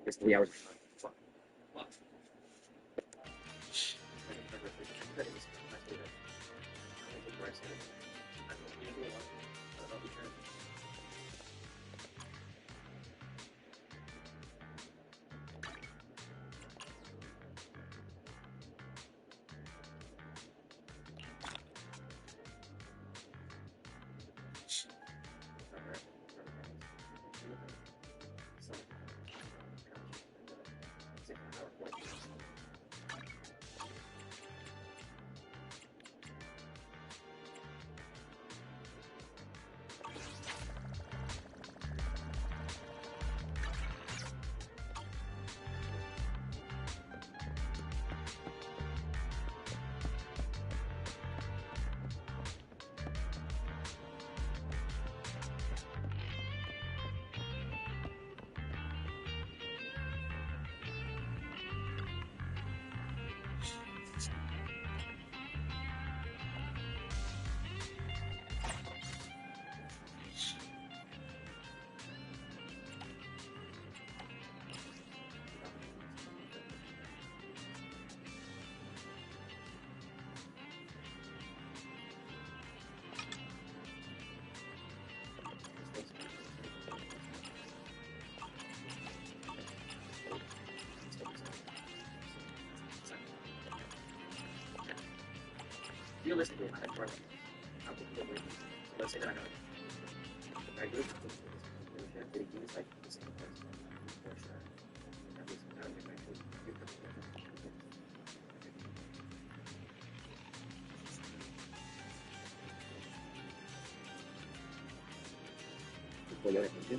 There's 3 hours of time. Fuck. realistically, I had trouble. Let's say that I know. I do. Did he use like the same place? For sure. At least I don't think I should do that. Well, you know what I do?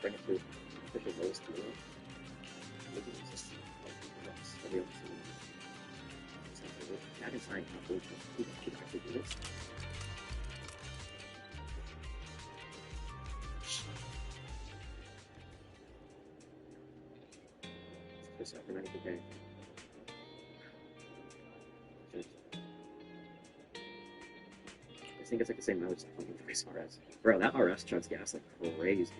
Bring it to official lowest to world. Maybe it's just like every other city. That is fine. Who can actually do this? Just recommended today. I think it's like the same mileage as the race RS. Bro, that RS chugs gas like crazy.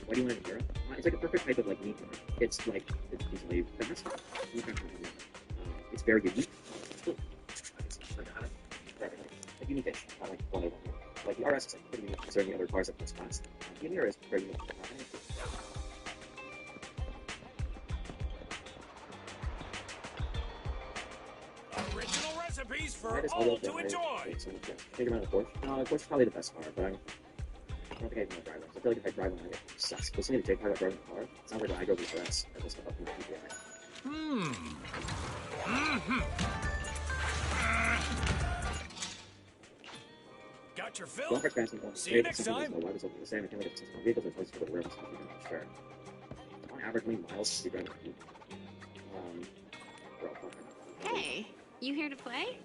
Why do you want it in Europe? It's like a perfect type of like meat. It's like it's easily fast. It's very unique. Like unique dish. Not like one of them. Like the RS is like pretty unique concerning other cars of this class. The Emira is very unique. Original recipes for all to enjoy. Take him out of the Porsche. No, the Porsche is probably the best car, but I don't think I even want to drive one. I feel like if I drive one, I get obsessed. Listening to Jake talk about driving a car, it sounds like when I drove the dress. I just up in the PPI. Got your fill? See you next time. Why was the same? I can't look at vehicles are close to the railroad station. Sure. On average, how many miles do you drive? Hey, you here to play?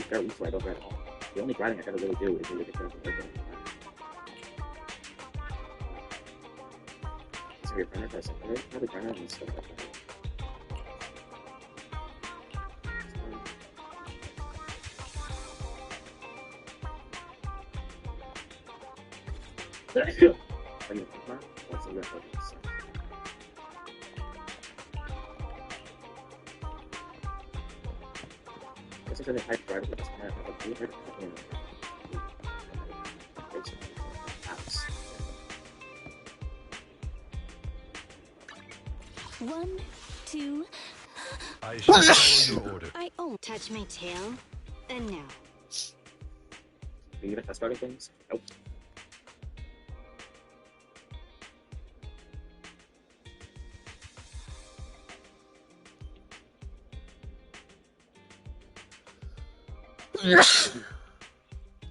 Very easily, I don't drive at all. The only driving I ever really do is really get drunk and work. So your friend or something, probably trying to stuff like that. Are you a car? What's the rest of this? This is really hard to drive with this kind of weird apps. 1, 2. I shall follow your order. I won't touch my tail. And now. Do you even test driving things? Nope.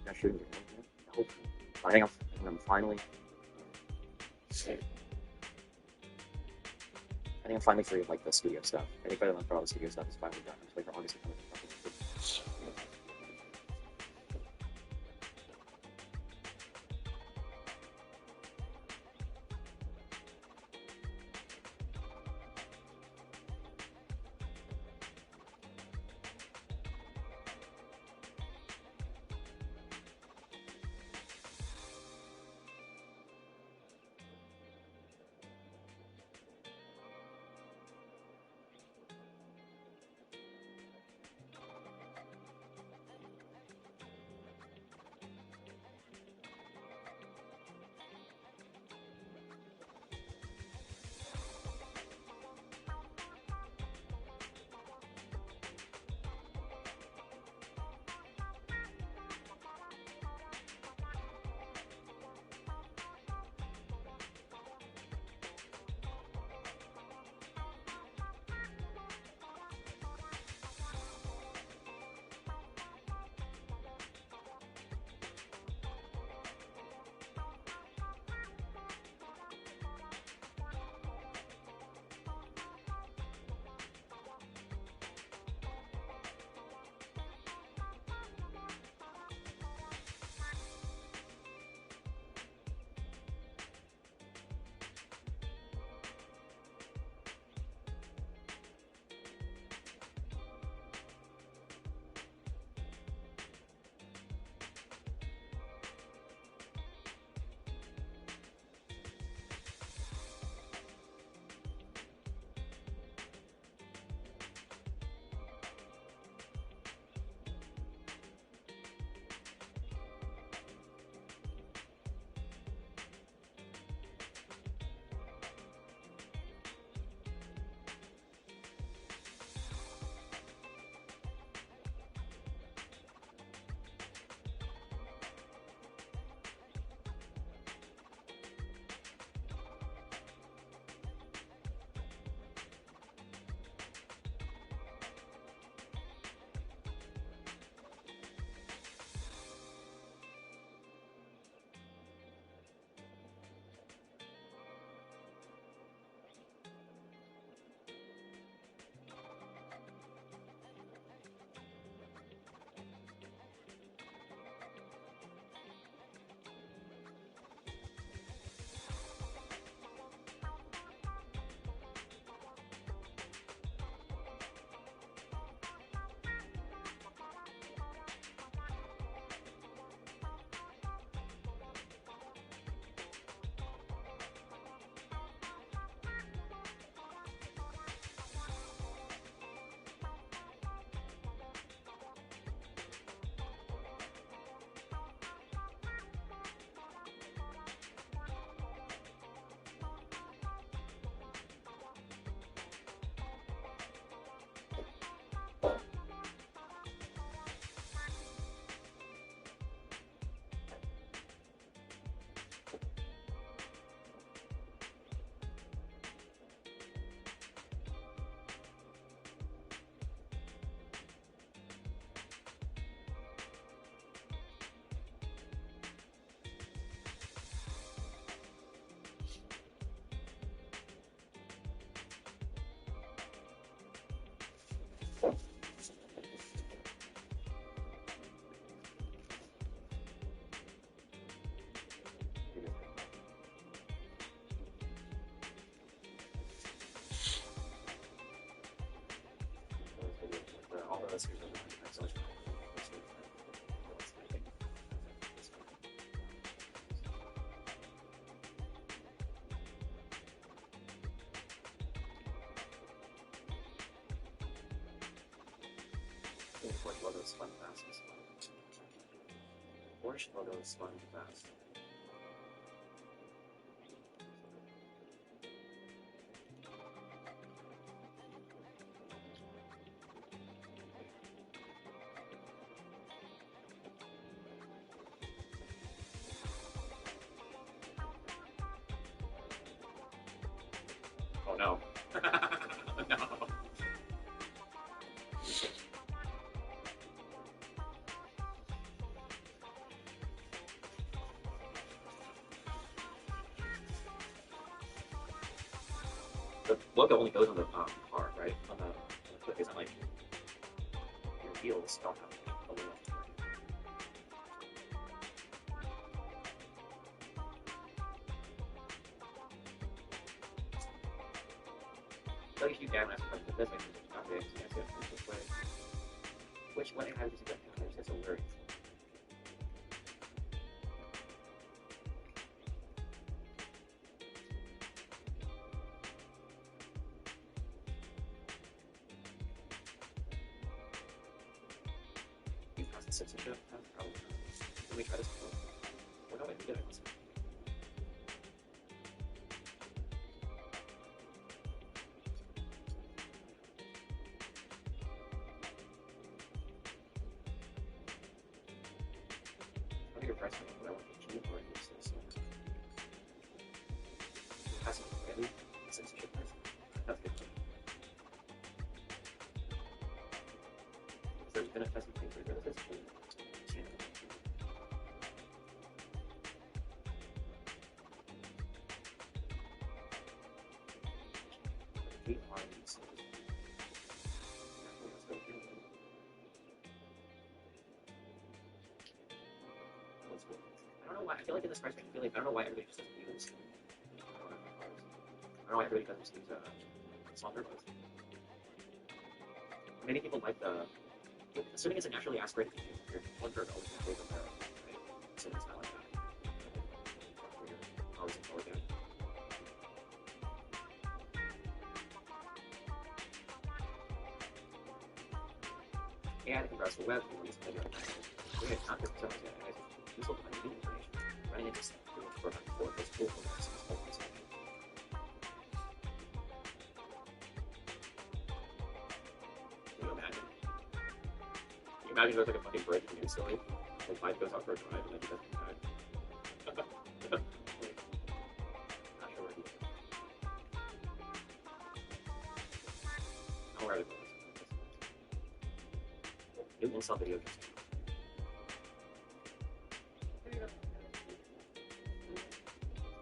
Not shooting it. Nope. I think I'm finally. I think I'm finally free of like the studio stuff. I think by the month for all the studio stuff is finally done. I'm just waiting for August to come in. Porsche logo is spun fast. Porsche logo is spun fast. Oh no. No. The logo only goes on the car, right? On the clip, isn't like your wheels don't have a wheel. So if you can ask for this, I can just copy it this way. Which way has it got? It's a word. You pass the citizenship? Probably not. Let me try this before. Well, no, wait, we did it. I think your price point, what I want to achieve, or use this. Passing really citizenship price. That's good. There's been a testing thing for this. I don't know why. I feel like in this price range, I don't know why everybody just doesn't use. I don't know why everybody doesn't just use small turbos. Maybe people like the. Assuming it's a naturally aspirated your one turbo is going to favor the right? So it's not like that. You're always forward down. Yeah, I think browse the web. You want to play it. We have not different zones yet. Guys, useful to find new information. Running into stuff for about 4 is cool for us. Can you imagine? Can you imagine there's like a fucking breaking news story? And Mike goes out for a drive and then he doesn't die. Not sure where he is. I'll write it. New install video just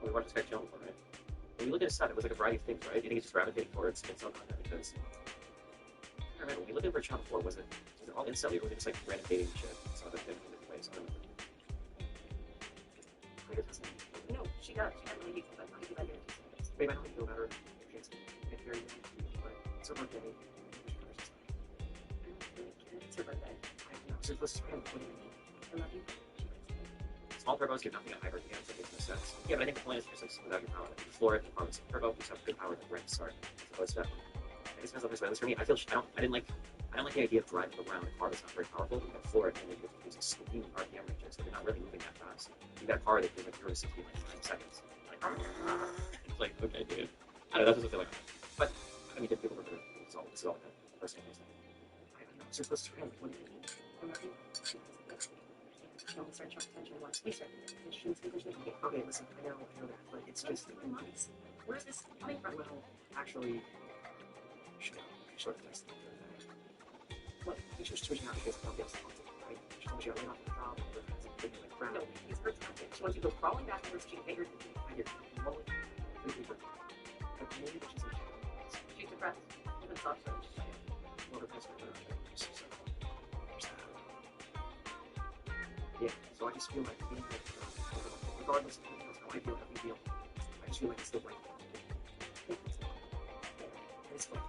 we watched this guy chilling for, right? When you look at his stuff, it was like a variety of things, right? You think he's just gravitating towards incel content because I remember when we looked at Rich before, was it all incel or was it just like random dating shit? Some other thing in different ways. I don't know. No, she got really but not even better. Babe, I don't feel better. It's very it's her birthday. It's her birthday. I know. So let's just what do you mean? I love you. Small turbos give nothing a hybrid again, so it makes no sense. Yeah, but I think the point is just like without your power. If you floor it, performance of turbo, you have good power to rank start. As opposed to I guess that's this way. At least for me, I feel I don't like the idea of driving around a car that's not very powerful. You can floor it and then you have to use a screaming RPM ranges, so you're not really moving that fast. You got a car that goes like 0 to 60 in like 9 seconds. It's like, okay, dude. I don't know, that doesn't feel like but I mean if people are good, this is all good. First thing is I don't know. So supposed to what do you mean? I love you. Don't start your attention once we start the missions because they can get okay, listen, I know that, but it's just months. Where is this coming from? Well, actually, sort of nice. What? She was switching out because of the right? She told me she got laid off the job, or something like that. No, it's her content. She wants you to go crawling backwards to get your I did. Well, completely different. But maybe she's like, she's depressed. Even soft. Well, order transfer. So, there's that. Yeah, so I just feel like being like, regardless of how I feel, how we feel, I just feel like it's the right thing. And it's like,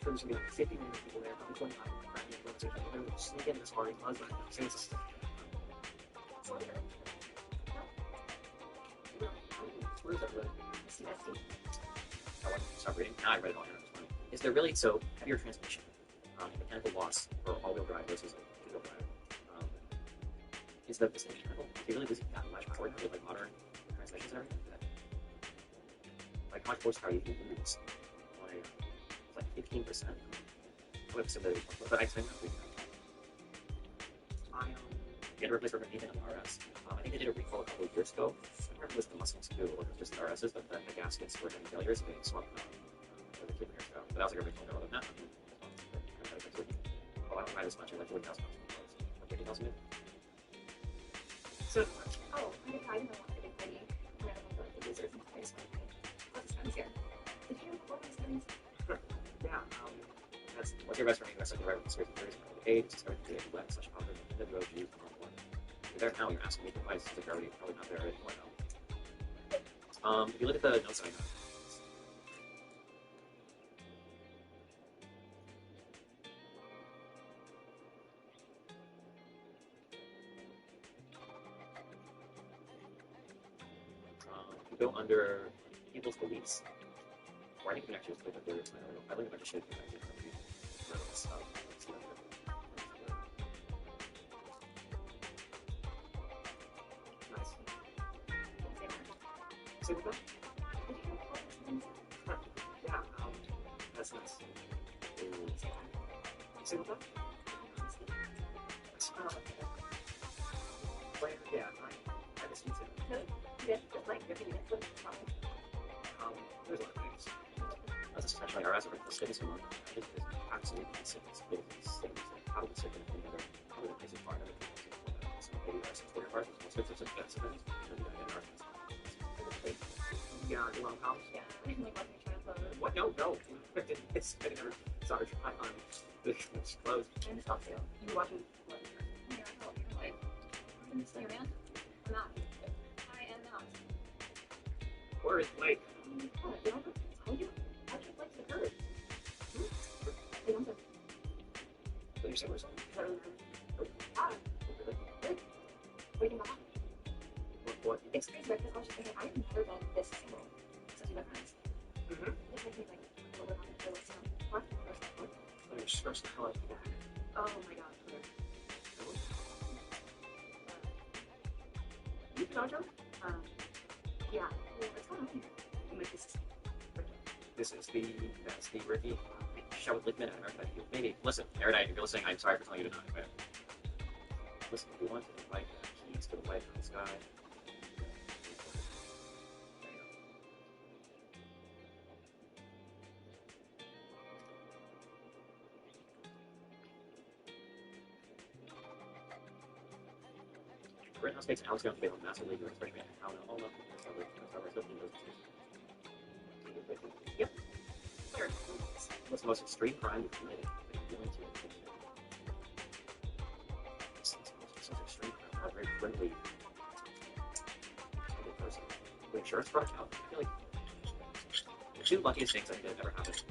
there's gonna be like 50 million people there, probably 25, crappy influencers, and they're gonna sneak into this party, buzz, but I'm saying it's just where is that really? I want to stop reading. Now I read it all. Is there really so heavier transmission, mechanical loss for all-wheel drive versus two-wheel drive? Is the same mechanical? They really losing that much power now with like modern transmissions and everything? Like how much horsepower you can lose? Like it's like 15%. I would assume that it would, but I think that we you had to replace anything on the RS. I think they did a recall a couple of years ago. I don't remember if it was the Mustangs too, or just the RSs, but the gaskets were having failures and they swapped them a couple years ago. But that was like a recall. Other than that, I don't buy this much. I like $40,000. Or $50,000. So, oh, I didn't know what I did for you. I'm going to look at the users and place my what's this here? Did you record these things? Yeah, that's what's your best friend? That's like the right series of theories. A, just starting to get web slash popular, WOG, you're there now, you're asking me for advice, like you're already probably not there anymore now. If you look at the notes I have, if you go under people's beliefs, or I think you can actually just click up there, I don't know, I learned a bunch of shit here, I did stuff. Nice. Say what that? Yeah, that's nice. Say what that? Yeah, I just need to. No, yeah, just like you're doing it. There's a lot of things. That's essentially our answer for the cities one. I think it's absolutely cities. How do we sit in another? How do we place it far? Maybe there's some quarter parts, some sorts of things. Yeah, you want to come? Yeah, I didn't like watching trying to close. What? No. It's I never saw it. It's closed. I just thought so. You watching what? Yeah, you're like, I'm just like, man. I'm not. I am not. Where is Blake? Oh, did I tell you? I just like the bird. They don't have. What are you saying? Ah, waiting behind. What? It's crazy because I was just thinking, I've never done this single since we've been friends. Mm-hmm. It makes me like a little bit on the list. What? Let me stretch the hell out of that. Oh my god. You Jojo? Yeah. Well, it's kind of here. This is the Ricky show with Lickman and Erudite. Maybe listen, Erudite, if you're listening, I'm sorry for telling you to not. But listen, if you want to invite keys to the White House guy. Rittenhouse takes Alex down to bail massive league or expression. How no, all up. Yep. What's the most extreme crime you've committed? It's the most extreme crime. Not very friendly person. The insurance fraud count. I feel like the two luckiest things I think that have ever happened.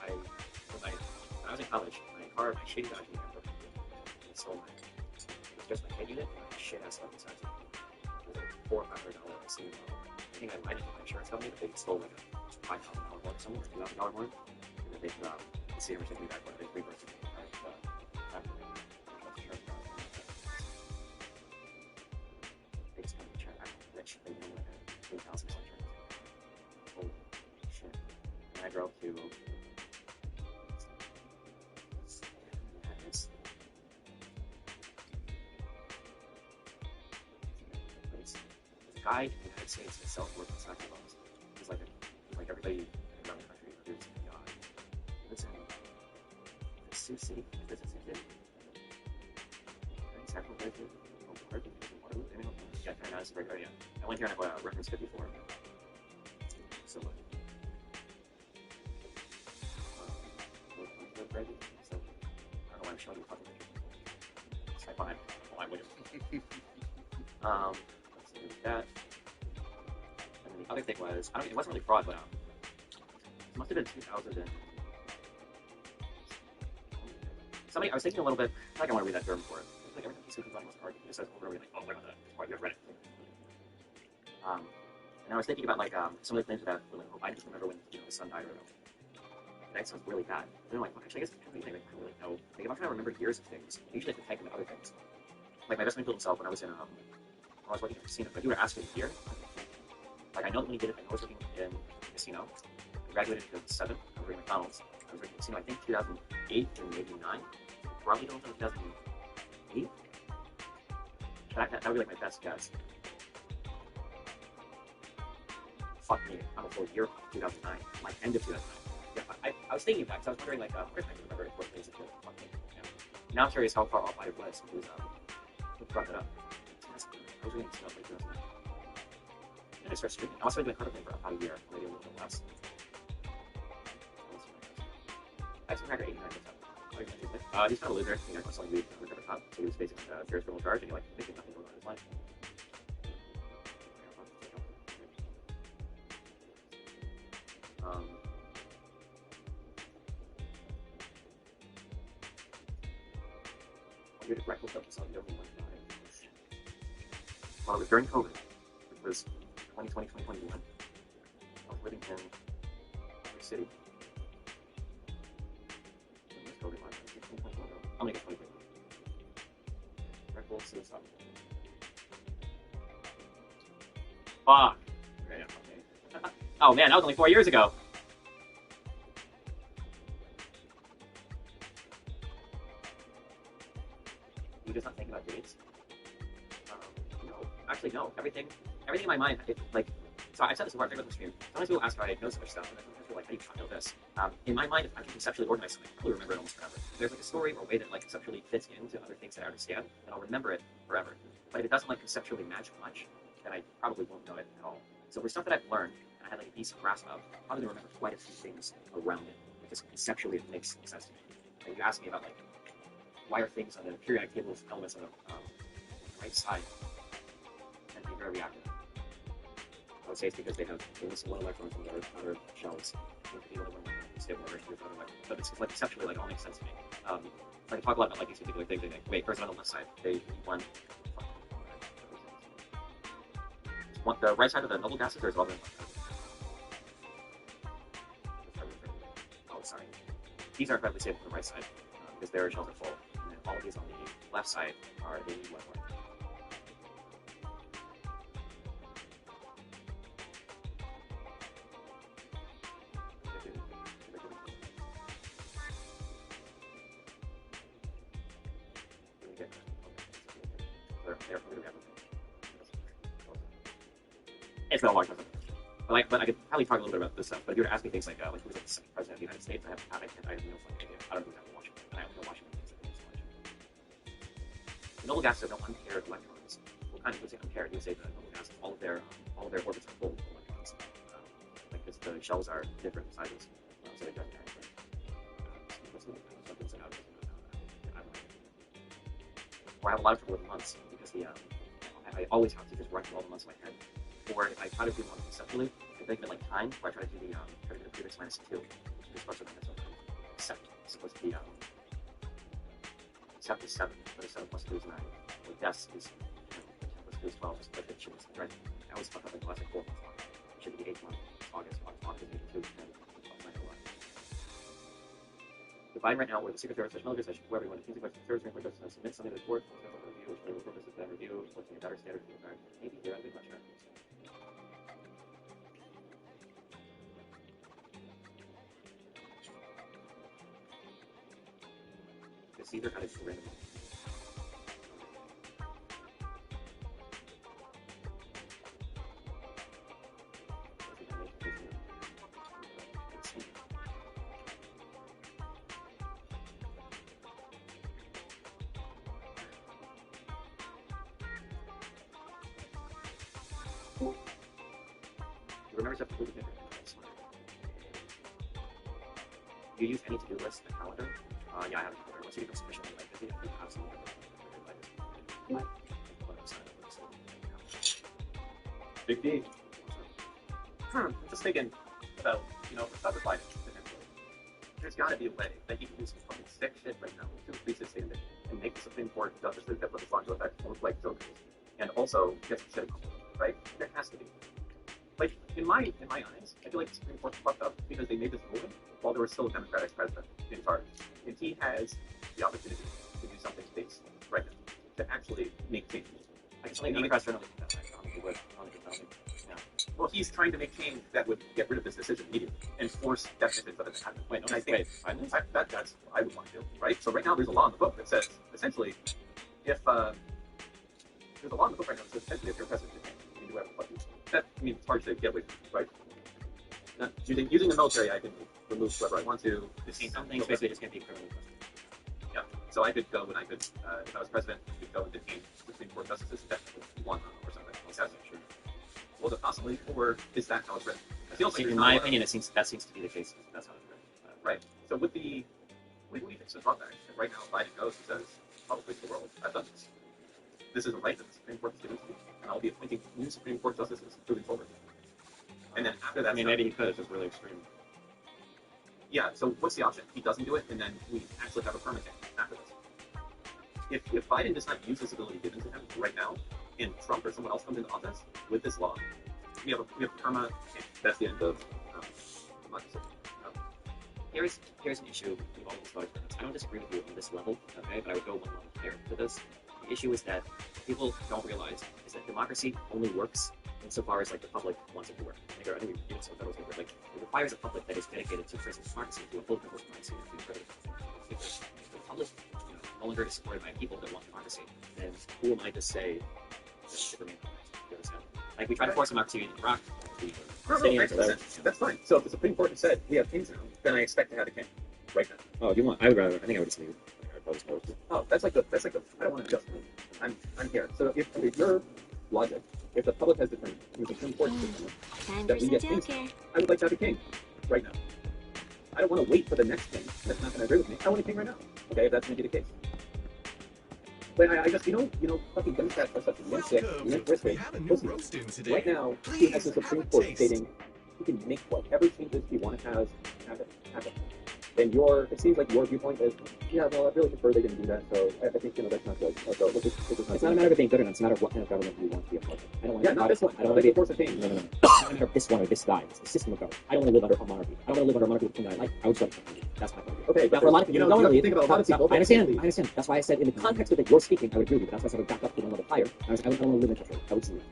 When I was in college, my shitty Dodge unit stole my. It was just my head unit and my shit ass stuff inside. It was like $400 or $500 I think I might have my insurance company, but they stole like a $5,000 one somewhere, $2,000 one, and then they see everything we back when they reversed it. They just kind of check out rich, they did like a $3,000 insurance. Holy shit. And I drove to guy in the United States that sells work inside the loans. He's like everybody around the country who is a guy. Lives in Sioux City. There's a city. Central America. Yeah, kind of nice. Right, yeah. I went here and I bought a reference 54. So I'm showing you a couple pictures. It's like fine. Oh, I would. Let's do that. And then the other thing was, it wasn't really fraud, but it must have been 2000 and somebody. I was thinking a little bit. I feel like I want to read that term for it. Like every time you see something on card, it says over and over, like, oh, what about that? Or you read it. And I was thinking about like some of the things that I just remember when his son died or whatever. That sounds really bad. And I'm like, well, actually, I guess everything I don't really know. Like, if I'm trying to remember years of things, I usually have to tag into other things. Like my best friend told himself when I was in I was working in a casino. But you were asking here, like I know that when he did it, I know I was working in a casino. I graduated in 2007. I was working at McDonald's. I was working in a casino, I think 2008 or maybe 9. Probably don't know 2008. That would be like my best guess. Fuck me, I'm a full year of 2009, like end of 2009. Yeah, I was thinking back, so I was wondering like, where if I can remember important things that feel fuck me. Yeah. Now I'm curious how far off I was who brought that up. I was reading stuff like 2009. And I started streaming. I also been doing Cardinal for about a year, maybe a little bit less. I have some cracker 89 he's kind of a loser. He was selling weed on the top, so he was facing like a serious criminal charge, and you're like thinking nothing going on in his life. You're the reckless stuff, so you don't want to die. Well, it was during COVID, which was 2020, 2021. I was living in New York City. I'm gonna get 20. Red Bull suicide. Fuck. Okay, okay. Oh man, that was only 4 years ago. You just not think about dates? No. Actually, no. Everything in my mind, so I've said this before, I've the stream. Sometimes people ask how I know so much stuff, and sometimes people are like, how do you know this? In my mind, if I can conceptually organize something, I'll probably remember it almost forever. If there's like a story or a way that like conceptually fits into other things that I understand, then I'll remember it forever. But if it doesn't like conceptually match much, then I probably won't know it at all. So for stuff that I've learned, and I had like a decent grasp of, I'm probably gonna remember quite a few things around it, because conceptually it makes sense to me. Like you ask me about like, why are things on the periodic table of elements on the right side and be very reactive? I would say it's because they have one electron from their outer shells. But it's like conceptually, like, all makes sense to me. I can talk a lot about like these particular things. Like, wait, first on the left side, they one. The right side of the noble gases, or is all the left side? Oh, sorry. These are incredibly stable on the right side because their shells are full, and then all of these on the left side are the wet one. It's been a long time. But I could probably talk a little bit about this stuff. But if you were to ask me things like who's like the second president of the United States, I have no fucking idea. I don't know who's in Washington. And I only know Washington things like this much. The noble gases have no unpaired electrons. What kind of would say unpaired? You would say the noble gases, all of their orbits are full of electrons. Like this, the shells are different sizes, so they don't carry. Or I have a lot of trouble with months because I always have to just write through all the months in my head. Or if I try to do one conceptually, I think of it like time, where I try to do the prefix minus 2, which is supposed to be accept. It's supposed to be accept is 7, but 7 plus 2 is 9. Or des is 10 plus 2 is 12, but it should be right. I always fuck up like the last 4 months long. It should be the 8th month, August is 82, 10, plus 9 or 1. Divine right now, or the Secret Service, military session, whoever you want to think about the service, rank, submit something to the court, review, which will purpose of that review, what's in a better standard for the guard. Maybe you're a bit much sure. It's either kind of random. Remember stuff completely different. You use any to-do list, a calendar, Yeah, I have it. Once you become sufficiently like 50, you absolutely Big D. I'm just thinking about, about the Biden. There's got to be a way that he can do some fucking sick shit right now to increase his standing and make the Supreme Court justices that put this law into effect look like jokers, and also get some shit accomplished, right? There has to be. Like, in my eyes, I feel like the Supreme Court fucked up because they made this ruling while there was still a Democratic president in charge. And he has the opportunity to do something based right now, to actually make change. I can tell you, Democrats certainly do that. I don't think they would. Yeah. Well, he's trying to make change that would get rid of this decision immediately and force deficits of it to happen. Wait, no, I think that's what I would want to do, right? So right now there's a law in the book that says, essentially, if there's a law in the book right now that says, essentially, if you're president, you can do whatever the fuck you want. That, I mean, it's hard to get away from, right? Not using the military, I can remove whoever I want to. Some things basically just can't be criminally questioned. Yeah. So I could go and I could, if I was president, I could go and detain Supreme Court justices that want or something like that. Sure. Was it possibly, or is that how it's written? I feel like in my opinion, that seems to be the case. That's how it's written. Right. So with the, what do you think is the drawback? Right now, Biden goes and says, publicly to the world, I've done this. This is a right that the Supreme Court has given to me, and I'll be appointing new Supreme Court justices moving forward. And then after that, maybe he could. It's just really extreme. Yeah. So what's the option? He doesn't do it, and then we actually have a permanent after this. If Biden does not use this ability given to him right now, and Trump or someone else comes into office with this law, we have perma. That's the end of democracy. Here's an issue with all these voting permits. I don't disagree with you on this level, okay? But I would go one level higher to this. The issue is that people don't realize is that democracy only works insofar as like the public wants it to work. I think we even some federal paper, like it requires a public that is dedicated to, for instance, democracy, to uphold people's democracy, and to credit. If the public no longer is supported by people that want democracy, then who am I to say that it should remain? You understand? Like we try to force democracy in Iraq. That's fine. So if the Supreme Court has said we have kings now, then I expect to have a king right now. Oh, you want? I think I would just leave. Oh, that's like the. I don't want to just leave. I'm here. So if your logic, if the public has determined, if the Supreme Court has determined that we get kings, I would like to have a king right now. I don't want to wait for the next king that's not going to agree with me. I want a king right now. Okay, if that's going to be the case. But I just, fucking Democrats are such a pussy. Right now, he has the Supreme Court stating he can make whatever changes he wants to have happen. And it seems like your viewpoint is, yeah, well, I really prefer they didn't do that, so I think, that's not good. So it's not a matter of being good or not, it's a matter of what kind of government we want to be a part of. I don't want not this one. I don't want to be a force of change. No. It's not a matter of this one or this guy. It's the system of government. I don't want to live under a monarchy. I don't want to live under a monarchy with a king that I like. I would start a country. That's my point of view. Okay, but for a lot of people, think about a lot of people. I understand. That's why I said in the context of that you're speaking, I would agree with you. That's why I said I back up to one level higher. I don't want to live in country. I would see it.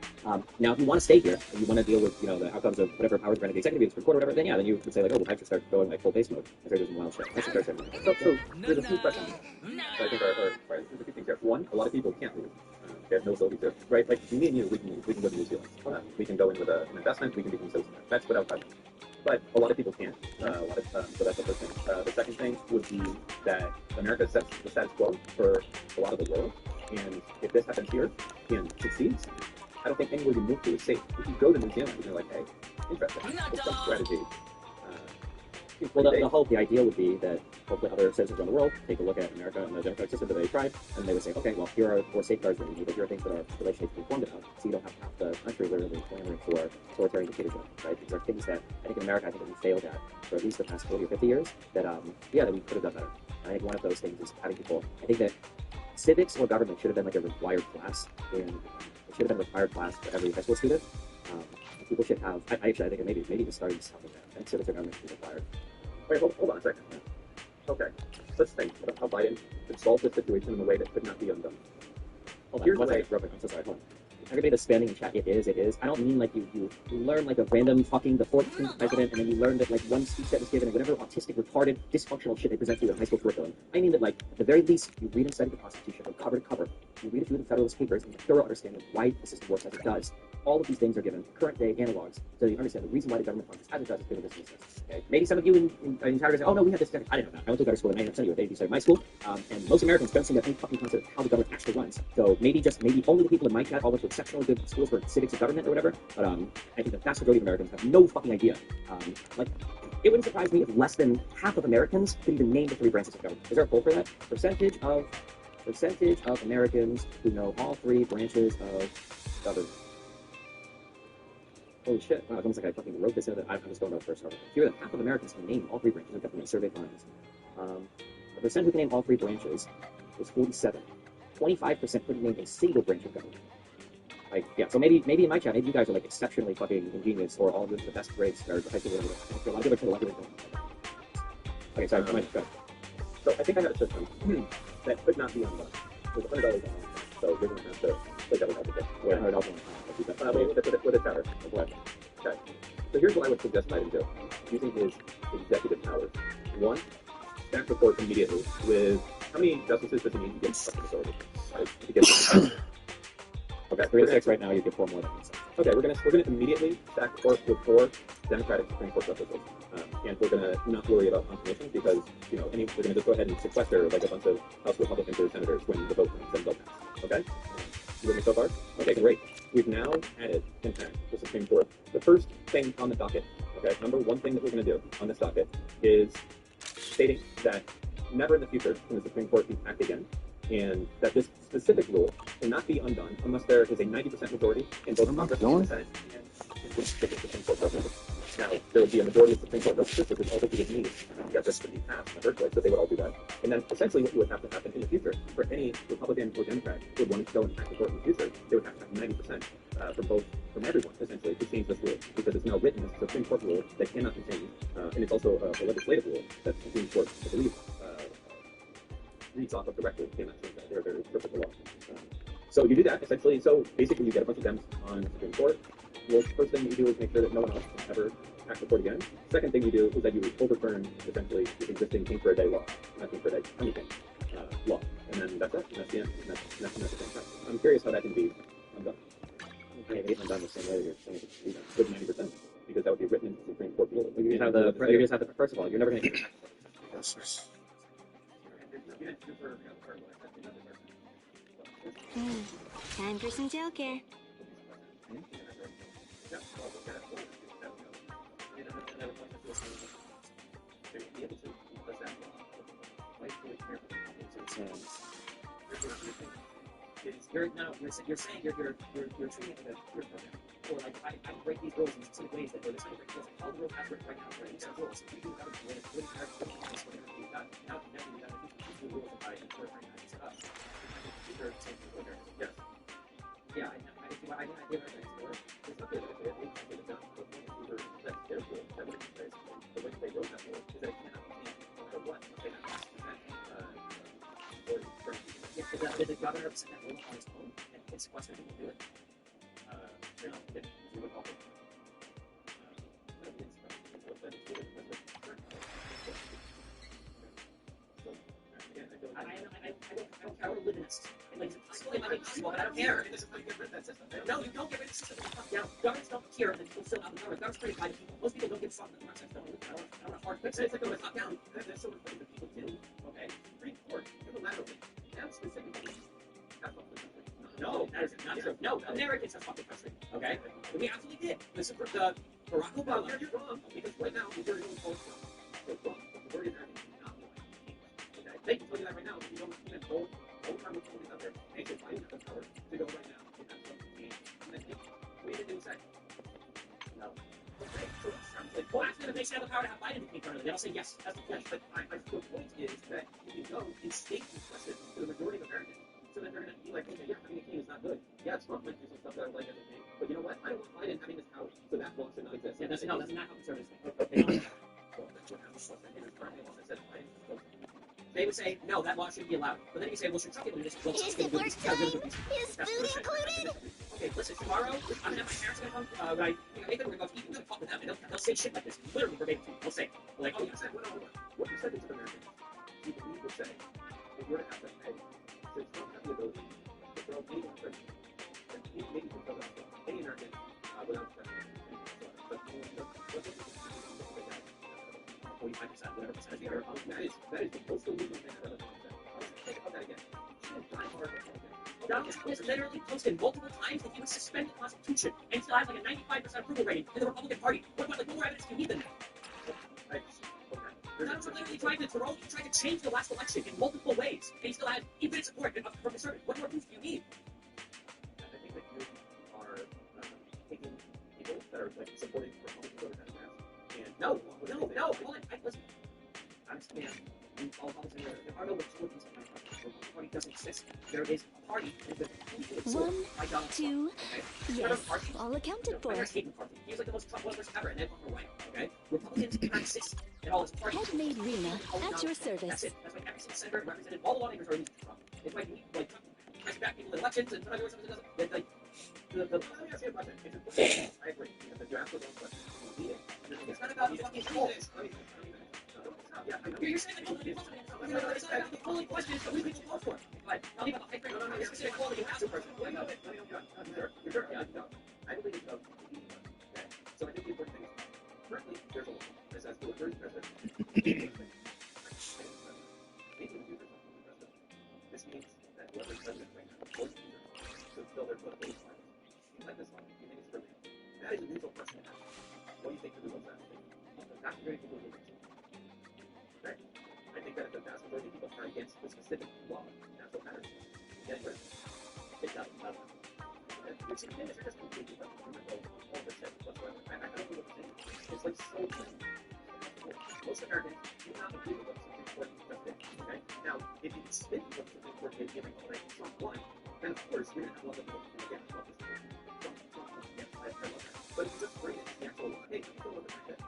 Now, if you want to stay here and you want to deal with, the outcomes of whatever powers granted the executive, the court, or whatever, then yeah, then you would say like, oh, well, I should start going like full base mode and start doing wild shit. That's the So there's a few questions that I think are right. There's a few things here. One, a lot of people can't leave. They have no ability to, right? Like me and you, we can go to New Zealand. We can go in with an investment. We can become citizens. That's without question. But a lot of people can't. So that's the first thing. The second thing would be that America sets the status quo for a lot of the world. And if this happens here and succeeds, I don't think anywhere you move to is safe. If you go to New Zealand and you're like, hey, interesting, what's some strategy? Well, the ideal would be that hopefully other citizens around the world take a look at America and the democratic system that they tried, and they would say, okay, well, here are 4 safeguards that we need, but here are things that our relationship is informed about, so you don't have half the country literally clamoring for authoritarian dictatorship, right? These are things that I think in America, that we failed at for at least the past 40 or 50 years, that we could have done better. And I think one of those things is having people, I think that civics or government should have been like a required class, and it should have been a required class for every high school student. People should have, I think maybe just starting something like that. I think civics or government should be required. Wait, hold on a second. Okay, let's think about how Biden could solve this situation in a way that could not be undone. Here's the way. I'm so sorry. Hold on. Everybody that's spamming in chat, it is. I don't mean like you learn like a random fucking the 14th president, and then you learn that like one speech that was given and whatever autistic, retarded, dysfunctional shit they present to you in high school curriculum. I mean that like at the very least you read and study the Constitution from cover to cover. You read a few of the Federalist Papers and get a thorough understanding of why the system works as it does. All of these things are given current day analogs, so you understand the reason why the government functions as it does is because of this exists. Okay? Maybe some of you in entire say, oh no, we had this. I didn't know that. I went to a better school than 99% of you. They studied my school, and most Americans don't seem to have any fucking concept of how the government actually runs. So maybe only the people in my chat all went to exceptionally good schools for civics and government or whatever. But I think the vast majority of Americans have no fucking idea. Like It wouldn't surprise me if less than half of Americans could even name the 3 branches of government. Is there a poll for that? Percentage of Americans who know all 3 branches of government. Holy shit! Wow, it's almost like I fucking wrote this in. I'm just going to first. Fewer than half of Americans can name all 3 branches of government. Survey finds. The percent who can name all 3 branches was 47. 25% couldn't name a single branch of government. Like, yeah, so maybe in my chat, maybe you guys are like exceptionally fucking ingenious or all with the best grades or high school. A lot of people are okay, sorry, I might go. So I think I got a system that could not be undone. It was $100 on, so you're going to have to play devil's advocate. Wait, $100 on with a tower. Okay. So here's what I would suggest Biden do, using his executive powers. 1, back report immediately with how many justices does he need to get fucking authority? Right? To get okay, 3 to 6 right now. You get 4 more than that. Okay, we're gonna immediately back report with 4 Democratic Supreme Court justices, and we're gonna not worry about confirmation because we're gonna just go ahead and sequester like a bunch of House Republicans or senators when the vote comes and they'll pass. Okay, you with me so far? Okay, great. We've now added, in fact, the Supreme Court. The first thing on the docket, okay, number 1 thing that we're gonna do on this docket is stating that never in the future can the Supreme Court be packed again, and that this specific rule cannot be undone unless there is a 90% majority in both Congress and the Senate and the Supreme Court justices. Now, there would be a majority of Supreme Court justices, which is all that you would need to get this to be passed in the first place, so they would all do that. And then essentially what would have to happen in the future, for any Republican or Democrat who would want to go and pack the court in the future, they would have to have 90% from everyone, essentially, to change this rule, because it's now written as a Supreme Court rule that cannot be changed, and it's also a legislative rule that the Supreme Court, I believe, reads off of directly, cannot change that. They're very perfect law. So you do that, essentially, so basically you get a bunch of Dems on the Supreme Court. Well, the first thing you do is make sure that no one else can ever hack the court again. Second thing you do is that you overturn, essentially, the existing King for a Day law. Not King for a Day, anything law. And then that's it. And that's the end. And that's the thing. I'm curious how that can be undone. Okay, it's undone the same way you're saying it can be done. With 90%. Because that would be written in the Supreme Court rule. You just have the first of all, you're never going to get Time for some jail care. You're saying you're treating it like a peer program. Or like I break these rules in specific ways that they're the same rules. All the rules have written right now for these rules. You do have to do it. Now you have to do rules by enforce right now. It's us. They're the same people. Yes. Yeah, I give everything to work. It's not good if they get it done. That's their rule. That would be place. The way they wrote that rule is that it cannot be changed no matter what. They have to did the governor set that rule on his own and can sequester people to do it? No, you would call it. I don't live in this. Like, it might be possible, but I don't care. No, you don't get rid of the system. Yeah, governments don't care that people still have the government. Government's pretty by people. Most people don't get fucked with the concept. I don't have hard fix it. It's like going top down. That's sort of thing that people do. Okay? Supreme Court, unilaterally, have specifically. No, that is not true. No, Americans have fucking country. Okay? We absolutely did. The Barack Obama. You're wrong. Because right now, we're doing culture. So it's wrong. The word American is not wrong. Okay? They can tell you that right now. If you don't even hold time with someone out there, they should find the power to go right now. If that's what we need. And then we didn't say. No. Okay? So well, actually, they should have the power to have Biden to be part of it. They'll say yes. That's the point. But the point is that if you go in state requested to the majority of Americans, so then they're going to be like, okay, yeah, having a king is not good. Yeah, it's not like there's some stuff that I like as a king. But you know what? I don't want Biden having this power. So that law should not exist. Yeah, that's not how conservatives think. They would say, no, that law shouldn't be allowed. But then you say, well, should Trump be able to do this? Well, Is it work time? Is food included? Okay, listen, tomorrow, I'm going to have my parents going to come, right? We're going to go to eat, we're going to talk with them, and they'll say shit like this, literally verbatim. They'll say, like, oh, you said, what you said to Americans, you would say, if you were to have to pay, since Trump have the ability to throw anyone in prison, and maybe to throw any American without question. But 45%, whatever percentage you are, that is the most illegal thing I've ever done. Think about that again. Donald Trump has literally posted multiple times that he would suspend the Constitution and still have like a 95% approval rating in the Republican Party. What more evidence do you need than that? tried to change the last election in multiple ways, and he still had infinite support from conservatives. What more proof do you need? I think that you are taking people that are like supporting Republican voters as and no. Hold on. Listen. I understand. All politics there are no Republicans in my party. The party doesn't exist. There is a party that is One, two, yes, all accounted for. He was like the most Trump person ever, and then on her way. Okay, Republicans cannot exist in all this party. Head-made Rena, at your service. That's it. That's why every single senator represented all the lawmakers are against Trump. It's why you like press back people in elections and try to do something that doesn't. Like the I agree. The draft was on question. It's not about fucking polls. Yeah, you're saying that the only question is who people vote for. But tell me about the high grade, specific quality of answer person. You're sure. Yeah, no. I believe it's about so I think the important thing is currently there's a law that says the third president. This means that whoever is president right now forces users to fill their political requirements. You like this one? You think it's brilliant? That is a neutral person to have. What do you think the results are? Not very people who right? I think that if the vast majority of people are against the specific law, that's what matters. Getting rid of it. It doesn't matter. It's just completely all the steps whatsoever. I don't know what to say. It's like so plain. Most Americans do not agree with what the Supreme Court just did. Okay? Now, if you spin what the Supreme Court did giving already Trump won, then of course you're going to have a lot of people who again love this Trump. Yes, I love that. But if you just bring it to the actual law, hey, you don't look at that.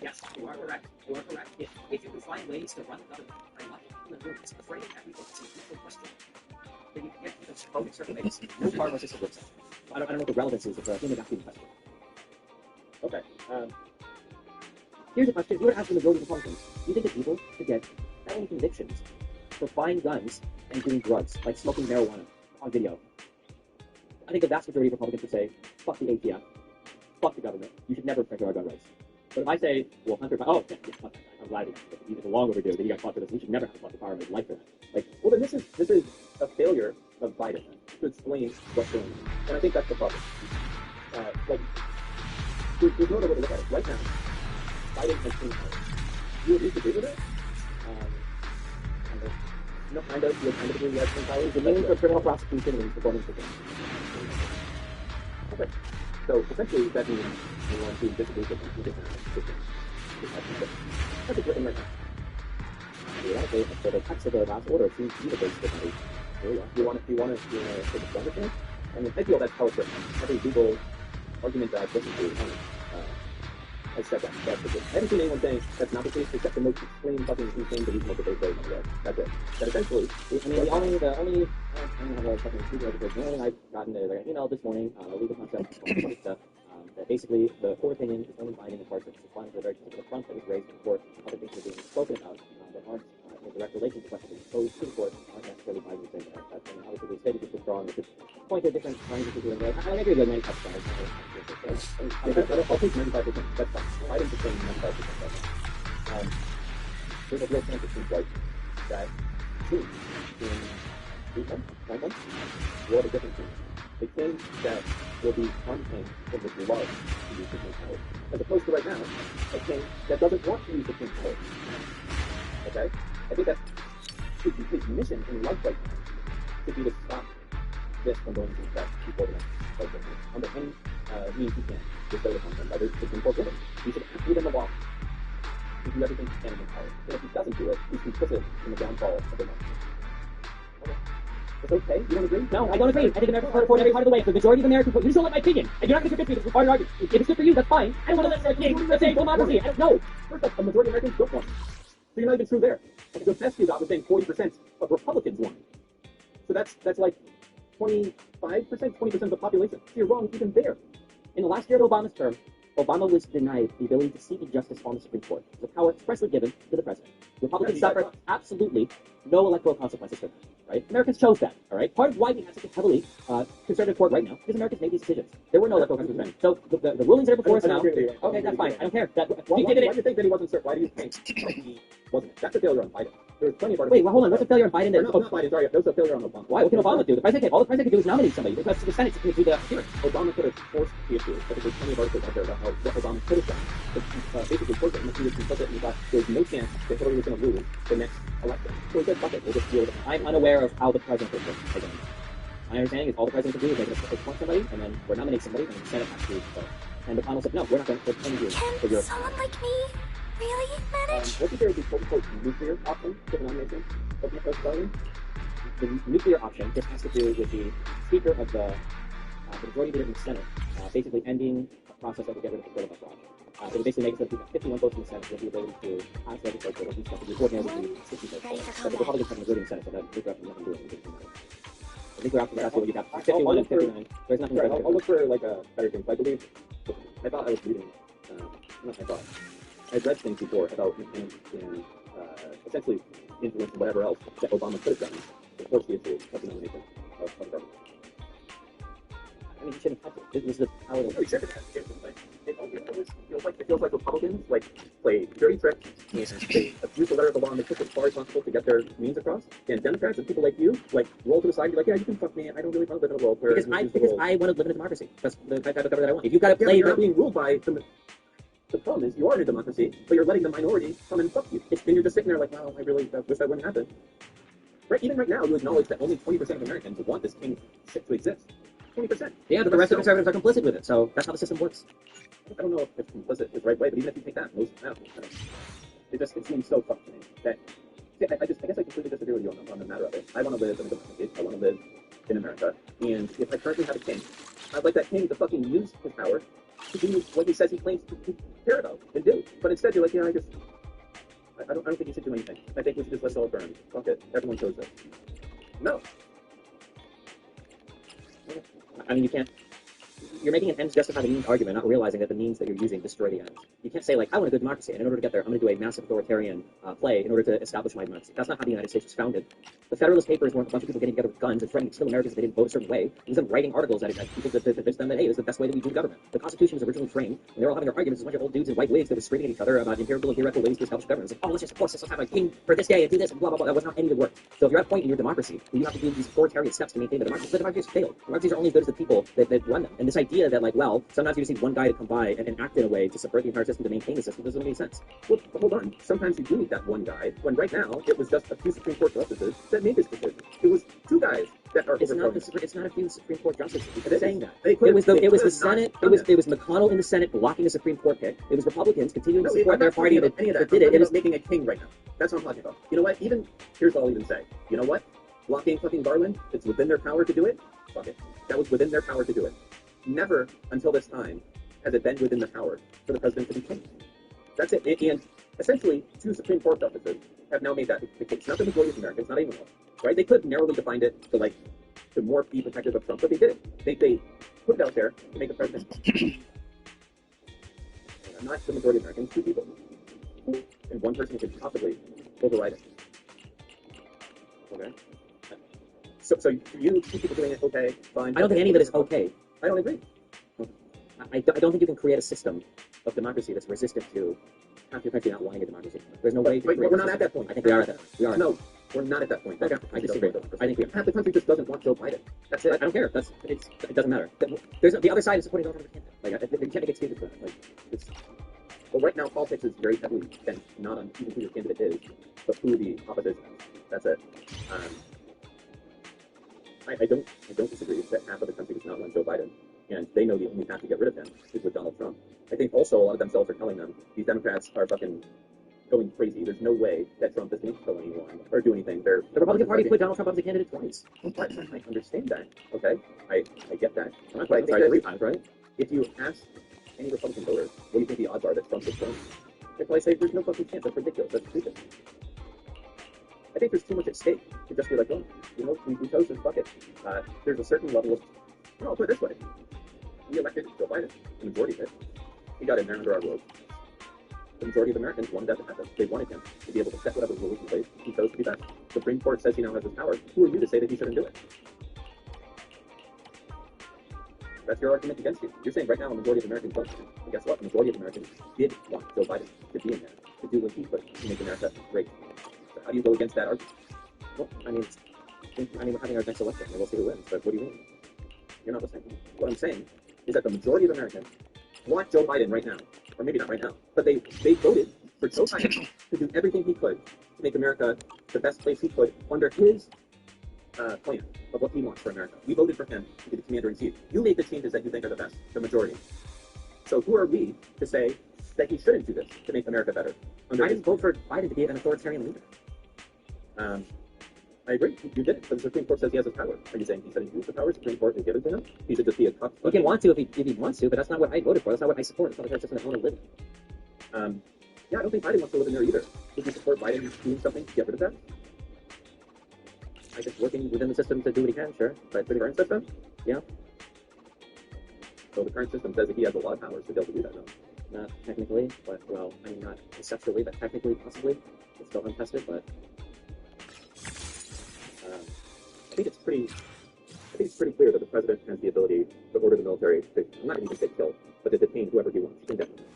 Yes, you are correct. If you can find ways to run the government by locking people in rooms, afraid of everything, it's a neutral question. Then you can't just vote in certain ways. No part of our system works. I don't know what the relevance is of the human vacuum question. Okay. Here's a question. If you were to ask the majority of Republicans, do you think that people should get felony convictions for buying guns and doing drugs, like smoking marijuana on video? I think the vast majority of Republicans would say, fuck the ATF, fuck the government, you should never protect our gun rights. But if I say, well, Hunter, I'm glad it's long overdue that he got caught for this. We should never have to the power of his life for that. Like, well, then this is a failure of Biden to explain what's going on, and I think that's the problem. There's no other way to look at it. Right now, Biden has changed power. You at least agree with it? No, kind of. You're kind of agreeing with power. The name for criminal prosecution and performance of okay. So essentially, that means we want to disagree with that's a written right now. So the text of the last order seems to be the base of the you want to take a stronger stance? I mean, I feel that's how it's written. Every legal argument that I've listened to has said that. That's the case. I haven't seen anyone saying that's not the case, except the most extreme fucking insane delusional debate going on there. That's it. That essentially, I mean, the only I don't have a fucking speaker of the only thing I've gotten is like an email this morning, a legal concept, stuff, that basically the court opinion is only binding in parts of the responding to a very particular front that was raised in court, other things that are being spoken about that aren't in direct relation to questions posed to the court aren't necessarily binding the same way. And obviously the statement is withdrawn, it could point to different languages to doing that. I agree with many touchdowns. I'll take 95%. That's fine. I didn't just say 95%. There's a real chance it seems like that in 8 months, 9 months, we'll have a different team. The king that will be on king in this love to use the king's power, as opposed to right now, a king that doesn't want to use the king's power. Okay? I think that's his mission in life right now, to be to stop this from going to affect people the next cycle. Under any means he can, just go to something, whether it's Supreme Court women. He should have within the law to do everything he can in his power. And if he doesn't do it, he's complicit in the downfall of the nation. Okay. It's okay. You don't agree? No, I don't agree. I think Americans are for every part of the way. The majority of Americans, you just don't like my opinion. And you're not going to convince me this is an argument. If it's good for you, that's fine. I don't want to let let's say democracy. I don't know. First off, the majority of Americans don't want it. So you're not even true there. And the best you got was saying 40% of Republicans want it. So that's like 25%, 20% of the population. So you're wrong even there. In the last year of Obama's term, Obama was denied the ability to seek justice on the Supreme Court. The power expressly given to the president. Republicans suffered absolutely no electoral consequences for that, right? Americans chose that, all right? Part of why we have such a heavily conservative court right now is Americans made these decisions. There were no electoral consequences. So the rulings that are before us now, okay, that's fine. I don't care. Why do you think that he wasn't certain? Why do you think he wasn't? That's a failure on Biden. There's plenty of articles. Wait, well, hold on. What's a failure on Biden? No, not Biden. Sorry, there was a failure on Obama. Why? What can Obama do? The president, all the president can do is nominate somebody. The Senate can do the hearing. Obama could have forced the issue. I think there's plenty of articles out there about how what Obama could have done. But basically, forced it, and he was complicit, and he thought there was no chance that Hillary was going to lose the next election. So he said, fuck it, we'll just deal with it. I'm unaware of how the president would work again. My understanding is all the president can do is make a appoint somebody, and then we're nominating somebody, and the Senate has to vote. And McConnell said, no, we're not going to appoint you for your... Someone like me really manage? What if there would be quote-unquote nuclear option for the nomination of Nicholas Rebellion? The nuclear option just has to do with the Speaker of the majority leader in the Senate basically ending a process that would get rid of the filibuster option. It would basically make it so that if you have 51 votes in the Senate, you'll have the ability to pass legislation or do stuff that you ordinarily would be 60 votes. But the Republicans have a majority in the Senate, so that nuclear option has nothing to do with it. The nuclear option has to do with you got 51 and 59. There's nothing to I'll look for like a better thing. I believe, I thought I was reading, I'd read things before about essentially influence and whatever else that Obama could have done to force the issue of the nomination of the government. I mean, he shouldn't have touched it. This is the power of it feels like Republicans play dirty tricks and they abuse the letter of the law and they took it far responsible to get their means across. And Democrats and people like you roll to the side and be like, yeah, you can fuck me. I don't really want to live in a world where because I want to live in a democracy. That's the type of government that I want. If you've got to play, you're not being ruled by the problem is you are in a democracy, but you're letting the minority come and fuck you. And you're just sitting there like, wow, I really wish that wouldn't happen. Right? Even right now, you acknowledge that only 20% of Americans want this king to exist. 20%. Yeah, but the rest of the conservatives are complicit with it, so that's how the system works. I don't know if complicit is the right way, but even if you take that, it seems so fucked to me that I guess I completely disagree with you on the matter of it. I want to live in a democracy. I want to live in America, and if I currently have a king, I'd like that king to fucking use his power to do what he says he claims to care about and do. But instead, you're like, yeah, I don't think he should do anything. I think we should just let it all burn. Fuck it. Everyone chose this. No. I mean, you can't. You're making an ends justify the means argument, not realizing that the means that you're using destroy the ends. You can't say, like, I want a good democracy, and in order to get there, I'm going to do a massive authoritarian play in order to establish my democracy. That's not how the United States was founded. The Federalist Papers weren't a bunch of people getting together with guns and threatening to kill Americans if they didn't vote a certain way. It was them writing articles that people to convince them that, hey, this is the best way that we do government. The Constitution was originally framed, and they were all having their arguments with a bunch of old dudes in white wigs that were screaming at each other about empirical and theoretical ways to establish government. It's like, oh, let's just force this, let's have a king for this day and do this, and blah, blah, blah. That was not any of the work. So if you're at a point in your democracy where you have to do these authoritarian steps to maintain the democracies failed. Democracies are only as good as the people that run them. And this idea that, like, well, sometimes you just need one guy to come by and act in a way to subvert the entire system to maintain the system doesn't make any sense. Well, hold on. Sometimes you do need that one guy, when right now it was just a few Supreme Court justices that made this decision. It was two guys that are it's not a few Supreme Court justices saying that. It was the Senate. It was McConnell in the Senate blocking the Supreme Court pick. It was Republicans continuing to support their party that did it. It was making a king right now. That's what I'm talking about. You know what? Here's what I'll even say. You know what? Blocking fucking Garland, it's within their power to do it. Fuck it. That was within their power to do it. Never until this time has it been within their power for the president to be king. That's it. And essentially, two Supreme Court justices have now made that the case. Not the majority of Americans, not even one. Right? They could have narrowly defined it to more be protective of Trump, but they didn't. They put it out there to make the president not the majority of Americans, two people. And one person could possibly override it. Okay? So you two people doing it, okay, fine. I don't think any of it is okay. I don't agree. I don't think you can create a system of democracy that's resistant to half your country not wanting a democracy. There's no way to create. We're not at that point. I think we are at that. We are. No, we're not at that point. Okay. I disagree. I think we are. Half the country just doesn't want Joe Biden. That's it. I don't care. It doesn't matter. There's the other side is supporting Donald Trump. Like, you can't make excuses for that. Like, well, right now politics is very heavily bent not on even who your candidate is, but who the opposition is. That's it. I don't disagree that half of the country does not want Joe Biden, and they know the only path to get rid of him is with Donald Trump. I think also a lot of themselves are telling them these Democrats are fucking going crazy. There's no way that Trump is going to kill anyone or do anything. The Republican Party put Donald Trump up as a candidate twice. But I understand that. Okay, I get that. I'm not trying to say 3 times, right? If you ask any Republican voters, what do you think the odds are that Trump is Trump? They'll probably say there's no fucking chance. That's ridiculous. That's stupid. I think there's too much at stake to just be like, oh, you know, we chose this bucket. There's a certain level of, well, I'll put it this way. We elected Joe Biden, the majority of it. He got in there under our rules. The majority of Americans wanted that to happen. They wanted him to be able to set whatever rules in place. He chose to be that. The Supreme Court says he now has his power. Who are you to say that he shouldn't do it? That's your argument against you. You're saying right now a majority of Americans don't. And guess what? The majority of Americans did want Joe Biden to be in there, to do what he could to make America great. How do you go against that argument? Well, I mean, we're having our next election, and we'll see who wins. But what do you mean? You're not listening. What I'm saying is that the majority of Americans want Joe Biden right now, or maybe not right now, but they voted for Joe Biden to do everything he could to make America the best place he could under his plan of what he wants for America. We voted for him to be the commander-in-chief. You made the changes that you think are the best, the majority. So who are we to say that he shouldn't do this to make America better? I didn't vote for Biden to be an authoritarian leader. I agree. You did it, but the Supreme Court says he has the power. Are you saying he shouldn't use the power the Supreme Court has given to him? He should just be a tough... He can want to if he wants to, but that's not what I voted for. That's not what I support. It's not like I just want to live. Yeah, I don't think Biden wants to live in there either. Would you support Biden doing something to get rid of that? I think working within the system to do what he can, sure. But for the current system, yeah. So the current system says that he has a lot of powers to be able to do that, though. Not technically, but, well, I mean, not conceptually, but technically, possibly. It's still untested, but... I think it's pretty clear that the president has the ability to order the military to, I'm not even say kill, but to detain whoever he wants, indefinitely.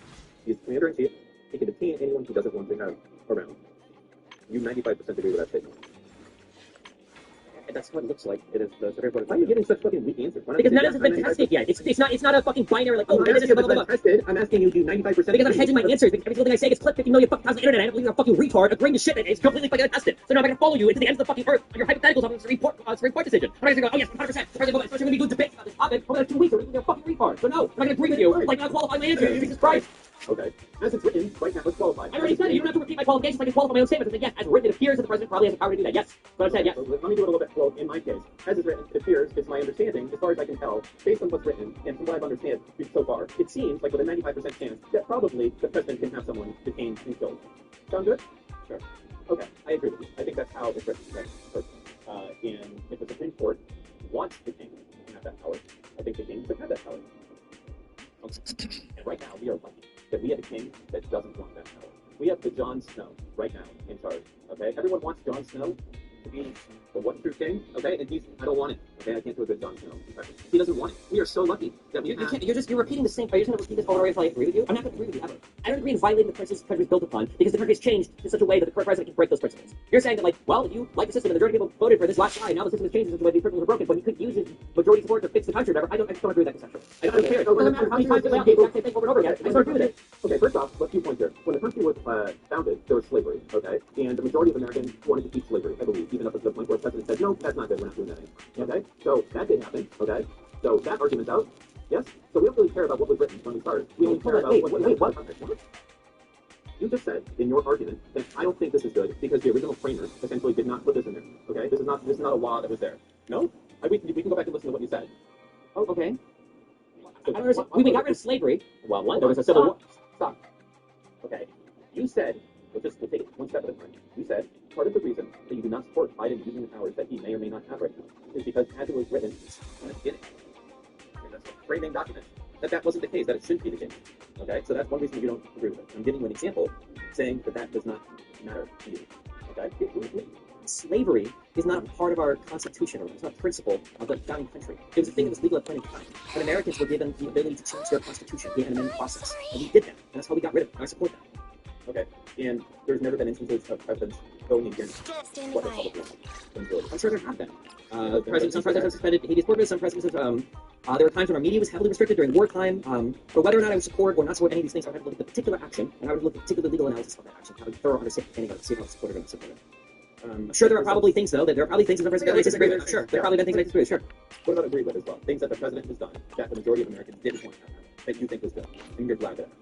He's commander-in-chief. He can detain anyone he doesn't want to have around. You 95% agree with that statement. That's what it looks like. It is the Supreme Court. Why are you giving such fucking weak answers? Because none of this has been tested yet. It's not a fucking binary like, oh, this is blah, blah, blah. I'm asking you, do 95%... Because I'm hedging my answers, because every single thing I say gets clipped 50 million fucking times on the internet, and I believe you're a fucking retard agreeing to shit that is completely fucking untested. So now I'm gonna follow you into the ends of the fucking earth on your hypotheticals on the Supreme Court decision. I'm not gonna go, oh yes, 100%. The president, especially when we do debates about this topic over the next 2 weeks, or you're a fucking retard. So no, I'm not gonna agree with you. Like, not qualify my answer. Jesus Christ. Okay. As it's written, right now, it's qualified. I already said it. You don't have to repeat my qualifications. I can qualify my own statements. I said, yes, as written, it appears that the president probably has the power to do that. Yes. But I said yes. So let me do it a little bit. Well, in my case, as it's written, it appears, it's my understanding, as far as I can tell, based on what's written, and from what I've understood so far, it seems like with a 95% chance that probably the president can have someone detained and killed. Sound good? Sure. Okay. I agree with you. I think that's how it's written, right? And if the Supreme Court wants the king to have that power, I think the king should have that power. Okay. And right now, we are lucky that we have a king that doesn't want that power. We have the Jon Snow right now in charge. Okay, everyone wants Jon Snow to be the one true king. Okay, and I don't want it. Okay, I can't do a good Jon Snow. He doesn't want it. We are so lucky that we have... You're repeating the same. Are you just going to repeat this over until I agree with you? I'm not going to agree with you ever. I don't agree in violating the principles the country's built upon because the country's changed in such a way that the president can break those principles. You're saying that, like, well, if you like the system and the majority of people voted for this last guy, now the system has changed in such a way that these principles are broken, but he could use his majority support to fix the country or whatever. I don't agree with that conceptually. I don't care. It doesn't matter how many times they say the exact same thing over and over again. I just don't agree with it. Okay, first off, let's 2 points here. When the country was founded, there was slavery, okay? And the majority of Americans wanted to keep slavery, I believe, even up until the point where the president said, no, that's not good, we're not doing that anymore. Okay? So that did happen, okay? So that argument's out. Yes? So we don't really care about what was written when we started. We only care about what? You just said in your argument that I don't think this is good because the original framers essentially did not put this in there. Okay? This is not a law that was there. No? We can go back and listen to what you said. Oh, okay. I don't understand. We got rid of slavery. Well, one, there was a civil war. Stop. Okay. You said, we'll take it one step at a time. You said part of the reason that you do not support Biden using the powers that he may or may not have right now is because as it was written in the beginning, that's a framing document, that wasn't the case, that it shouldn't be the case. Okay? So that's one reason you don't agree with it. I'm giving you an example saying that does not matter to you. Okay? Slavery is not part of our Constitution, or it's not a principle of the founding country. It was a thing that was legal at the time. But Americans were given the ability to change their Constitution via an amendment process. And we did that. And that's how we got rid of it. And I support that. Okay? And there's never been instances of presidents going against what Republicans have been. I'm sure there have been. Some presidents have suspended habeas corpus. Some presidents have... there were times when our media was heavily restricted during wartime. But whether or not I would support or not support any of these things, I would have to look at the particular action, and I would look at the particular legal analysis of that action, have a thorough understanding of it, see if I would support it or not support it. I'm sure there are probably things, though, that there are probably things that the president that I disagree with. Sure, there are probably been things that I disagree with, sure. What about agree with as well? Things that the president has done that the majority of Americans didn't want to happen, that you think was good, and you're glad that happened.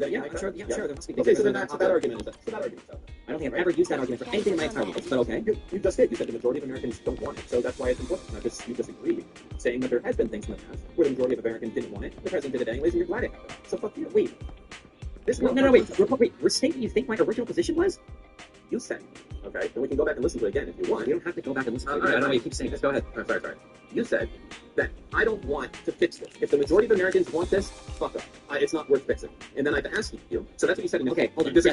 Yeah, I'm sure, sure, there must be things. Okay, so then that argument is that argument. I don't think I've ever used that argument for anything in my entire life, but okay. You just did. You said the majority of Americans don't want it, so that's why it's important. You disagreed, saying that there has been things in the past where the majority of Americans didn't want it, the president did it anyways, and you're glad it happened. So fuck you. Wait. No, wait. Restate what you think my original position was? You said, okay, and we can go back and listen to it again if you want. You don't have to go back and listen to it. I don't know why you keep saying this. Go ahead. Sorry. You said that I don't want to fix this. If the majority of Americans want this, fuck up. It's not worth fixing. And then I've asked you. So that's what you said. Okay, hold on. Yes,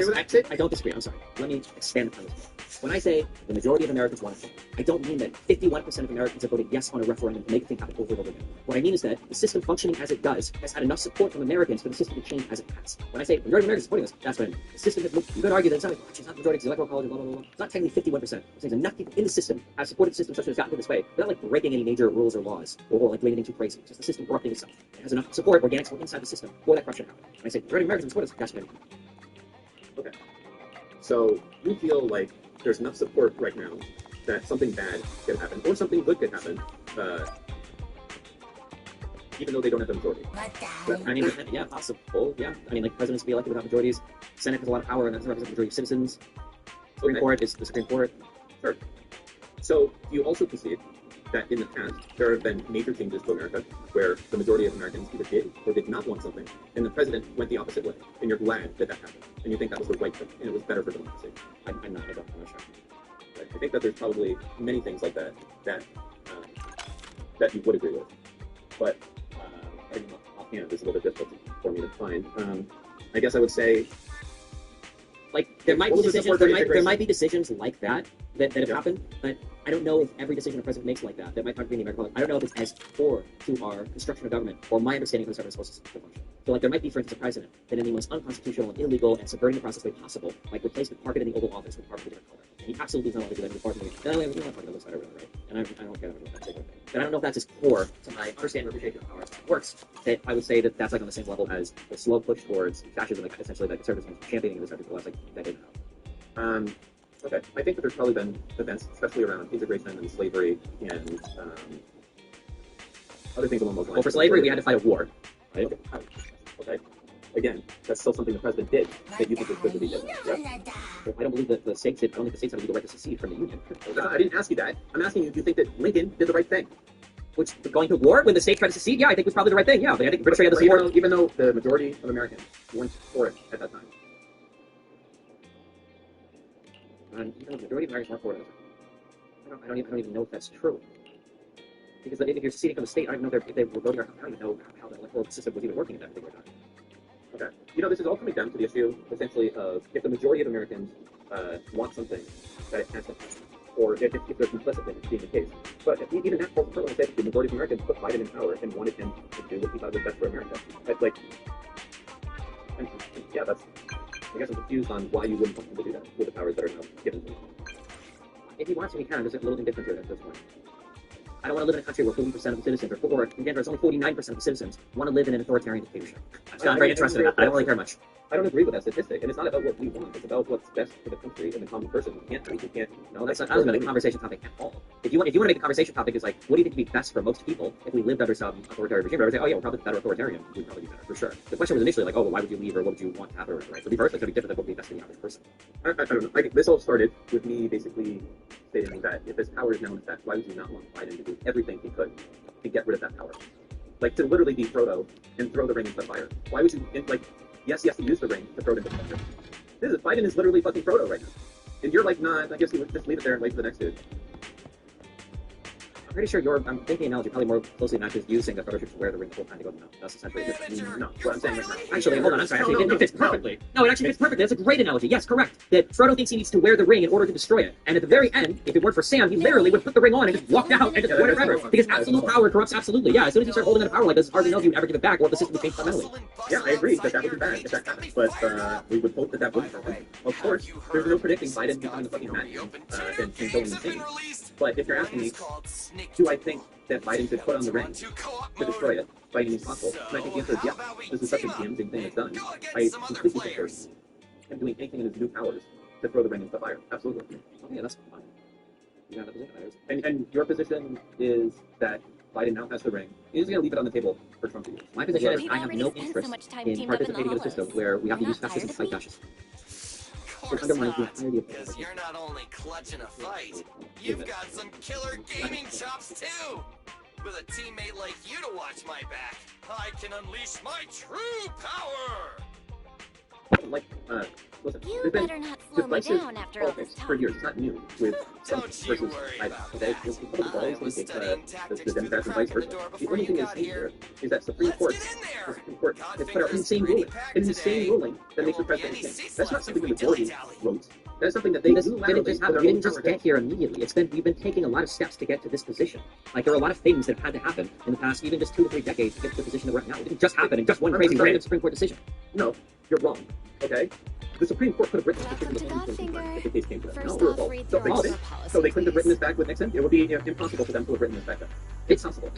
I don't disagree. I'm sorry. Let me expand upon this. When I say the majority of Americans want a thing, I don't mean that 51% of Americans have voted yes on a referendum to make a thing happen over and over again. What I mean is that the system functioning as it does has had enough support from Americans for the system to change as it has. When I say the majority of Americans supporting this, that's what I mean. The system has moved. You could argue that it's not like, it's not the majority because the electoral college, blah, blah, blah, blah. It's not technically 51%. I'm saying enough people in the system have supported the system such that it's gotten to this way without like breaking any major rules or laws or like doing anything too crazy. It's just the system corrupting itself. It has enough support, organic support inside the system for that corruption to happen. When I say the majority of Americans support this, that's what I mean. Okay. So you feel like there's enough support right now that something bad could happen or something good could happen, even though they don't have the majority. But, I mean, yeah, possible. Yeah, I mean, like presidents be elected without majorities. Senate has a lot of power and doesn't represent the majority of citizens. Supreme Court is the Supreme Court. Sure. So you also concede that in the past there have been major changes to America where the majority of Americans either did or did not want something, and the president went the opposite way, and you're glad that that happened, and you think that was the right thing, and it was better for democracy. I'm not sure. I think that there's probably many things like that that you would agree with, but offhand it's a little bit difficult for me to find. I guess I would say, like, there might be decisions. There might be decisions like that have happened, but I don't know if every decision a president makes like that might not be in the American public. I don't know if it's as core to our construction of government or my understanding of the government is supposed to function. So, like, there might be, for instance, a president that in the most unconstitutional and illegal and subverting the process way possible, like, replace the carpet in the Oval Office with carpet of a different color. And he absolutely does not want to do that with carpet. No, we're not talking about this side, right? And I don't care about that particular thing. But I don't know if that's as core to my understanding or appreciation of how it works, that I would say that that's like on the same level as the slow push towards fascism, like essentially like conservatism championing this for the last like decade and a half. Okay, I think that there's probably been events, especially around integration and slavery and other things along those lines. Well, for slavery, we had to fight a war. Right? Okay. Again, that's still something the president did that you think is good that he did. Yeah? Well, I don't believe that the states did. I don't think the states had the right to secede from the Union. I didn't ask you that. I'm asking you, do you think that Lincoln did the right thing? Which, going to war when the states tried to secede? Yeah, I think was probably the right thing. Yeah, but I think British had the support. Even though the majority of Americans weren't for it at that time. And even though the majority of Americans weren't for it, I don't even know if that's true. Because if you're seceding from the state, I don't even know if they were voting, or I don't even know how the electoral system was even working at that particular time. Okay. You know, this is all coming down to the issue, essentially, of if the majority of Americans want something, that it has to happen. Or if they're complicit in it being the case. But even that falls apart when I say that the majority of Americans put Biden in power and wanted him to do what he thought was best for America. That's like, and yeah, that's, I guess I'm confused on why you wouldn't want him to do that with the powers that are now given to him. If he wants to, he can. There's a little indifference here at this point. I don't want to live in a country where 40% of the citizens, or in Denver, it's only 49% of the citizens, want to live in an authoritarian dictatorship. I'm not very interested in that. I don't really care much. I don't agree with that statistic, and it's not about what we want. It's about what's best for the country and the common person. You can't. No, that's not a conversation topic at all. If you want to make a conversation topic, is like, what do you think would be best for most people if we lived under some authoritarian regime? I would say, oh yeah, we're probably better authoritarian. We'd probably be better for sure. The question was initially like, oh, well, why would you leave, or what would you want to happen? Right? So the first, it's going to be different than what would be best for the average person. I don't know. This all started with me basically stating that if this power is now in effect, why would you not want Biden to do everything he could to get rid of that power? Like, to literally be Frodo and throw the ring into the fire. Why would you, like, yes, he has to use the ring to throw it into the fire. Biden is literally fucking Frodo right now. And you're like, nah, I guess you would just leave it there and wait for the next dude. I'm pretty sure I'm thinking the analogy probably more closely matches you saying that Frodo should wear the ring the whole time to go. No, that's essentially no, what I'm saying right now. Actually, hold on, I'm sorry. Actually, it fits perfectly. No, it actually fits perfectly. That's a great analogy. Yes, correct. That Frodo thinks he needs to wear the ring in order to destroy it. And at the very end, if it weren't for Sam, he literally would put the ring on and just walk out and just wear it forever. Because absolute power corrupts absolutely. Yeah, as soon as you start holding on to power like this, it's hardly know if you would ever give it back or if the system would change fundamentally. Yeah, I agree that would be bad if that happened. But we would hope that wouldn't happen. Of course, there's no predicting Biden becoming the fucking man and going insane. But if you're asking me, do I think that Biden should put on the ring to destroy it by any means possible? And I think the answer is yes. This is such a damaging thing that's done. I completely support him doing anything in his new powers to throw the ring into the fire. Absolutely. Okay, that's fine. Yeah, that position. And your position is that Biden now has the ring. He's going to leave it on the table for Trump to use. My position is I have no interest in participating in a system where we have to use fascism to fight fascism. It undermines the entirety of because you're not only clutching a fight, you've got some killer gaming chops too! With a teammate like you to watch my back, I can unleash my true power! Like, listen, you better not slow me down after all this time. For years, it's not new with Trump versus Biden. Okay, the Democrats and vice versa. The only thing that's here is that Supreme Court has put out an insane ruling. An insane ruling that makes the president insane. That's not something the majority wrote. That's something that they This unilaterally didn't just happen. We didn't just get here immediately. We've been taking a lot of steps to get to this position. Like, there are a lot of things that have had to happen in the past, even just 2 to 3 decades to get to the position that we're at now. It didn't just happen in just one crazy random Supreme Court decision. No, you're wrong. Okay? The Supreme Court could have written this decision before if the case came to that. No, we're false. So they couldn't have written this back with Nixon? It would be impossible for them to have written this back then. It's possible.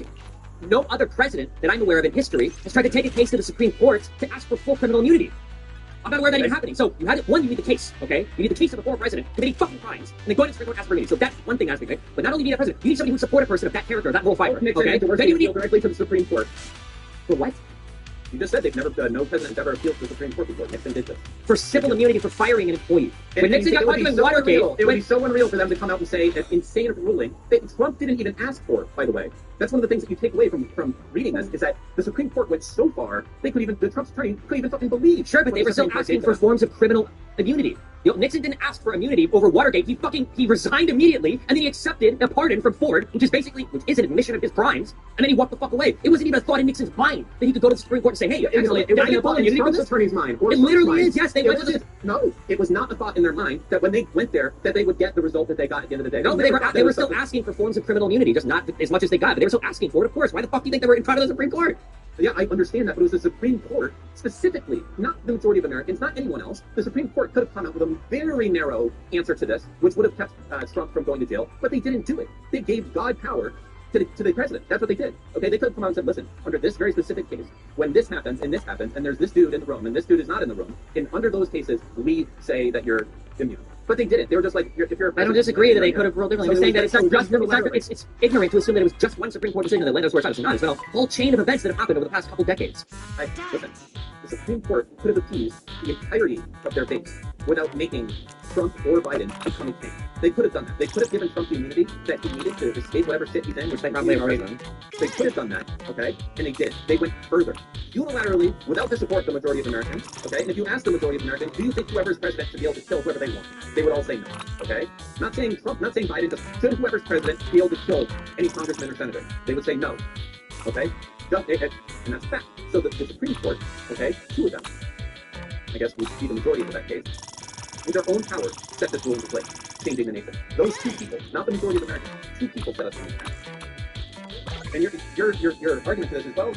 No other president that I'm aware of in history has tried to take a case to the Supreme Court to ask for full criminal immunity. I'm not aware of that even happening. So you had one, you need the case, okay? You need the case of the former president committing fucking crimes, and then go to the Supreme Court and ask for immunity. So that's one thing I think, right? But not only do you need a president, you need somebody who would support a person of that character, of that moral fiber, okay? Then you need directly to the Supreme Court. For what? You just said they've never, no president's ever appealed to the Supreme Court before. Nixon did this. For civil immunity for firing an employee. When Nixon got caught in Watergate, it would be so unreal for them to come out and say that insane ruling that Trump didn't even ask for, by the way. That's one of the things that you take away from reading this, is that the Supreme Court went so far, the Trump's attorney could even fucking believe. Sure, but they were still asking for forms of criminal immunity. Nixon didn't ask for immunity over Watergate. He resigned immediately, and then he accepted a pardon from Ford, which is an admission of his crimes, and then he walked the fuck away. It wasn't even a thought in Nixon's mind that he could go to the Supreme Court and say, hey, it wasn't a thought in Trump's attorney's mind. It literally is, yes. They went to the... No, it was not a thought in their mind that when they went there, that they would get the result that they got at the end of the day. No, they were still asking for forms of criminal immunity, just not as much as they got, but they were still asking for it, of course. Why the fuck do you think they were in front of the Supreme Court? Yeah, I understand that, but it was the Supreme Court, specifically, not the majority of Americans, not anyone else. The Supreme Court could have come out with a very narrow answer to this, which would have kept Trump from going to jail, but they didn't do it. They gave God power to the president. That's what they did. Okay, they could have come out and said, listen, under this very specific case, when this happens, and there's this dude in the room, and this dude is not in the room, and under those cases, we say that you're immune. But they didn't. They were just like, if you're a I don't disagree that they could have ruled differently. I'm saying that it's ignorant to assume that it was just one Supreme Court decision that led us where it's not. It's been a whole chain of events that have happened over the past couple decades. Listen, the Supreme Court could have appeased the entirety of their base without making Trump or Biden become a king. They could have done that. They could have given Trump the immunity that he needed to escape whatever shit he's in, which they probably have already done. They could have done that, okay? And they did. They went further. Unilaterally, without the support of the majority of Americans, okay? And if you ask the majority of Americans, do you think whoever's president should be able to kill whoever they want? They would all say no, okay? Not saying Trump, not saying Biden, just should whoever's president be able to kill any congressman or senator? They would say no, okay? And that's a fact. So the Supreme Court, okay, 2 of them, I guess would be the majority of that case, with their own power, set this rule into place, changing the nation. Those 2 people, not the majority of Americans, 2 people set us in this path. And your argument to this is, well,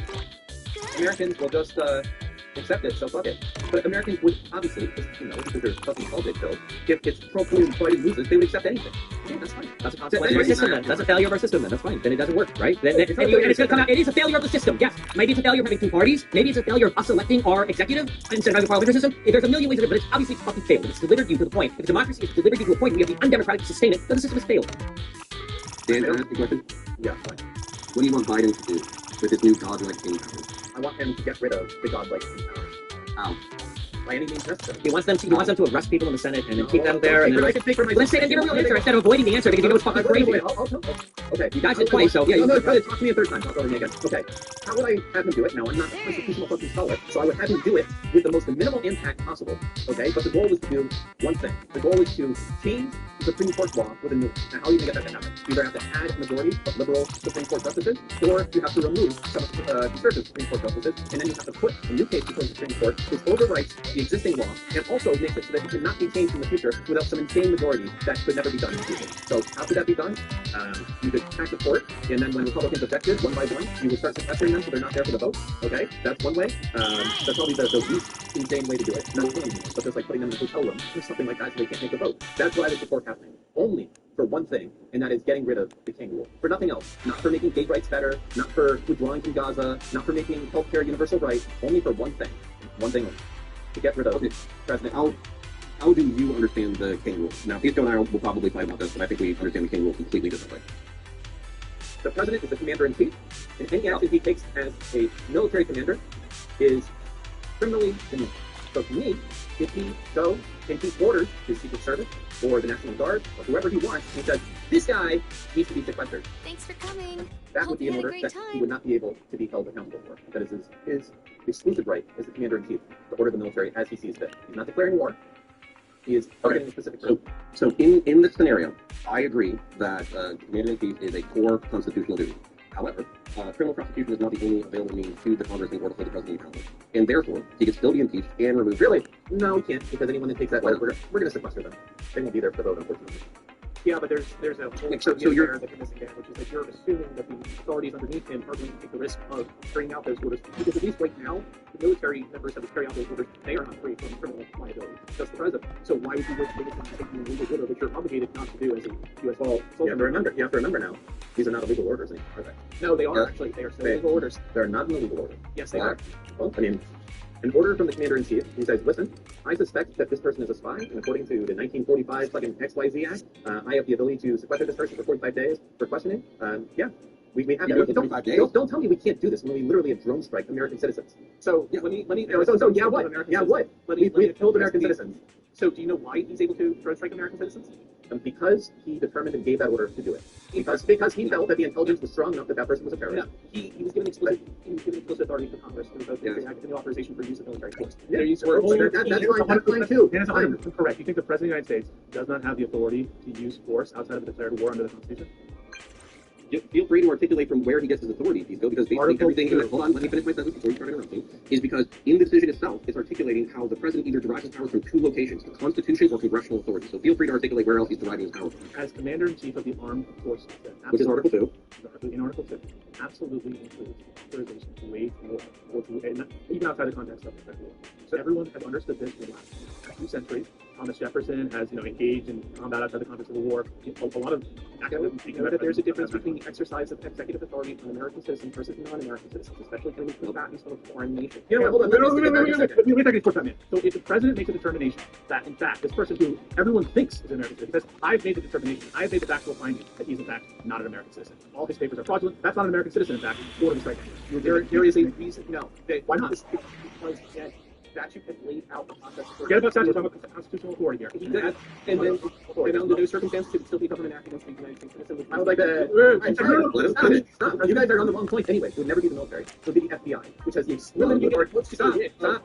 Americans will just accept it, so fuck it. But Americans would obviously, because there's fucking politics bill, if it's Trump and Biden loses, they would accept anything. Yeah, that's fine. That's a consequence of our system then. That's a failure of our system then. That's fine. Then it doesn't work, right? And it's going to come out. It is a failure of the system. Yes. Maybe it's a failure of having 2 parties. Maybe it's a failure of us electing our executive instead of having a parliamentary system. There's a million ways to do it, but it's obviously fucking failed. It's delivered you to the point. If democracy is delivered you to a point where you have the undemocratic to sustain it, then the system has failed. Dan, can I ask you a question? Yeah, fine. What do you want Biden to do with his new godlike king power? I want him to get rid of the godlike king power. How? By any means necessary. He wants them to arrest people in the Senate and then keep them there. And then let's say them give a real answer instead of avoiding the answer because you know it's fucking crazy. Okay. You guys did twice, so yeah. No, talk to me a third time. Talk over me again. Okay. How would I have him do it? Now, I'm not a constitutional fucking scholar, so I would have him do it with the most minimal impact possible. Okay? But the goal is to do one thing. The goal is to change the Supreme Court law with a new one. Now, how are you going to get that to happen? You either have to add a majority of liberal Supreme Court justices, or you have to remove some conservative Supreme Court justices, and then you have to put a new case before the Supreme Court which overwrites the existing law and also makes it so that it cannot be changed in the future without some insane majority that could never be done in the future. So how could that be done? You could pack the court, and then when Republicans objected one by one, you would start sequestering them so they're not there for the vote. Okay, that's one way. That's probably the least insane way to do it. Not killing them, but just like putting them in a hotel room or something like that so they can't make a vote. That's what I would support happening. Only for one thing, and that is getting rid of the king rule. For nothing else. Not for making gay rights better, not for withdrawing from Gaza, not for making healthcare universal right. Only for one thing. One thing only. To get rid of President. How do you understand the king rule? Now, Pietro and I will probably fight about this, but I think we understand the king rule completely differently. The president is the commander-in-chief, and any action he takes as a military commander is criminally immunity. So to me, if he goes and he orders his Secret Service or the National Guard or whoever he wants, and he says, this guy needs to be sequestered. Thanks for coming. That would be an order that he would not be able to be held accountable for. That is his exclusive right as the commander-in-chief to order the military as he sees fit. He's not declaring war. He is targeting a specific group. So in this scenario, I agree that commander-in-chief is a core constitutional duty. However, criminal prosecution is not the only available means to the Congress in order to hold the president accountable. And therefore, he can still be impeached and removed. Really? No, he can't, because anyone that takes that vote, we're going to sequester them. They won't be there for the vote, unfortunately. Yeah, but there's a whole So you're that you're missing there, which is that you're assuming that the authorities underneath him are going to take the risk of carrying out those orders. Because at least right now, the military members that would carry out those orders, they are not free from criminal liability. Just the president. So why would you risk taking a legal order that you're obligated not to do as a U.S. soldier? You have to remember now, these are not illegal orders, are they? No, they are actually. They are still legal orders. They're not an illegal order. Yes, they are. Well, I mean, an order from the commander-in-chief, he says, listen, I suspect that this person is a spy, and according to the 1945 fucking XYZ Act, I have the ability to sequester this person for 45 days for questioning. Yeah, we have that. Don't tell me we can't do this when we literally have drone strike American citizens. So, let me what? Yeah, what? We killed American citizens. So, do you know why he's able to drone strike American citizens? Because he determined and gave that order to do it. Because he felt that the intelligence was strong enough that that person was a terrorist. No, he was given explicit authority to Congress to vote the authorization for use of military force. Yeah, that's fine too. And it's correct. You think the President of the United States does not have the authority to use force outside of a declared war under the Constitution? Feel free to articulate from where he gets his authority, Pico, because basically everything in hold on, let me finish my sentence before you start interrupting, is because in the decision itself, it's articulating how the president either derives his power from two locations, the Constitution or congressional authority. So feel free to articulate where else he's deriving his power from. As Commander-in-Chief of the Armed Forces, which is Article 2. In Article 2, absolutely includes authorization to wage war, or to, even outside the context of the war. So everyone has understood this for the last few centuries. Thomas Jefferson has, engaged in combat outside the context of the war. A lot of academics think that there's a difference between the exercise of executive authority on American citizens versus non-American citizens, especially when we think about these sort of foreign nations. Hold on. So if the president makes a determination that, in fact, this person who everyone thinks is an American citizen says, I've made the determination, I've made the factual finding that he's, in fact, not an American citizen. All his papers are fraudulent. That's not an American citizen, in fact. Order to strike. There is a reason. No. Why not? Because statute has laid out the process. Forget about statute. We're talking about constitutional authority here. And then under those circumstances, it would still be government act against the United States citizen. I would like to. Stop. You guys are on the wrong point anyway. It would never be the military. It would be the FBI, which has the exclusive.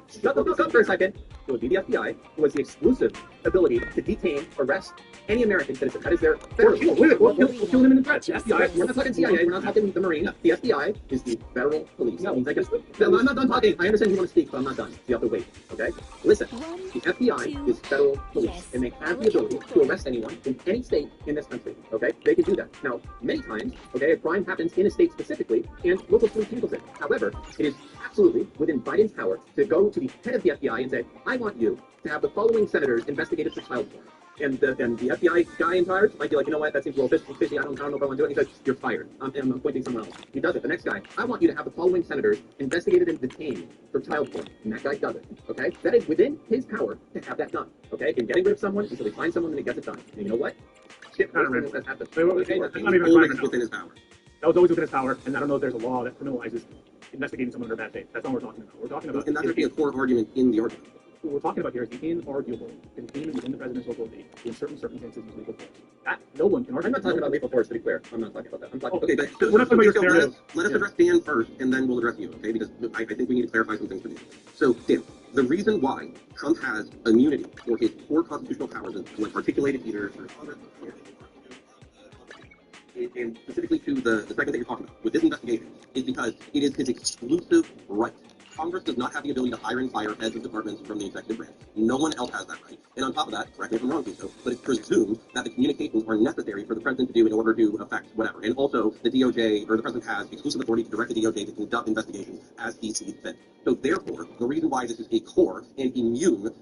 Stop for a second. It would be the FBI, who has the exclusive ability to detain, arrest any American citizen. That is their. We'll kill them in the threat. The FBI. We're not talking CIA. We're not talking the Marine. The FBI is the federal police. No, I'm not done talking. I understand you want to speak, but I'm not done. You have to wait. Okay? Listen, the FBI is federal police, and they have the ability to arrest anyone in any state in this country. Okay? They can do that. Now, many times, okay, a crime happens in a state specifically, and local police handles it. However, it is absolutely within Biden's power to go to the head of the FBI and say, I want you to have the following senators investigated for child porn. And the FBI guy in charge might be like, you know what, that seems a little fishy, I don't know if I want to do it. He says, you're fired. I'm appointing someone else. He does it. The next guy, I want you to have the following senators investigated and detained for child porn. And that guy does it. Okay? That is within his power to have that done. Okay? In getting rid of someone until they find someone and he gets it done. And you know what? Shit, that's happened. Within his power. That was always within his power, and I don't know if there's a law that criminalizes investigating someone under bad faith. That's not what we're talking about. We're talking about. And that's actually a core argument in the argument. What we're talking about here is the inarguable containment within the presidential authority in certain circumstances use lethal force. That no one can argue. I'm not talking about lethal force, to be clear. I'm not talking about that. I'm talking. Okay, but we're not talking about your scenario. Let us address Dan first, and then we'll address you. Okay? Because I think we need to clarify some things for you. So, Dan, the reason why Trump has immunity for his core constitutional powers, like articulated either through Congress and specifically to the segment that you're talking about with this investigation, is because it is his exclusive right. Congress does not have the ability to hire and fire heads of departments from the executive branch. No one else has that right. And on top of that, correct me if I'm wrong, Pico, but it's presumed that the communications are necessary for the president to do in order to affect whatever. And also, the DOJ, or the president has exclusive authority to direct the DOJ to conduct investigations as he sees fit. So therefore, the reason why this is a core and immune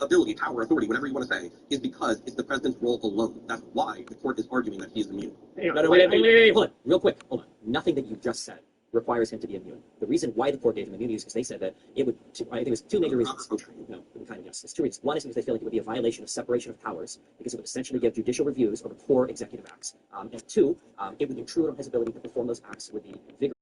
ability, power, authority, whatever you want to say, is because it's the president's role alone. That's why the court is arguing that he is immune. Wait, hold on. Real quick, hold on. Nothing that you just said requires him to be immune. The reason why the court gave him immunity is because they said that it would, I think it was two major reasons. No, kind of, yes. It's two reasons. One is because they feel like it would be a violation of separation of powers, because it would essentially give judicial reviews over core executive acts. And two, it would intrude on his ability to perform those acts with the vigor